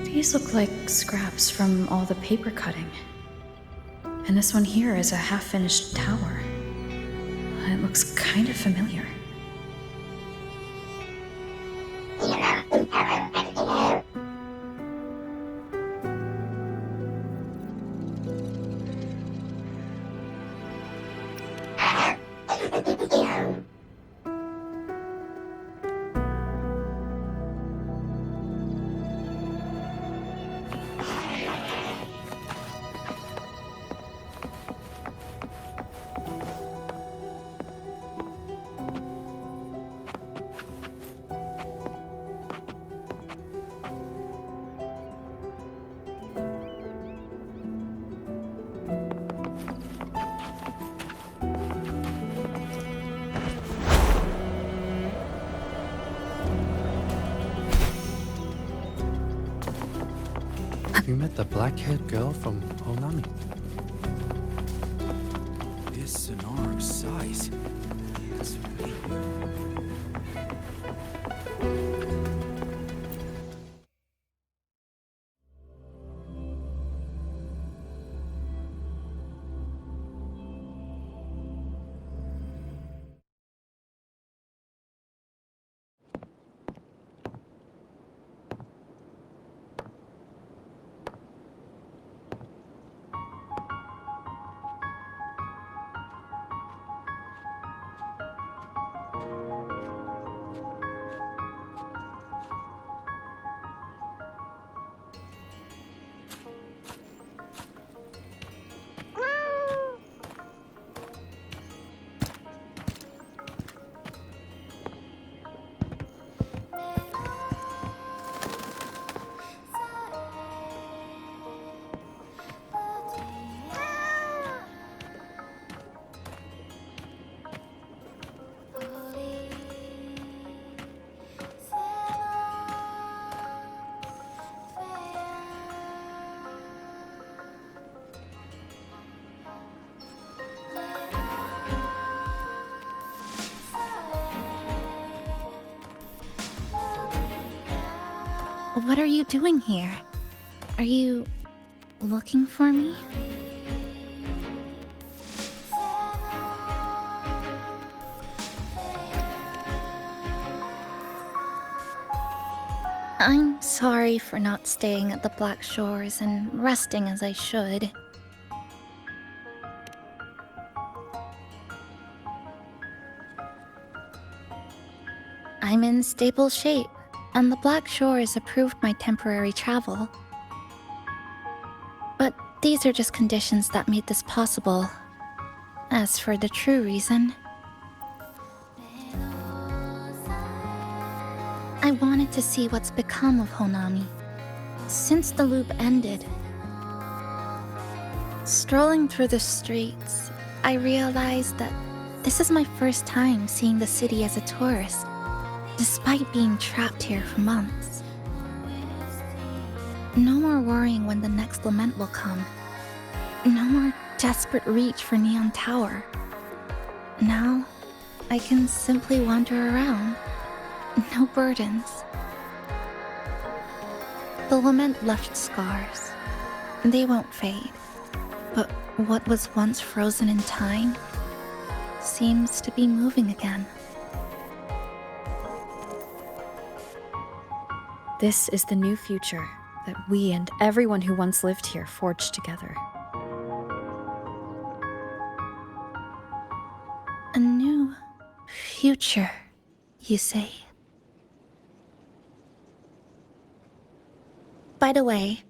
These look like scraps from all the paper cutting. And this one here is a half-finished tower. It looks kind of familiar.
You met the black-haired girl from Honami.
This Sonoro size. It's really
What are you doing here? Are you looking for me?
I'm sorry for not staying at the Black Shores and resting as I should. I'm in stable shape, and the Black Shores approved my temporary travel. But these are just conditions that made this possible. As for the true reason, I wanted to see what's become of Honami. Since the loop ended, strolling through the streets, I realized that this is my first time seeing the city as a tourist, despite being trapped here for months. No more worrying when the next lament will come. No more desperate reach for Neon Tower. Now, I can simply wander around. No burdens. The lament left scars. They won't fade. But what was once frozen in time seems to be moving again.
This is the new future that we and everyone who once lived here forged together.
A new future, you say? By the way,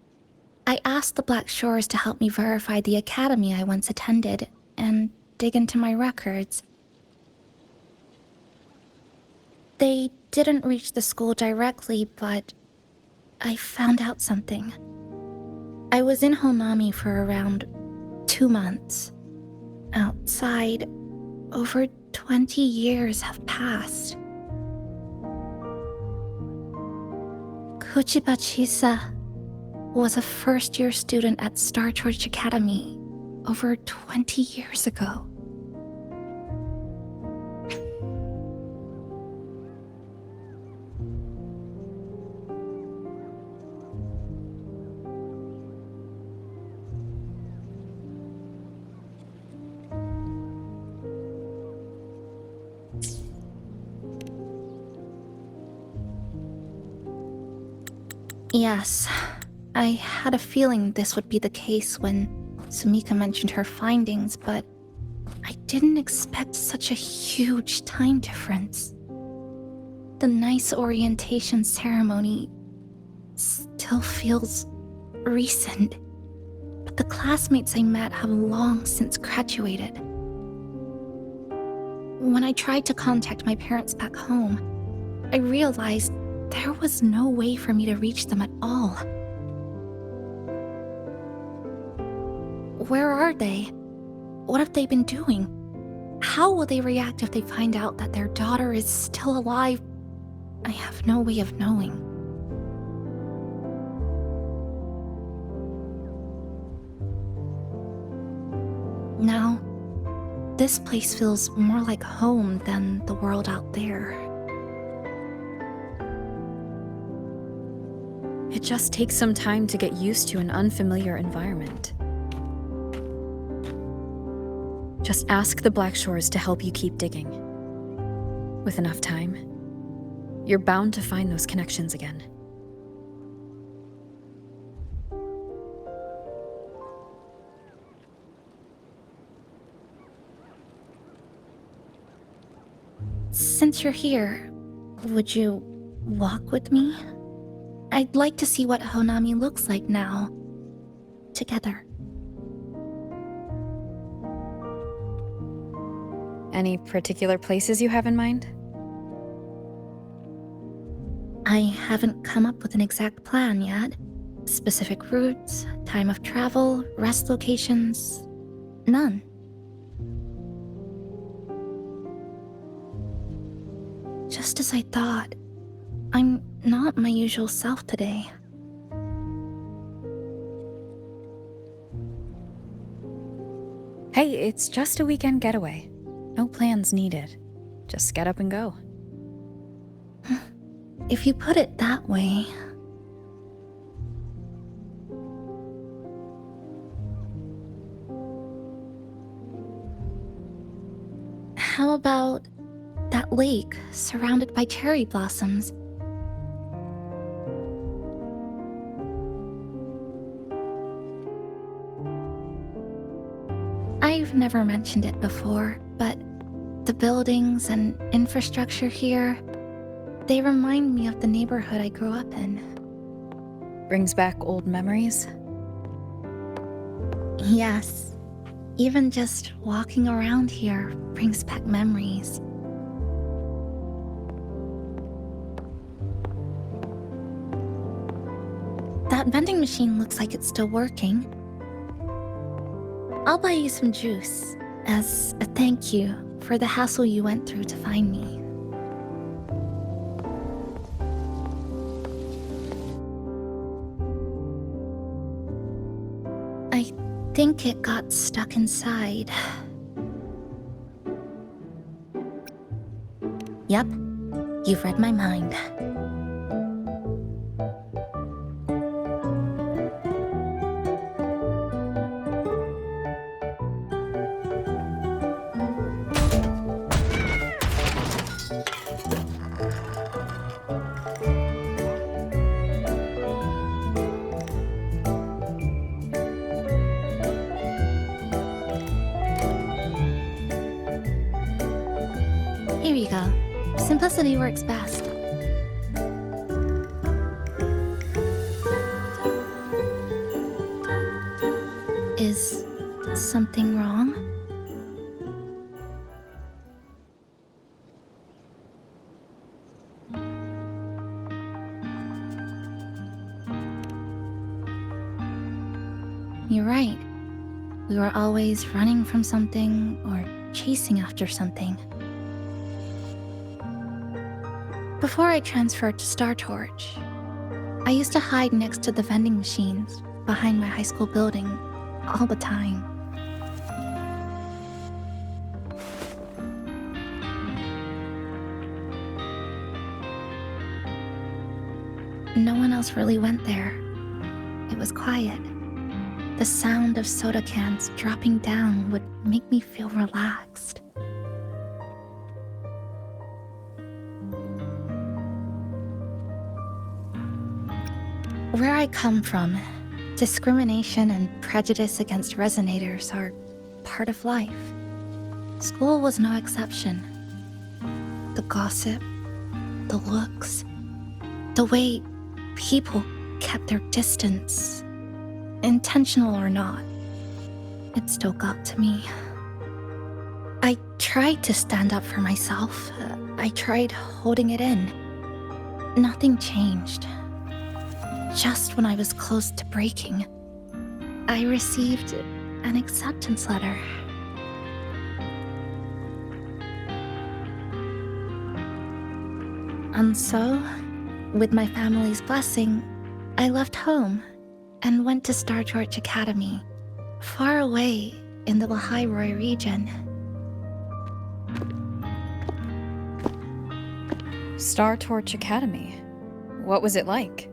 I asked the Black Shores to help me verify the academy I once attended and dig into my records. They didn't reach the school directly, but I found out something. I was in Honami for around 2 months. Outside, over 20 years have passed. Kuchiba Chisa was a first-year student at Star Church Academy over 20 years ago. Yes, I had a feeling this would be the case when Sumika mentioned her findings, but I didn't expect such a huge time difference. The nice orientation ceremony still feels recent, but the classmates I met have long since graduated. When I tried to contact my parents back home, I realized there was no way for me to reach them at all. Where are they? What have they been doing? How will they react if they find out that their daughter is still alive? I have no way of knowing. Now, this place feels more like home than the world out there.
It just takes some time to get used to an unfamiliar environment. Just ask the Black Shores to help you keep digging. With enough time, you're bound to find those connections again.
Since you're here, would you walk with me? I'd like to see what Honami looks like now, together.
Any particular places you have in mind?
I haven't come up with an exact plan yet. Specific routes, time of travel, rest locations, none. Just as I thought, I'm not my usual self today.
Hey, it's just a weekend getaway. No plans needed. Just get up and go.
If you put it that way. How about that lake surrounded by cherry blossoms? I've never mentioned it before, but the buildings and infrastructure here, they remind me of the neighborhood I grew up in.
Brings back old memories?
Yes. Even just walking around here brings back memories. That vending machine looks like it's still working. I'll buy you some juice as a thank you for the hassle you went through to find me. I think it got stuck inside. Yep, you've read my mind. Here you go. Simplicity works best. Is something wrong? You're right. We were always running from something or chasing after something. Before I transferred to Star Torch, I used to hide next to the vending machines behind my high school building all the time. No one else really went there. It was quiet. The sound of soda cans dropping down would make me feel relaxed. Where I come from, discrimination and prejudice against resonators are part of life. School was no exception. The gossip, the looks, the way people kept their distance, intentional or not, it still got to me. I tried to stand up for myself. I tried holding it in. Nothing changed. Just when I was close to breaking, I received an acceptance letter. And so, with my family's blessing, I left home and went to Star Torch Academy, far away in the Lahairoi region.
Star Torch Academy? What was it like?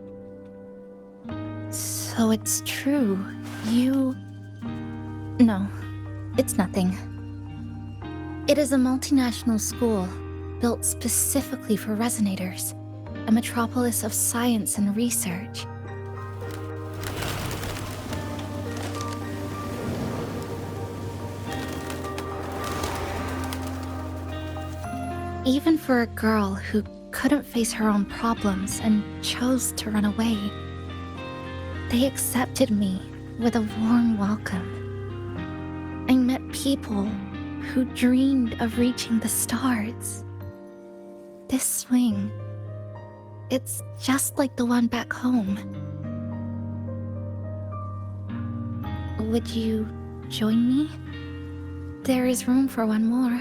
So it's true, No, it's nothing. It is a multinational school built specifically for resonators, a metropolis of science and research. Even for a girl who couldn't face her own problems and chose to run away, they accepted me with a warm welcome. I met people who dreamed of reaching the stars. This swing, it's just like the one back home. Would you join me? There is room for one more.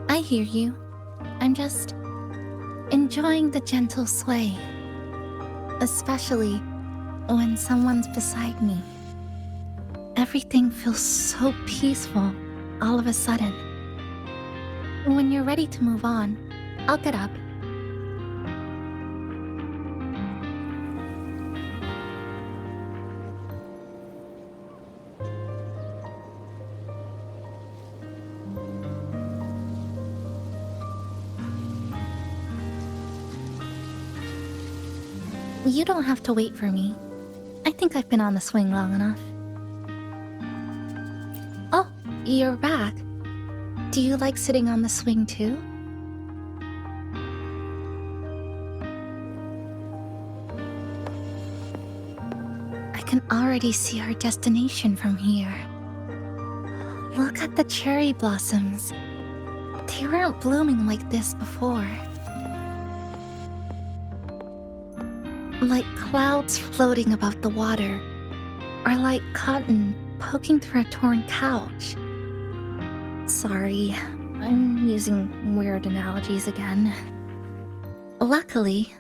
I hear you. I'm just enjoying the gentle sway, especially when someone's beside me. Everything feels so peaceful all of a sudden. When you're ready to move on, I'll get up.
You don't have to wait for me. I think I've been on the swing long enough. Oh, you're back. Do you like sitting on the swing too? I can already see our destination from here. Look at the cherry blossoms. They weren't blooming like this before. Like clouds floating above the water, or like cotton poking through a torn couch. Sorry, I'm using weird analogies again. Luckily,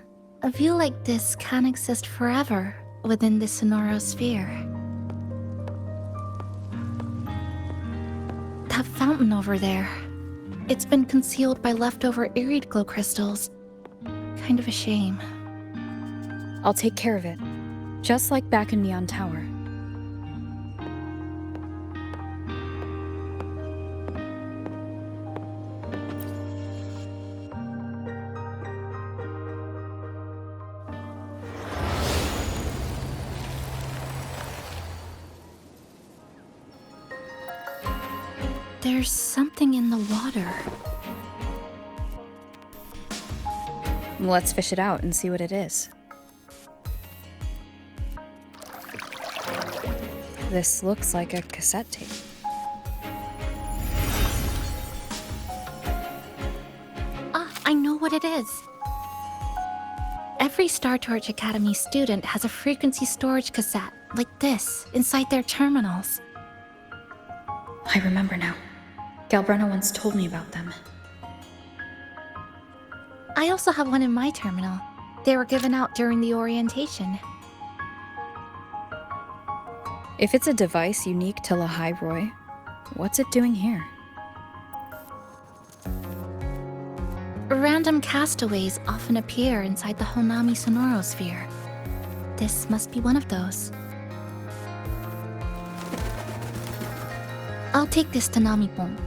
a view like this can exist forever within the Sonoro sphere. That fountain over there, it's been concealed by leftover irid glow crystals. Kind of a shame.
I'll take care of it, just like back in Neon Tower.
There's something in the water.
Let's fish it out and see what it is. This looks like a cassette tape.
I know what it is. Every Star Torch Academy student has a frequency storage cassette like this inside their terminals.
I remember now. Galbrena once told me about them.
I also have one in my terminal. They were given out during the orientation.
If it's a device unique to Lahai Roy, what's it doing here?
Random castaways often appear inside the Honami Sonoro sphere. This must be one of those. I'll take this to Namipon.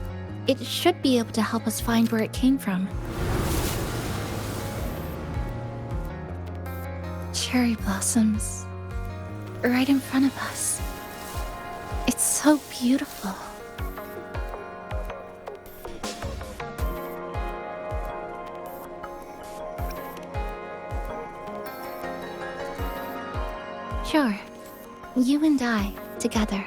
It should be able to help us find where it came from. Cherry blossoms. Right in front of us. It's so beautiful. Sure. You and I, together.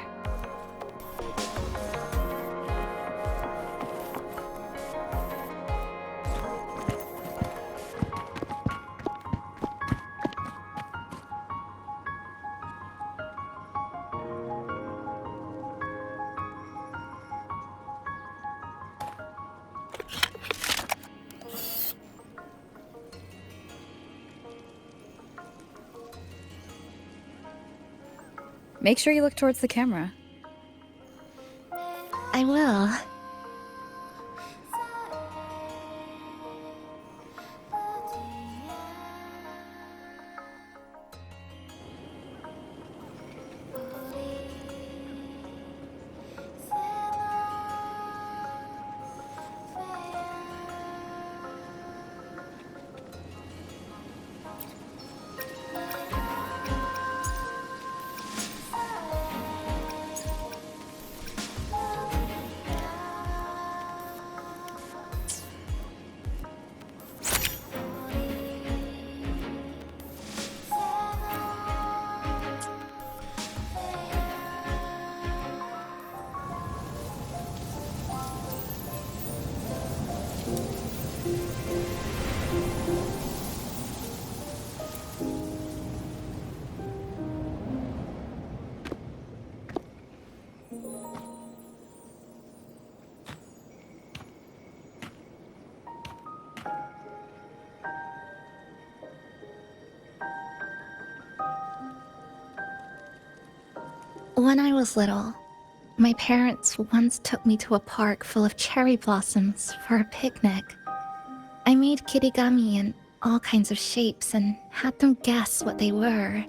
Make sure you look towards the camera.
I will. When I was little, my parents once took me to a park full of cherry blossoms for a picnic. I made kirigami in all kinds of shapes and had them guess what they were.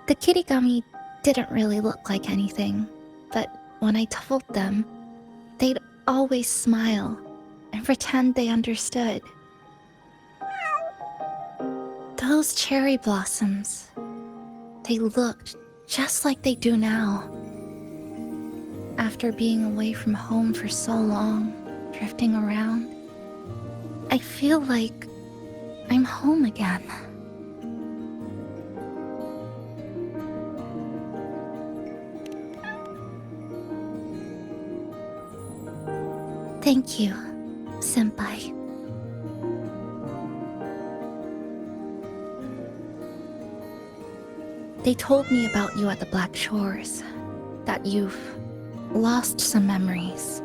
The kirigami didn't really look like anything, but when I told them, they'd always smile and pretend they understood. Those cherry blossoms. They looked just like they do now. After being away from home for so long, drifting around, I feel like I'm home again. Thank you, Senpai. They told me about you at the Black Shores, that you've lost some memories.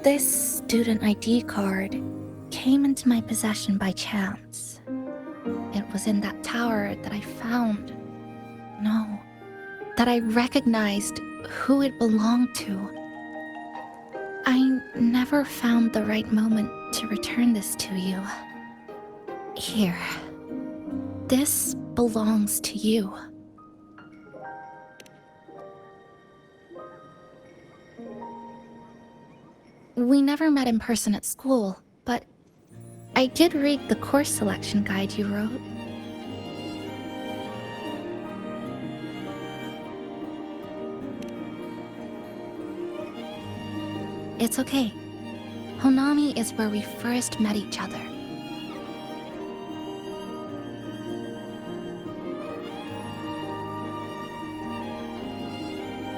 This student ID card came into my possession by chance. It was in that tower that I found. No, that I recognized who it belonged to. I never found the right moment to return this to you. Here. This belongs to you. We never met in person at school, but I did read the course selection guide you wrote. It's okay. Honami is where we first met each other.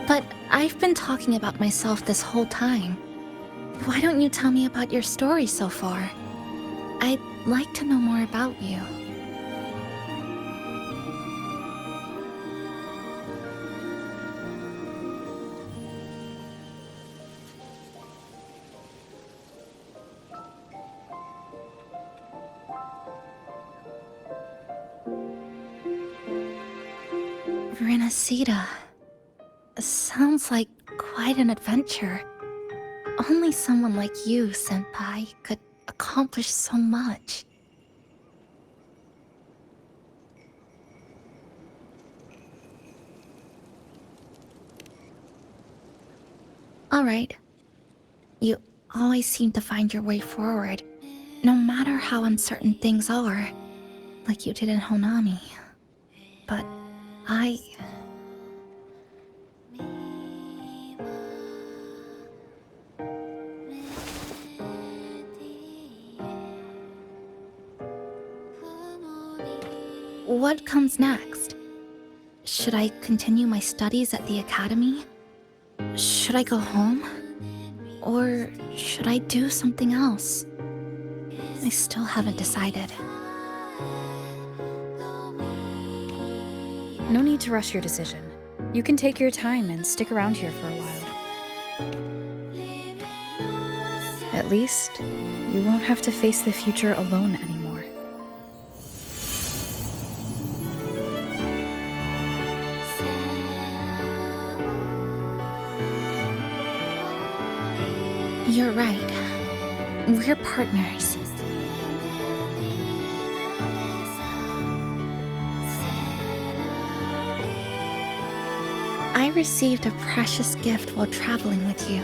But I've been talking about myself this whole time. Why don't you tell me about your story so far? I'd like to know more about you. Renacida. Sounds like quite an adventure. Only someone like you, Senpai, could accomplish so much. Alright. You always seem to find your way forward, no matter how uncertain things are, like you did in Honami. But What comes next? Should I continue my studies at the academy? Should I go home? Or should I do something else? I still haven't decided.
No need to rush your decision. You can take your time and stick around here for a while. At least, you won't have to face the future alone anymore.
You're right. We're partners. I received a precious gift while traveling with you.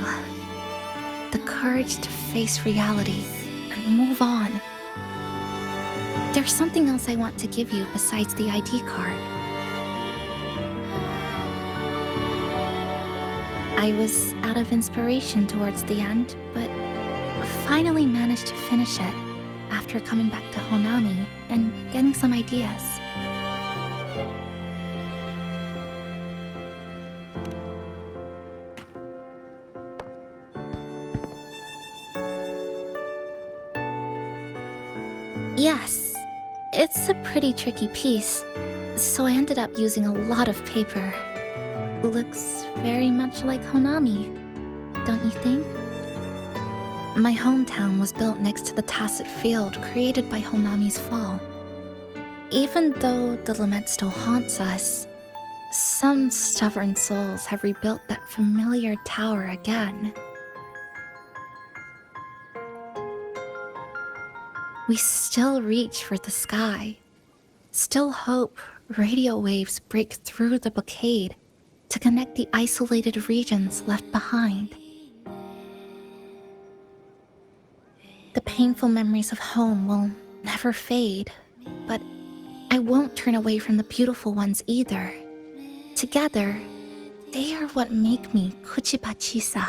The courage to face reality and move on. There's something else I want to give you besides the ID card. I was out of inspiration towards the end, but finally managed to finish it after coming back to Honami and getting some ideas. Yes, it's a pretty tricky piece, so I ended up using a lot of paper. Looks very much like Honami, don't you think? My hometown was built next to the tacit field created by Honami's fall. Even though the lament still haunts us, some stubborn souls have rebuilt that familiar tower again. We still reach for the sky, still hope radio waves break through the blockade to connect the isolated regions left behind. The painful memories of home will never fade, but I won't turn away from the beautiful ones either. Together, they are what make me Kuchibachisa.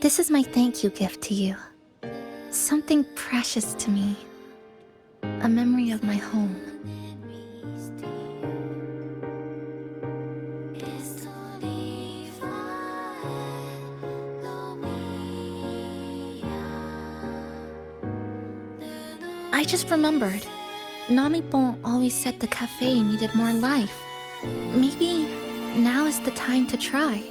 This is my thank you gift to you. Something precious to me. A memory of my home. I just remembered. Namipon always said the cafe needed more life. Maybe now is the time to try.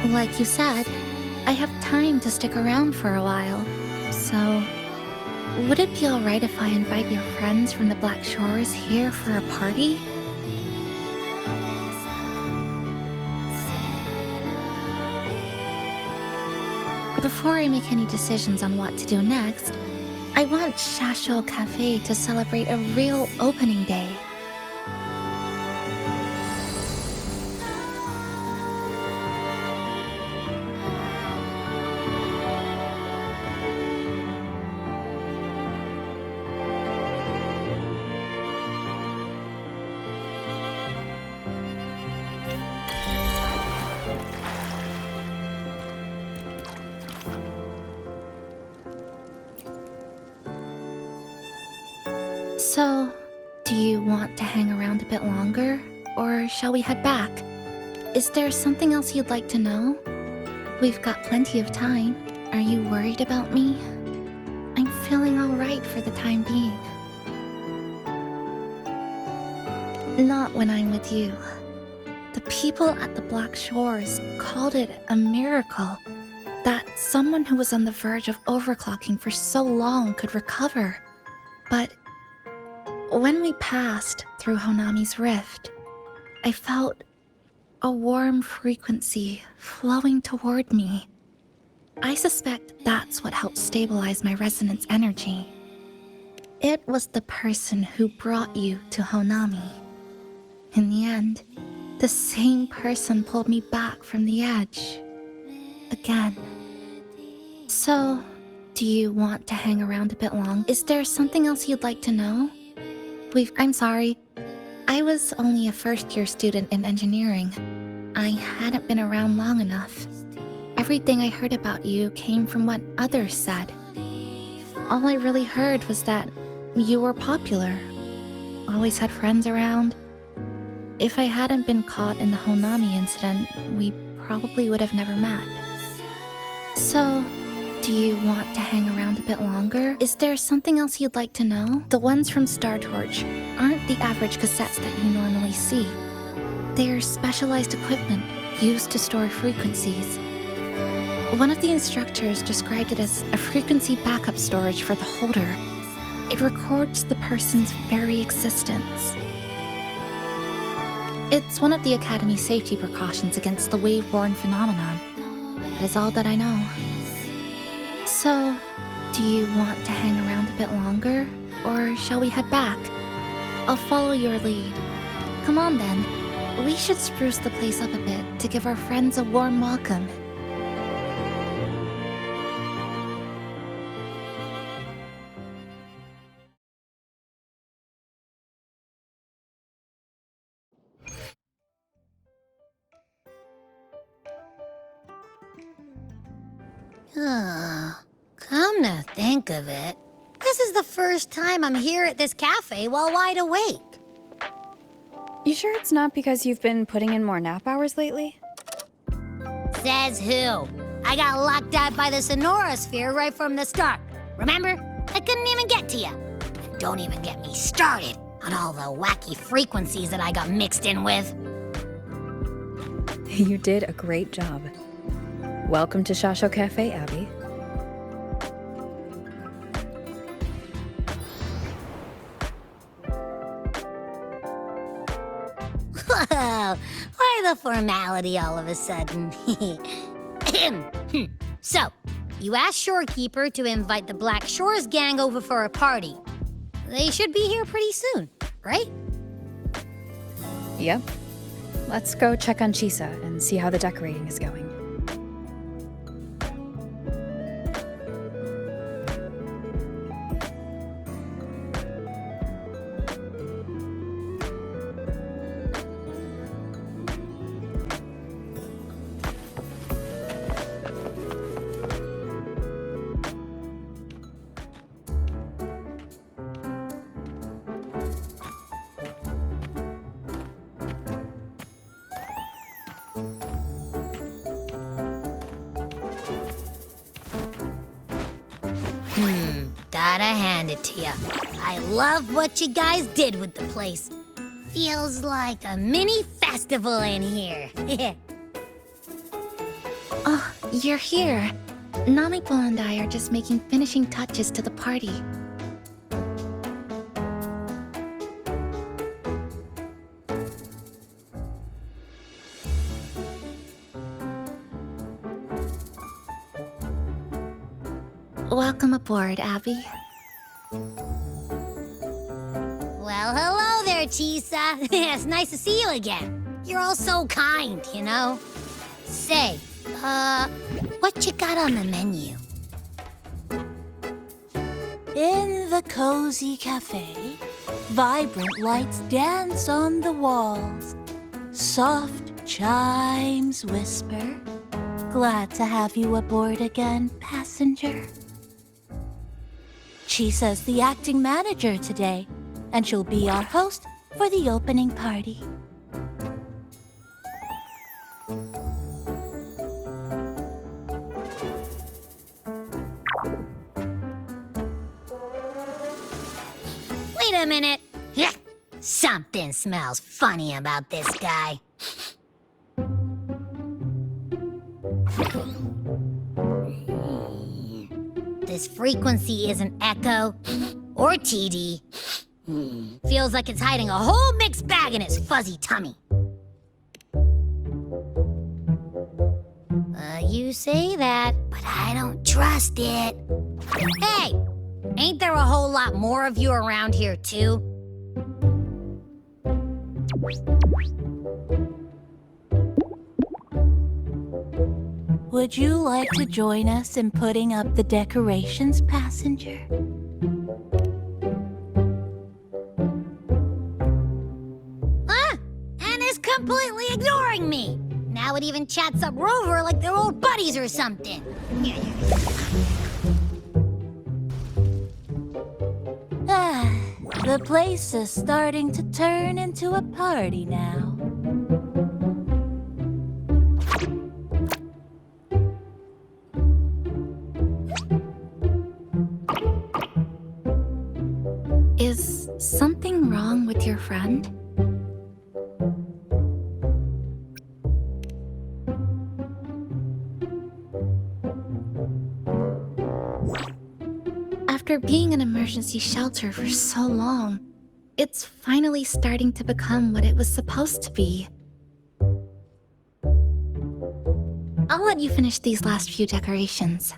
Like you said, I have time to stick around for a while, so would it be alright if I invite your friends from the Black Shores here for a party? Before I make any decisions on what to do next, I want Shasho Cafe to celebrate a real opening day. So, do you want to hang around a bit longer, or shall we head back? Is there something else you'd like to know? We've got plenty of time. Are you worried about me? I'm feeling alright for the time being. Not when I'm with you. The people at the Black Shores called it a miracle that someone who was on the verge of overclocking for so long could recover. But when we passed through Honami's rift, I felt a warm frequency flowing toward me. I suspect that's what helped stabilize my resonance energy. It was the person who brought you to Honami. In the end, the same person pulled me back from the edge. Again. So, do you want to hang around a bit long? Is there something else you'd like to know? I'm sorry. I was only a first-year student in engineering. I hadn't been around long enough. Everything I heard about you came from what others said. All I really heard was that you were popular. Always had friends around. If I hadn't been caught in the Honami incident, we probably would have never met. So, do you want to hang around a bit longer? Is there something else you'd like to know? The ones from Star Torch aren't the average cassettes that you normally see. They're specialized equipment used to store frequencies. One of the instructors described it as a frequency backup storage for the holder. It records the person's very existence. It's one of the Academy's safety precautions against the wave-borne phenomenon. That is all that I know. So, do you want to hang around a bit longer, or shall we head back? I'll follow your lead. Come on then. We should spruce the place up a bit to give our friends a warm welcome.
Come to think of it, this is the first time I'm here at this cafe while wide awake.
You sure it's not because you've been putting in more nap hours lately?
Says who? I got locked out by the Sonorosphere right from the start. Remember? I couldn't even get to you. And don't even get me started on all the wacky frequencies that I got mixed in with.
You did a great job. Welcome to Shasho Cafe, Abby.
Whoa, why the formality all of a sudden? So, you asked Shorekeeper to invite the Black Shores gang over for a party. They should be here pretty soon, right?
Yep. Let's go check on Chisa and see how the decorating is going.
Gotta hand it to ya. I love what you guys did with the place. Feels like a mini festival in here.
Oh, you're here. Namiko and I are just making finishing touches to the party. Welcome aboard, Abby.
Well, hello there, Chisa. It's nice to see you again. You're all so kind, you know? Say, what you got on the menu?
In the cozy cafe, vibrant lights dance on the walls. Soft chimes whisper. Glad to have you aboard again, passenger. Chisa's the acting manager today, and she'll be our host for the opening party.
Wait a minute. Something smells funny about this guy. This frequency isn't echo or TD. Feels like it's hiding a whole mixed bag in its fuzzy tummy. You say that, but I don't trust it. Hey, ain't there a whole lot more of you around here too?
Would you like to join us in putting up the decorations, passenger?
And is completely ignoring me. Now it even chats up Rover like they're old buddies or something.
The place is starting to turn into a party now.
Is something wrong with your friend? After being an emergency shelter for so long, it's finally starting to become what it was supposed to be. I'll let you finish these last few decorations.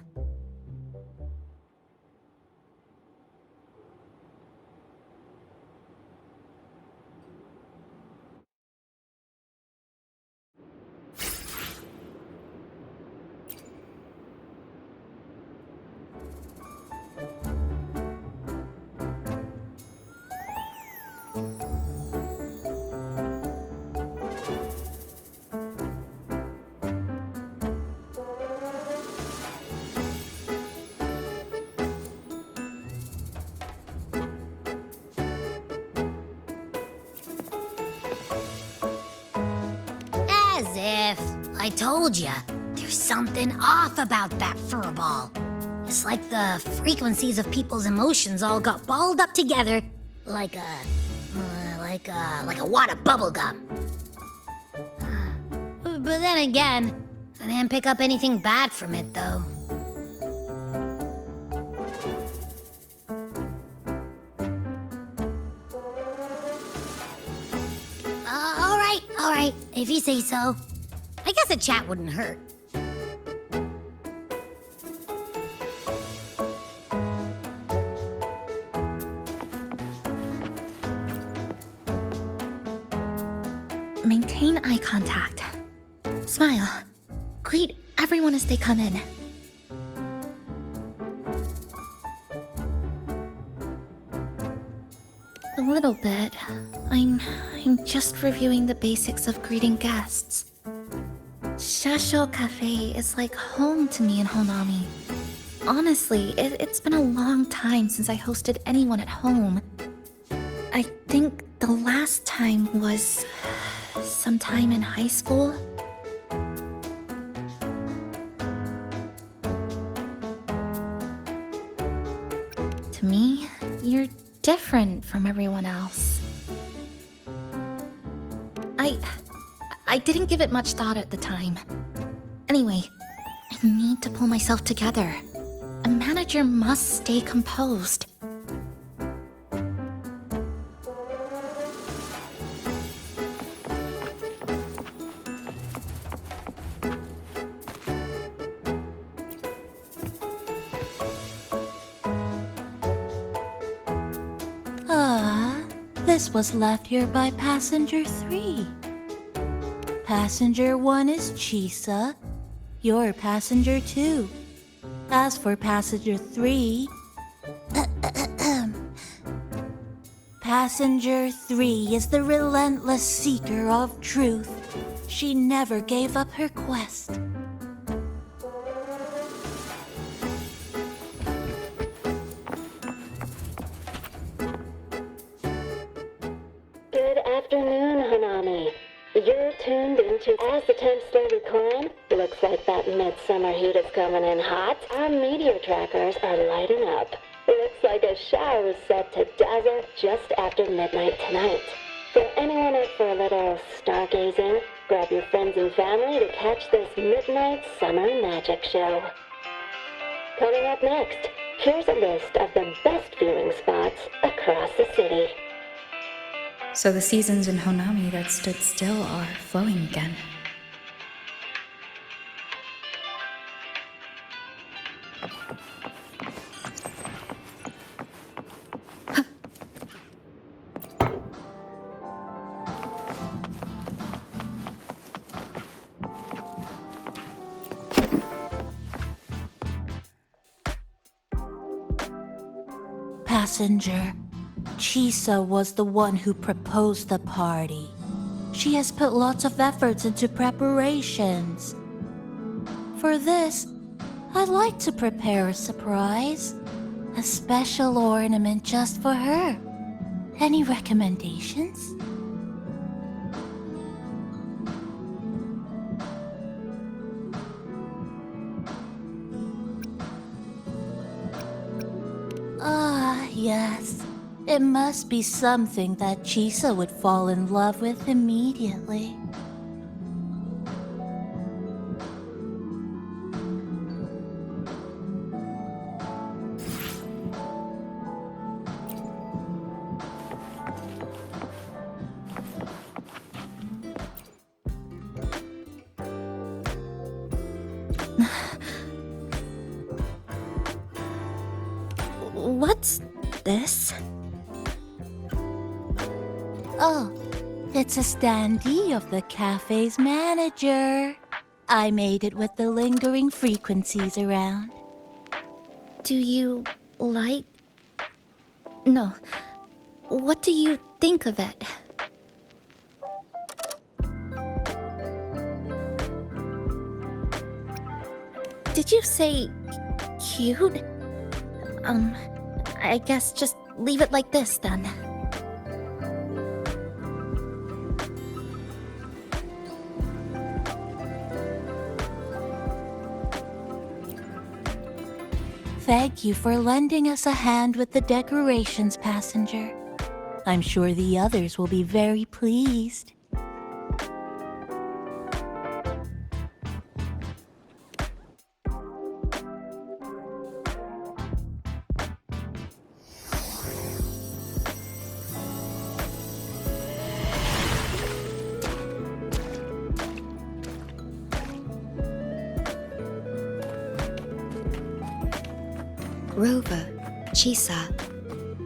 I told ya, there's something off about that furball. It's like the frequencies of people's emotions all got balled up together like a wad of bubblegum. But then again, I didn't pick up anything bad from it, though. All right, if you say so. I guess a chat wouldn't hurt.
Maintain eye contact. Smile. Greet everyone as they come in. A little bit. I'm just reviewing the basics of greeting guests. Shasho Cafe is like home to me in Honami. Honestly, it's been a long time since I hosted anyone at home. I think the last time was sometime in high school. from everyone else. I didn't give it much thought at the time. Anyway, I need to pull myself together. A manager must stay composed.
This was left here by Passenger 3. Passenger 1 is Chisa. You're Passenger 2. As for Passenger 3... Passenger 3 is the relentless seeker of truth. She never gave up her quest.
Good afternoon, Hanami. You're tuned into As the Temps Slowly Climb. Looks like that midsummer heat is coming in hot. Our meteor trackers are lighting up. Looks like a shower is set to dazzle just after midnight tonight. For anyone up for a little stargazing, grab your friends and family to catch this midnight summer magic show. Coming up next, here's a list of the best viewing spots across the city.
So the seasons in Honami that stood still are flowing again.
Passenger. Chisa was the one who proposed the party. She has put lots of efforts into preparations. For this, I'd like to prepare a surprise. A special ornament just for her. Any recommendations? Yes. It must be something that Chisa would fall in love with immediately.
What's this?
Oh, it's a standee of the cafe's manager. I made it with the lingering frequencies around.
Do you like... No. What do you think of it? Did you say... cute? I guess just leave it like this then.
Thank you for lending us a hand with the decorations, Passenger. I'm sure the others will be very pleased.
Rover, Chisa,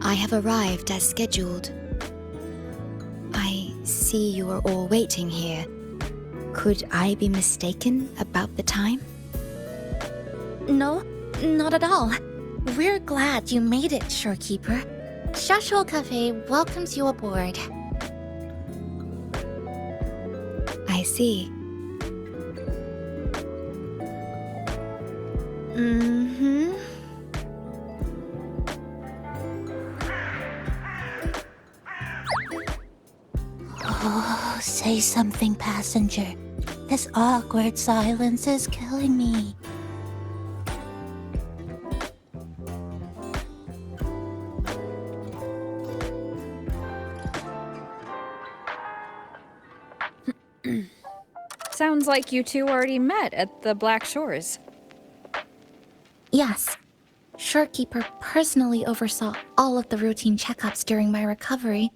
I have arrived as scheduled. I see you are all waiting here. Could I be mistaken about the time?
No, not at all. We're glad you made it, Shorekeeper. Shashol Cafe welcomes you aboard.
I see.
Mm-hmm.
Oh, say something, Passenger. This awkward silence is killing me.
Sounds like you two already met at the Black Shores.
Yes. Shorekeeper personally oversaw all of the routine checkups during my recovery.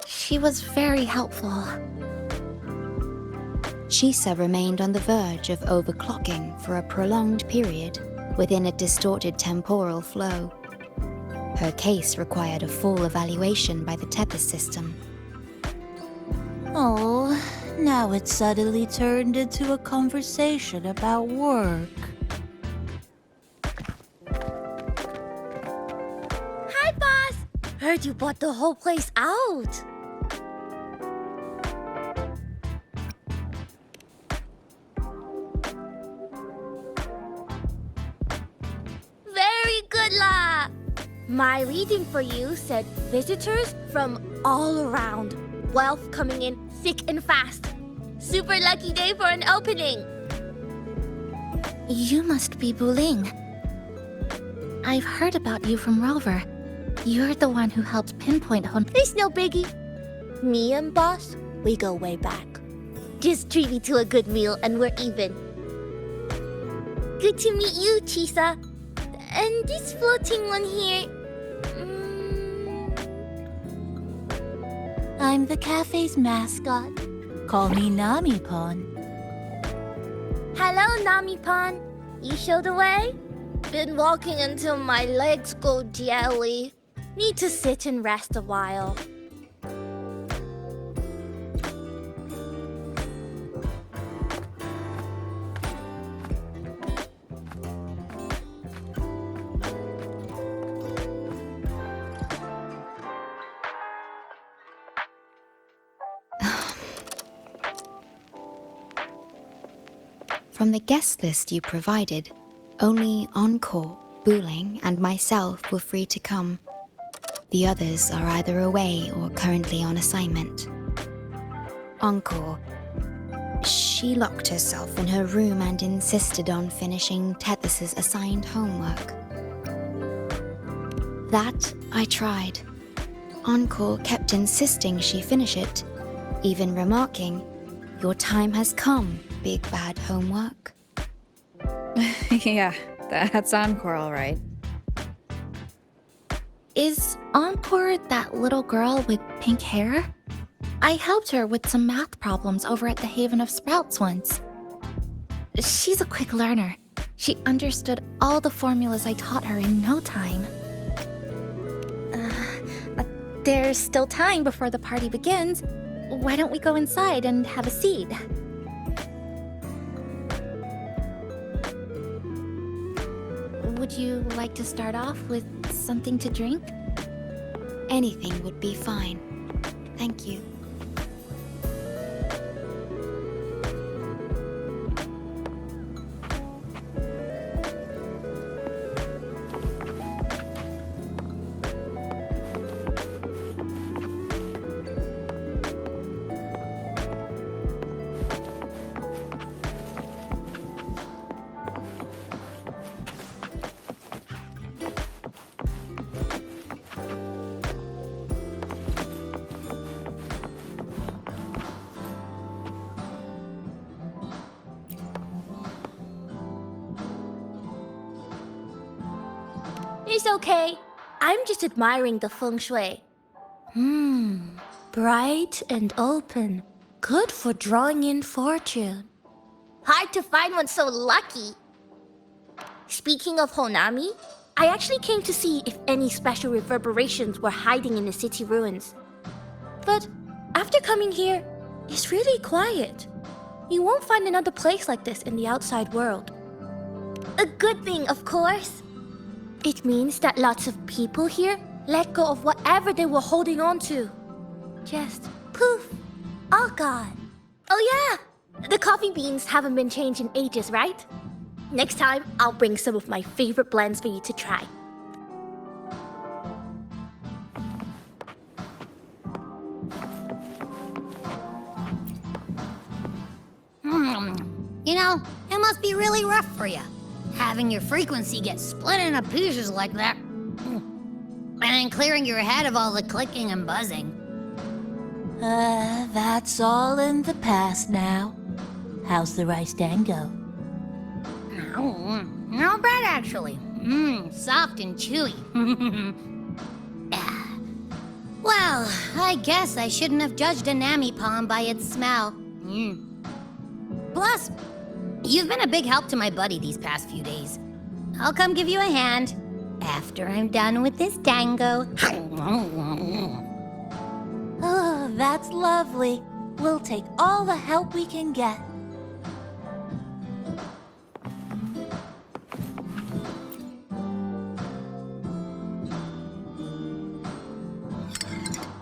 She was very helpful.
Shisa remained on the verge of overclocking for a prolonged period within a distorted temporal flow. Her case required a full evaluation by the Tethys system.
Oh, now it suddenly turned into a conversation about work.
Hi, boss! Heard you bought the whole place out. Very good, La! My reading for you said visitors from all around. Wealth coming in thick and fast. Super lucky day for an opening.
You must be Buling. I've heard about you from Rover. You're the one who helped pinpoint
It's no biggie. Me and boss, we go way back. Just treat me to a good meal and we're even. Good to meet you, Chisa. And this floating one here...
I'm the cafe's mascot. Call me Nami-pon.
Hello, Nami-pon. You show the way? Been walking until my legs go jelly. Need to sit and rest a while.
From the guest list you provided, only Encore, Buling, and myself were free to come. The others are either away or currently on assignment. Encore. She locked herself in her room and insisted on finishing Tethys's assigned homework. That I tried. Encore kept insisting she finish it, even remarking, "Your time has come, big bad homework."
Yeah, that's Encore, all right.
Is Encore that little girl with pink hair? I helped her with some math problems over at the Haven of Sprouts once. She's a quick learner. She understood all the formulas I taught her in no time. There's still time before the party begins. Why don't we go inside and have a seat? Would you like to start off with something to drink?
Anything would be fine. Thank you.
It's okay. I'm just admiring the feng shui. Bright and open. Good for drawing in fortune. Hard to find one so lucky. Speaking of Honami, I actually came to see if any special reverberations were hiding in the city ruins. But after coming here, it's really quiet. You won't find another place like this in the outside world. A good thing, of course. It means that lots of people here let go of whatever they were holding on to. Just poof, all gone. Oh yeah, the coffee beans haven't been changed in ages, right? Next time, I'll bring some of my favorite blends for you to try.
You know, it must be really rough for you, having your frequency get split into pieces like that. And then clearing your head of all the clicking and buzzing.
That's all in the past now. How's the rice dango?
Not bad, actually. Soft and chewy. Well, I guess I shouldn't have judged a Nami palm by its smell. Plus, you've been a big help to my buddy these past few days. I'll come give you a hand after I'm done with this dango.
Oh, that's lovely. We'll take all the help we can get.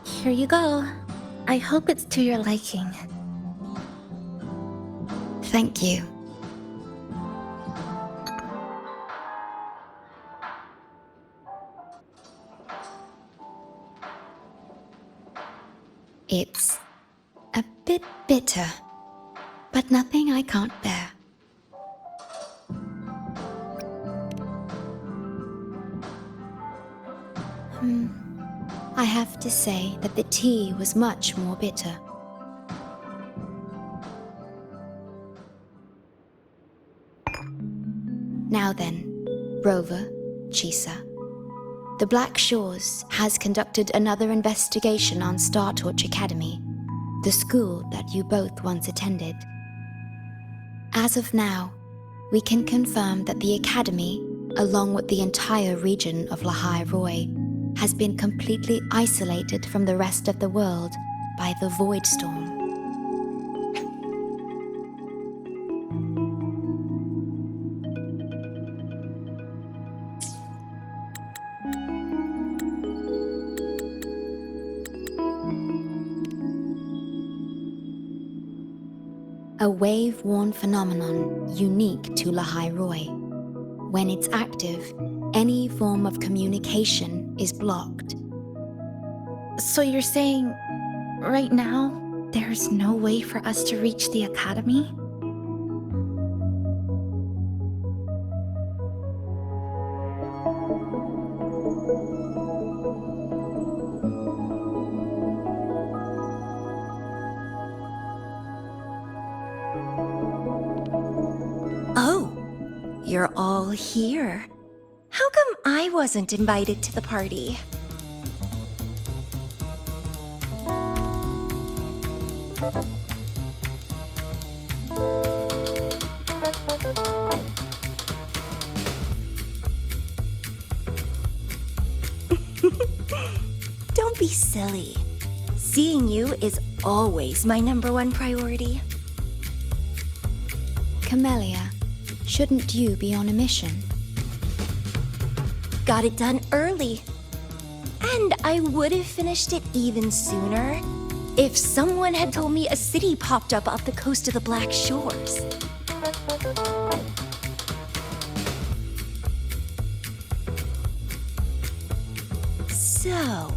Here you go. I hope it's to your liking.
Thank you. It's a bit bitter, but nothing I can't bear. I have to say that the tea was much more bitter. Now then, Rover, Chisa, the Black Shores has conducted another investigation on Star Torch Academy, the school that you both once attended. As of now, we can confirm that the Academy, along with the entire region of Lahai Roi, has been completely isolated from the rest of the world by the Void Storm. A wave-worn phenomenon unique to Lahai Roi. When it's active, any form of communication is blocked.
So you're saying, right now, there's no way for us to reach the Academy?
Oh, you're all here. How come I wasn't invited to the party? Don't be silly. Seeing you is always my #1 priority.
Camellia, shouldn't you be on a mission?
Got it done early. And I would have finished it even sooner if someone had told me a city popped up off the coast of the Black Shores. So,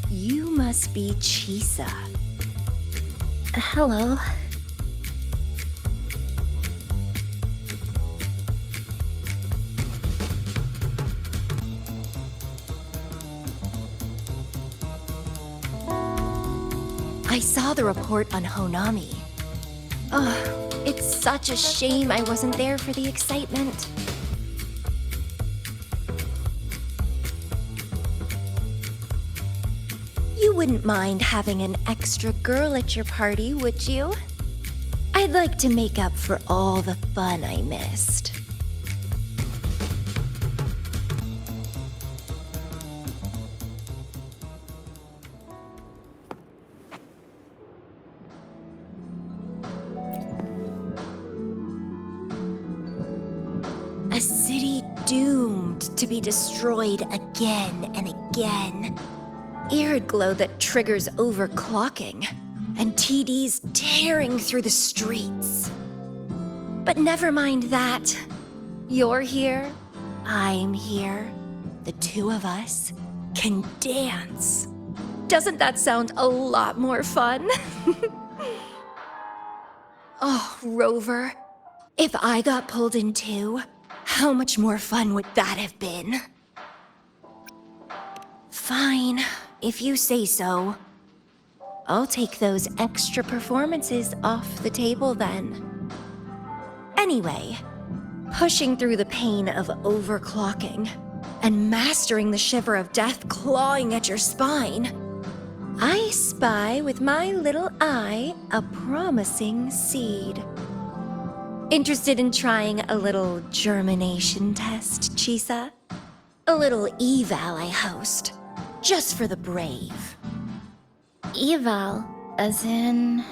you must be Chisa.
Hello.
I saw the report on Honami. It's such a shame I wasn't there for the excitement. You wouldn't mind having an extra girl at your party, would you? I'd like to make up for all the fun I missed. A city doomed to be destroyed again and again. Arid glow that triggers overclocking, and TDs tearing through the streets. But never mind that. You're here, I'm here. The two of us can dance. Doesn't that sound a lot more fun? Oh, Rover, if I got pulled in too, how much more fun would that have been? Fine, if you say so. I'll take those extra performances off the table then. Anyway, pushing through the pain of overclocking and mastering the shiver of death clawing at your spine, I spy with my little eye a promising seed. Interested in trying a little germination test, Chisa? A little eval I host, just for the brave.
Eval, as in...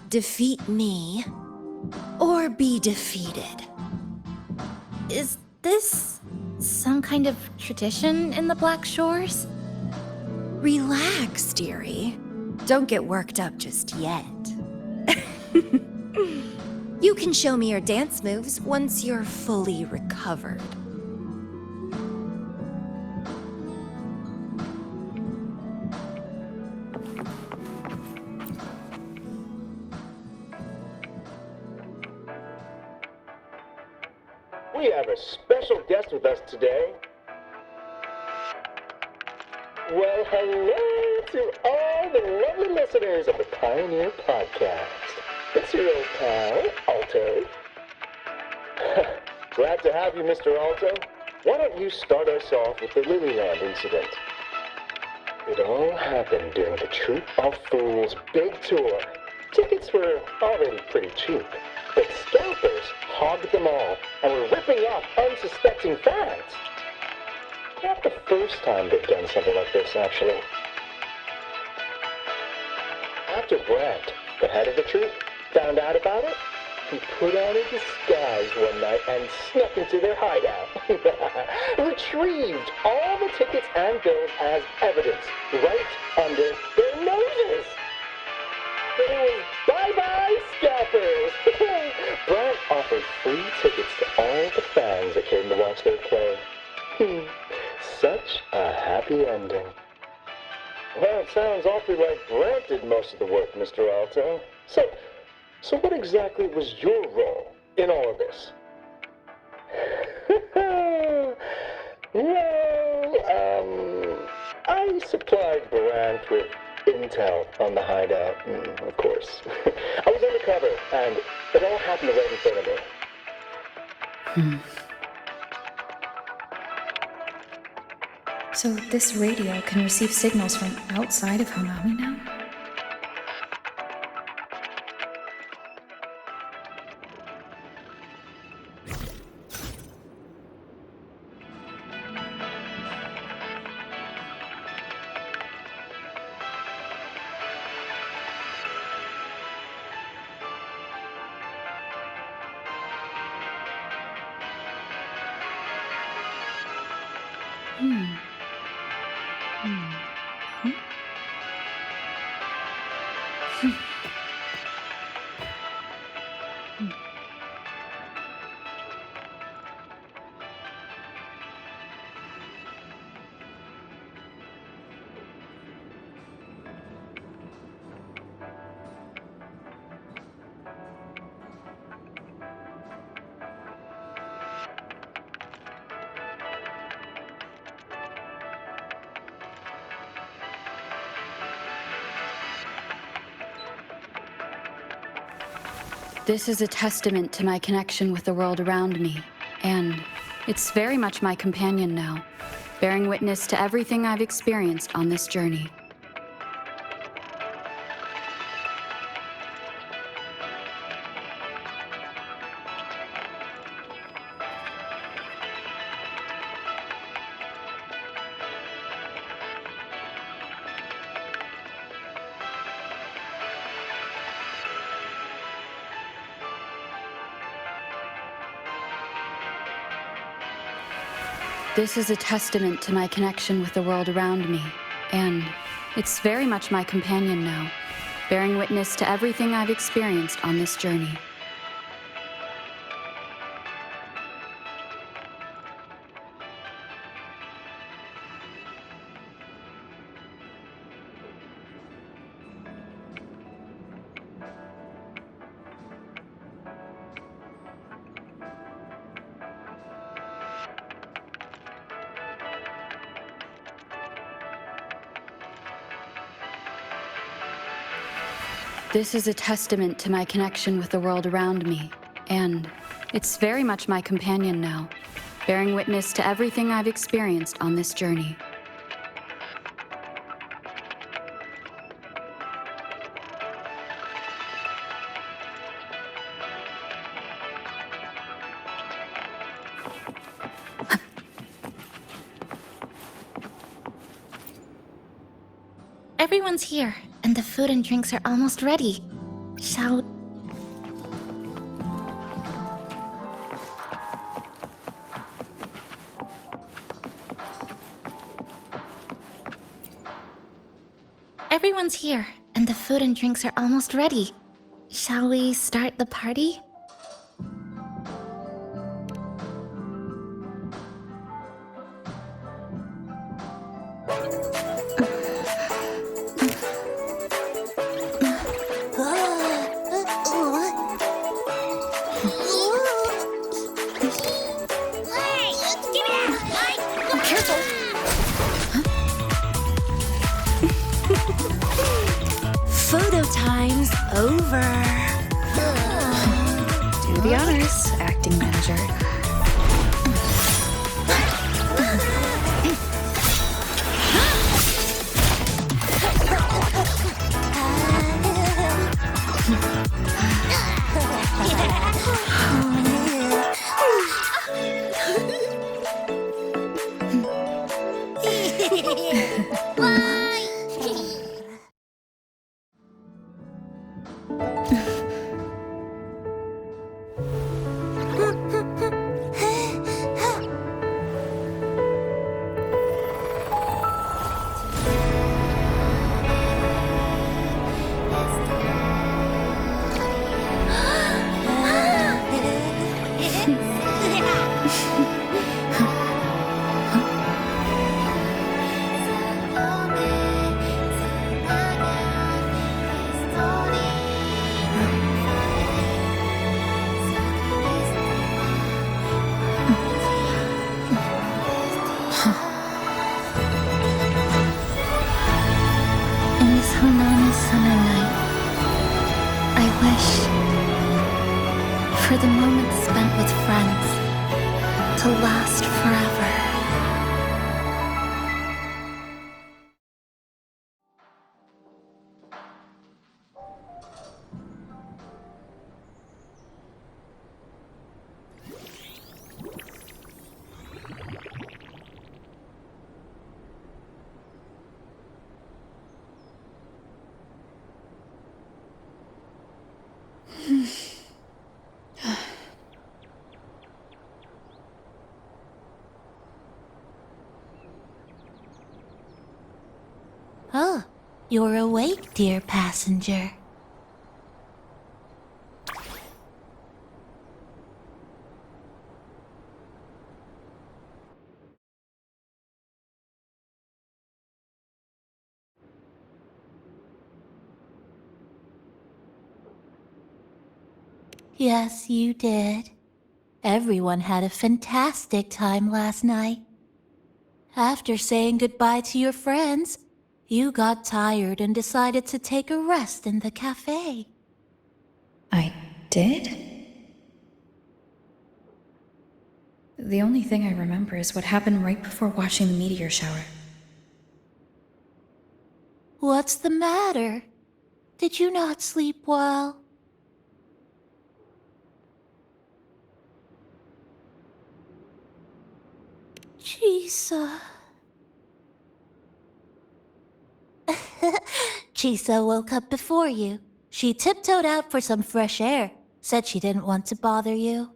Defeat me, or be defeated.
Is this some kind of tradition in the Black Shores?
Relax, dearie. Don't get worked up just yet. You can show me your dance moves once you're fully recovered.
We have a special guest with us today. Well, hello to all the lovely listeners of the Pioneer Podcast. It's your old pal, Alto. Glad to have you, Mr. Alto. Why don't you start us off with the Lilyland incident? It all happened during the Troop of Fools big tour. Tickets were already pretty cheap, but scalpers hogged them all and were ripping off unsuspecting fans. Not the first time they've done something like this, actually. After Brant, the head of the troop, found out about it, he put on a disguise one night and snuck into their hideout. Retrieved all the tickets and bills as evidence right under their noses. But it was bye-bye scalpers. Brant offered free tickets to all the fans that came to watch their play. Such a happy ending. Well, it sounds awfully like Brant did most of the work, Mr. Alto. So what exactly was your role in all of this? Well, I supplied Brant with intel on the hideout, of course. I was undercover, and it all happened right in front of me.
So this radio can receive signals from outside of Honami now? This is a testament to my connection with the world around me, and it's very much my companion now, bearing witness to everything I've experienced on this journey. This is a testament to my connection with the world around me, and it's very much my companion now, bearing witness to everything I've experienced on this journey.
This is a testament to my connection with the world around me, and it's very much my companion now, bearing witness to everything I've experienced on this journey.
Everyone's here, and the food and drinks are almost ready. Shall... Everyone's here, and the food and drinks are almost ready. Shall we start the party?
Photo time's over.
Do the honors, acting manager.
For the moments spent with friends to last forever.
Oh, you're awake, dear passenger. Yes, you did. Everyone had a fantastic time last night. After saying goodbye to your friends, you got tired and decided to take a rest in the cafe.
I did? The only thing I remember is what happened right before watching the meteor shower.
What's the matter? Did you not sleep well? Chisa. Chisa woke up before you. She tiptoed out for some fresh air. Said she didn't want to bother you.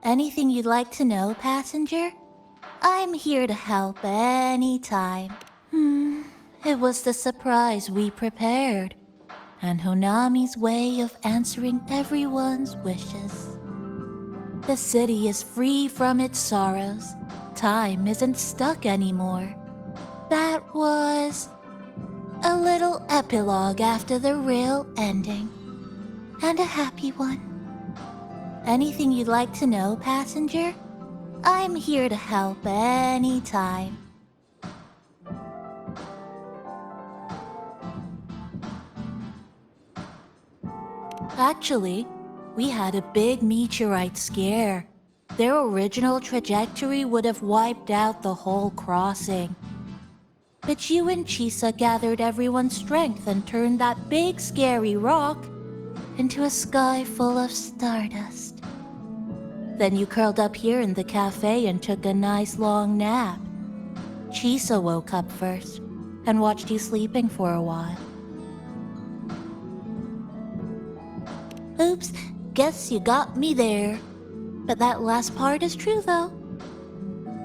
Anything you'd like to know, passenger? I'm here to help anytime. It was the surprise we prepared, and Honami's way of answering everyone's wishes. The city is free from its sorrows. Time isn't stuck anymore. That was a little epilogue after the real ending, and a happy one. Anything you'd like to know, passenger? I'm here to help anytime. Actually, we had a big meteorite scare. Their original trajectory would have wiped out the whole crossing. But you and Chisa gathered everyone's strength and turned that big scary rock into a sky full of stardust. Then you curled up here in the cafe and took a nice long nap. Chisa woke up first and watched you sleeping for a while. Oops, guess you got me there. But that last part is true, though.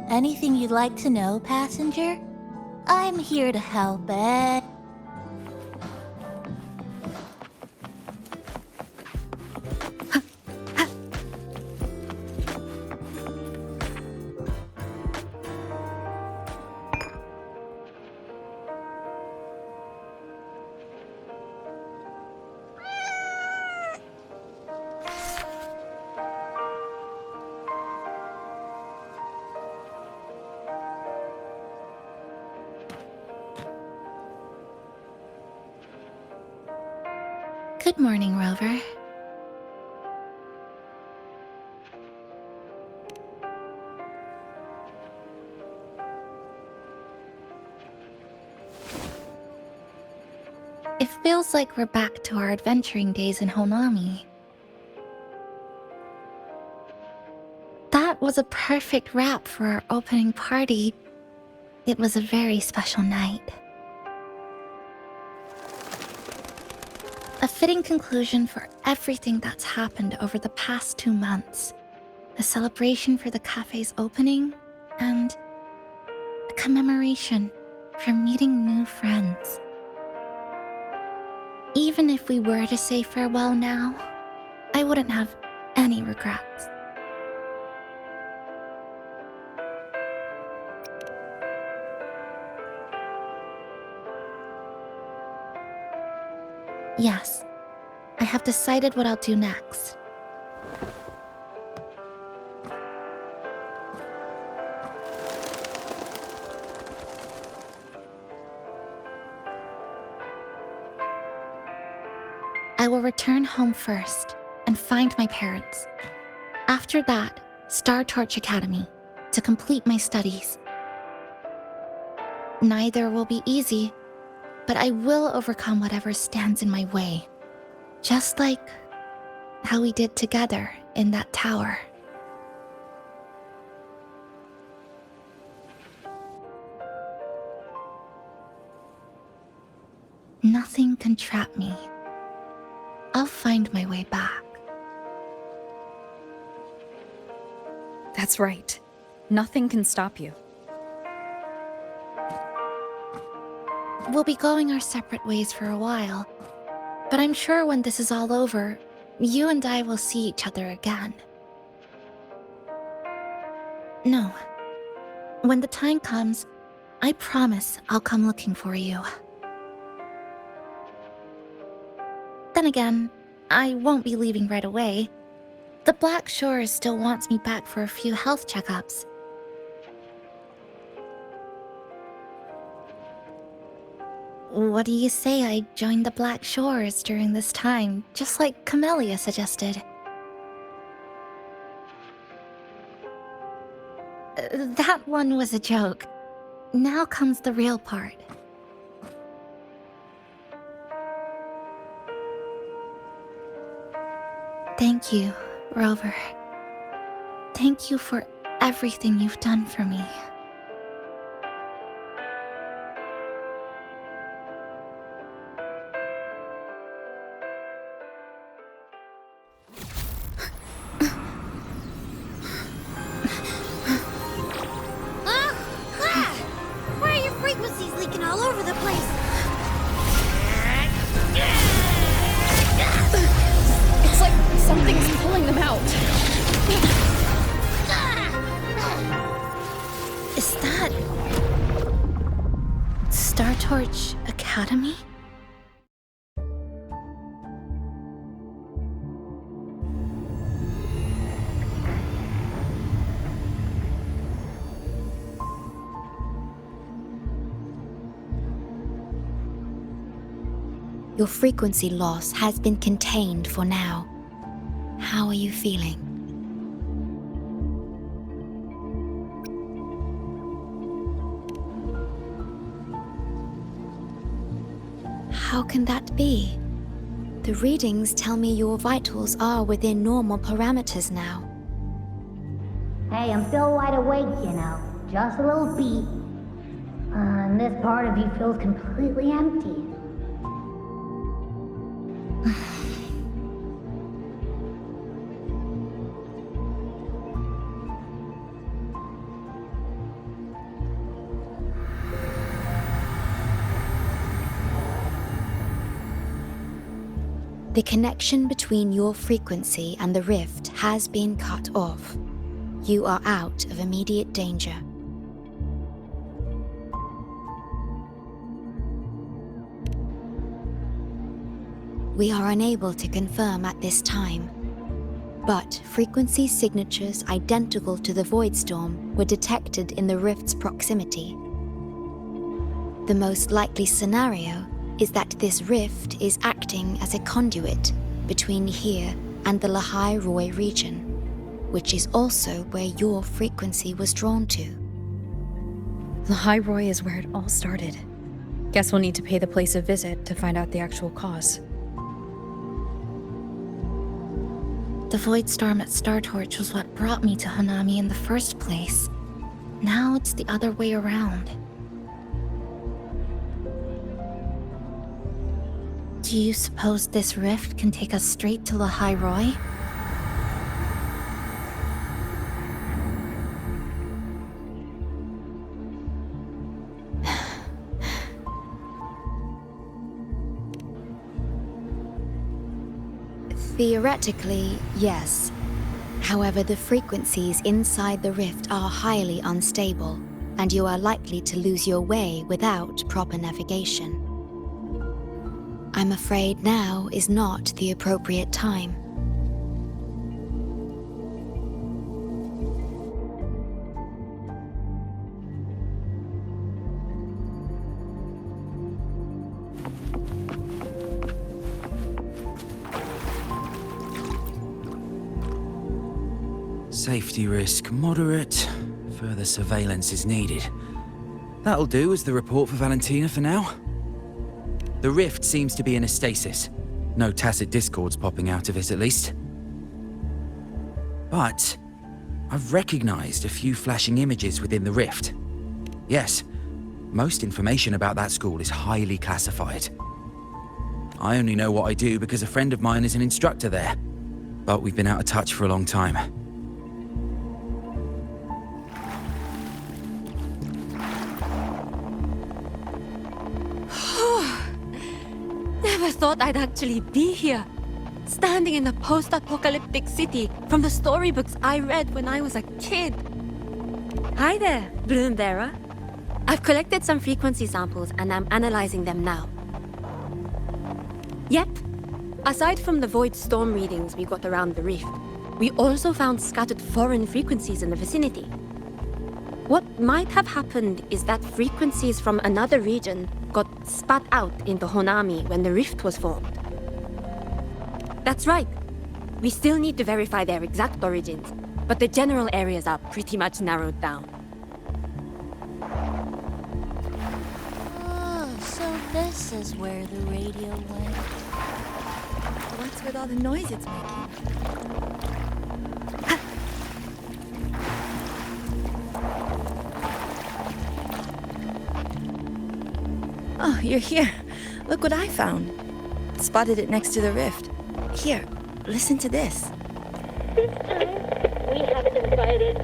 Anything you'd like to know, passenger? I'm here to help,
Good morning, Rover. It feels like we're back to our adventuring days in Honami. That was a perfect wrap for our opening party. It was a very special night. A fitting conclusion for everything that's happened over the past 2 months. A celebration for the cafe's opening, and a commemoration for meeting new friends. Even if we were to say farewell now, I wouldn't have any regrets. Yes, I have decided what I'll do next. I will return home first and find my parents. After that, Star Torch Academy to complete my studies. Neither will be easy, but I will overcome whatever stands in my way. Just like how we did together in that tower. Nothing can trap me. I'll find my way back.
That's right. Nothing can stop you.
We'll be going our separate ways for a while, but I'm sure when this is all over, you and I will see each other again. No. When the time comes, I promise I'll come looking for you. Then again, I won't be leaving right away. The Black Shores still wants me back for a few health checkups. What do you say I join the Black Shores during this time, just like Camellia suggested? That one was a joke. Now comes the real part. Thank you, Rover. Thank you for everything you've done for me.
Why are your frequencies leaking all over the place?
It's like something's pulling them out.
Is that Star Torch Academy?
Your frequency loss has been contained for now. How are you feeling? How can that be? The readings tell me your vitals are within normal parameters now.
Hey, I'm still wide awake, you know. Just a little beat. And this part of you feels completely empty.
The connection between your frequency and the rift has been cut off. You are out of immediate danger. We are unable to confirm at this time, but frequency signatures identical to the void storm were detected in the rift's proximity. The most likely scenario is that this rift is acting as a conduit between here and the Lehigh Roy region, which is also where your frequency was drawn to.
Lehigh Roy is where it all started. Guess we'll need to pay the place a visit to find out the actual cause.
The void storm at Startorch was what brought me to Hanami in the first place. Now it's the other way around. Do you suppose this rift can take us straight to Lehigh Roy?
Theoretically, yes. However, the frequencies inside the rift are highly unstable, and you are likely to lose your way without proper navigation. I'm afraid now is not the appropriate time.
Safety risk moderate. Further surveillance is needed. That'll do as the report for Valentina for now. The rift seems to be in a stasis. No tacit discords popping out of it, at least. But I've recognized a few flashing images within the rift. Yes, most information about that school is highly classified. I only know what I do because a friend of mine is an instructor there. But we've been out of touch for a long time.
Never thought I'd actually be here, standing in a post-apocalyptic city from the storybooks I read when I was a kid. Hi there, Bloombearer. I've collected some frequency samples and I'm analyzing them now. Yep, aside from the void storm readings we got around the reef, we also found scattered foreign frequencies in the vicinity. What might have happened is that frequencies from another region got spat out into Honami when the rift was formed. That's right. We still need to verify their exact origins, but the general areas are pretty much narrowed down.
Oh, so this is where the radio went.
What's with all the noise it's making? Oh, you're here. Look what I found. Spotted it next to the rift. Here, listen to this.
This time, we haven't invited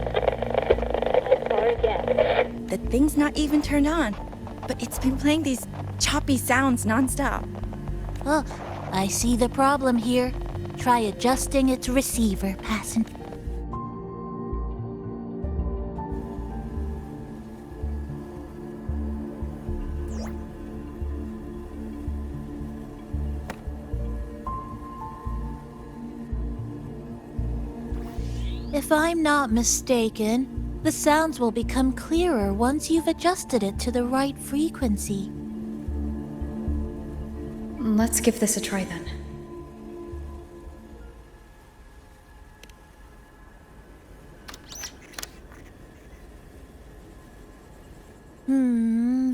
our guests.
The thing's not even turned on, but it's been playing these choppy sounds nonstop.
Oh, I see the problem here. Try adjusting its receiver, passenger. If I'm not mistaken, the sounds will become clearer once you've adjusted it to the right frequency.
Let's give this a try then.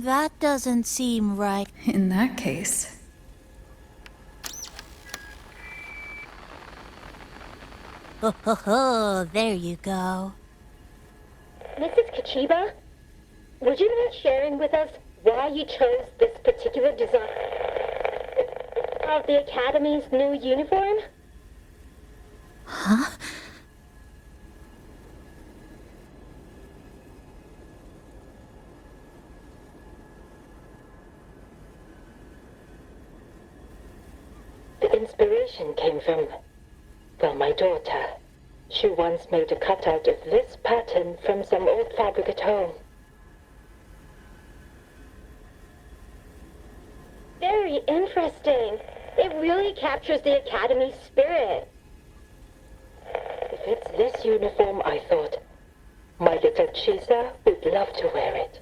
That doesn't seem right.
In that case...
Oh, there you go.
Mrs. Kachiba, would you mind sharing with us why you chose this particular design of the Academy's new uniform?
Huh?
The inspiration came from, well, my daughter. She once made a cutout of this pattern from some old fabric at home. Very interesting. It really captures the Academy's spirit. If it's this uniform, I thought, my little Chisa would love to wear it.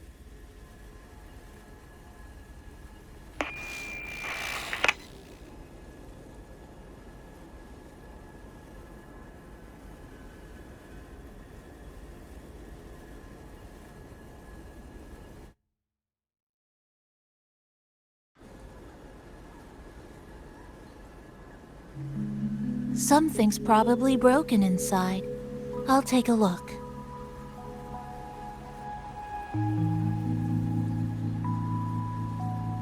Something's probably broken inside. I'll take a look.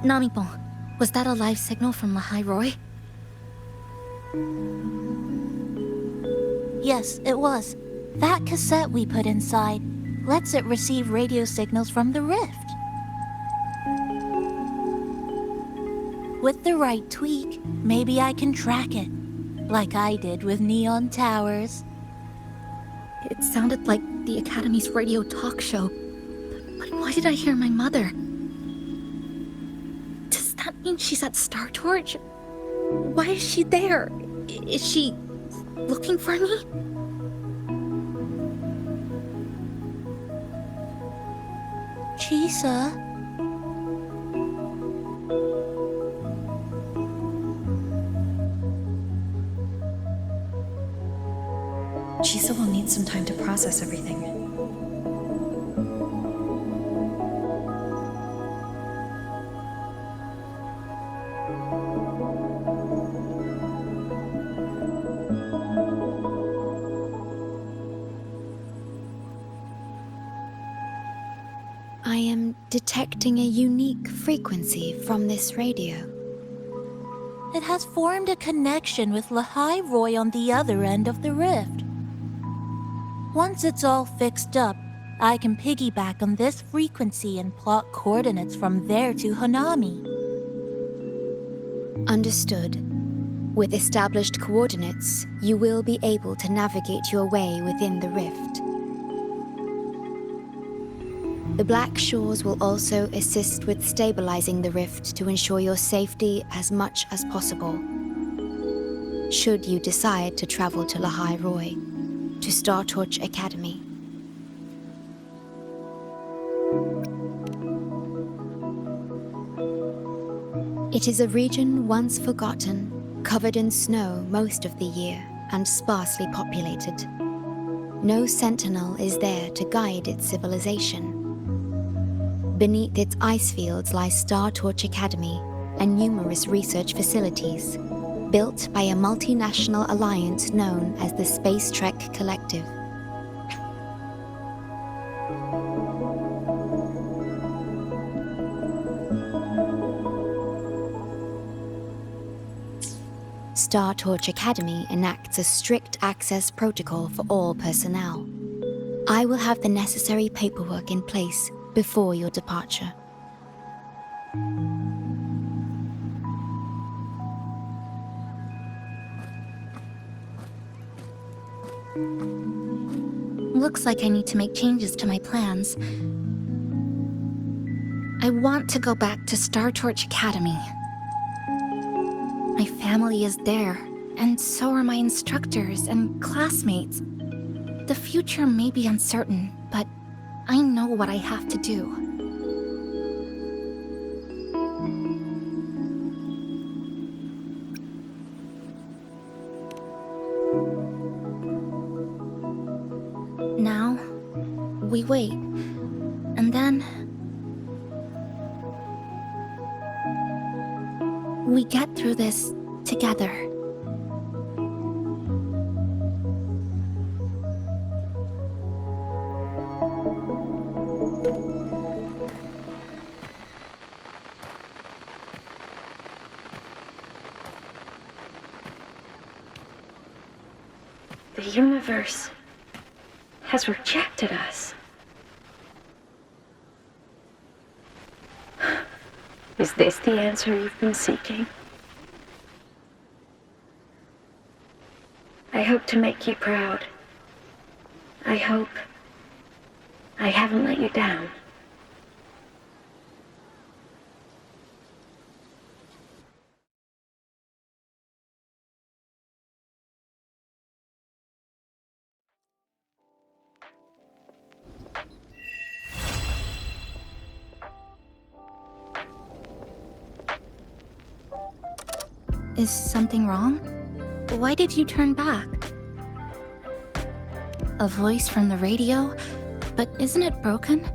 Namipon, was that a live signal from Lahai Roy?
Yes, it was. That cassette we put inside lets it receive radio signals from the rift. With the right tweak, maybe I can track it, like I did with Neon Towers.
It sounded like the Academy's radio talk show. But why did I hear my mother? Does that mean she's at Star Torch? Why is she there? Is she looking for me?
Chisa?
Chisa will need some time to process everything.
I am detecting a unique frequency from this radio.
It has formed a connection with Lahai Roy on the other end of the rift. Once it's all fixed up, I can piggyback on this frequency and plot coordinates from there to Hanami.
Understood. With established coordinates, you will be able to navigate your way within the rift. The Black Shores will also assist with stabilizing the rift to ensure your safety as much as possible. Should you decide to travel to Lahai Roy, to Star Torch Academy. It is a region once forgotten, covered in snow most of the year, and sparsely populated. No sentinel is there to guide its civilization. Beneath its ice fields lies Star Torch Academy and numerous research facilities, built by a multinational alliance known as the Space Trek Collective. Star Torch Academy enacts a strict access protocol for all personnel. I will have the necessary paperwork in place before your departure. Looks like I need to make changes to my plans. I want to go back to Star Torch Academy. My family is there, and so are my instructors and classmates. The future may be uncertain, but I know what I have to do.
We wait. And then... we get through this together.
The universe has rejected us. Is this the answer you've been seeking? I hope to make you proud. I hope I haven't let you down.
Is something wrong? Why did you turn back? A voice from the radio? But isn't it broken?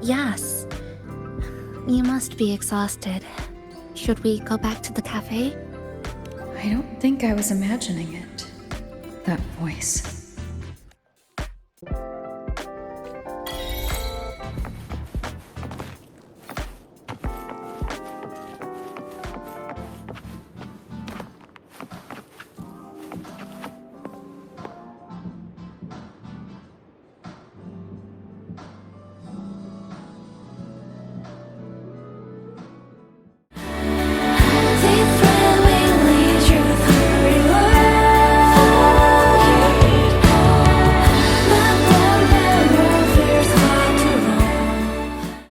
Yes. You must be exhausted. Should we go back to the cafe?
I don't think I was imagining it. That voice.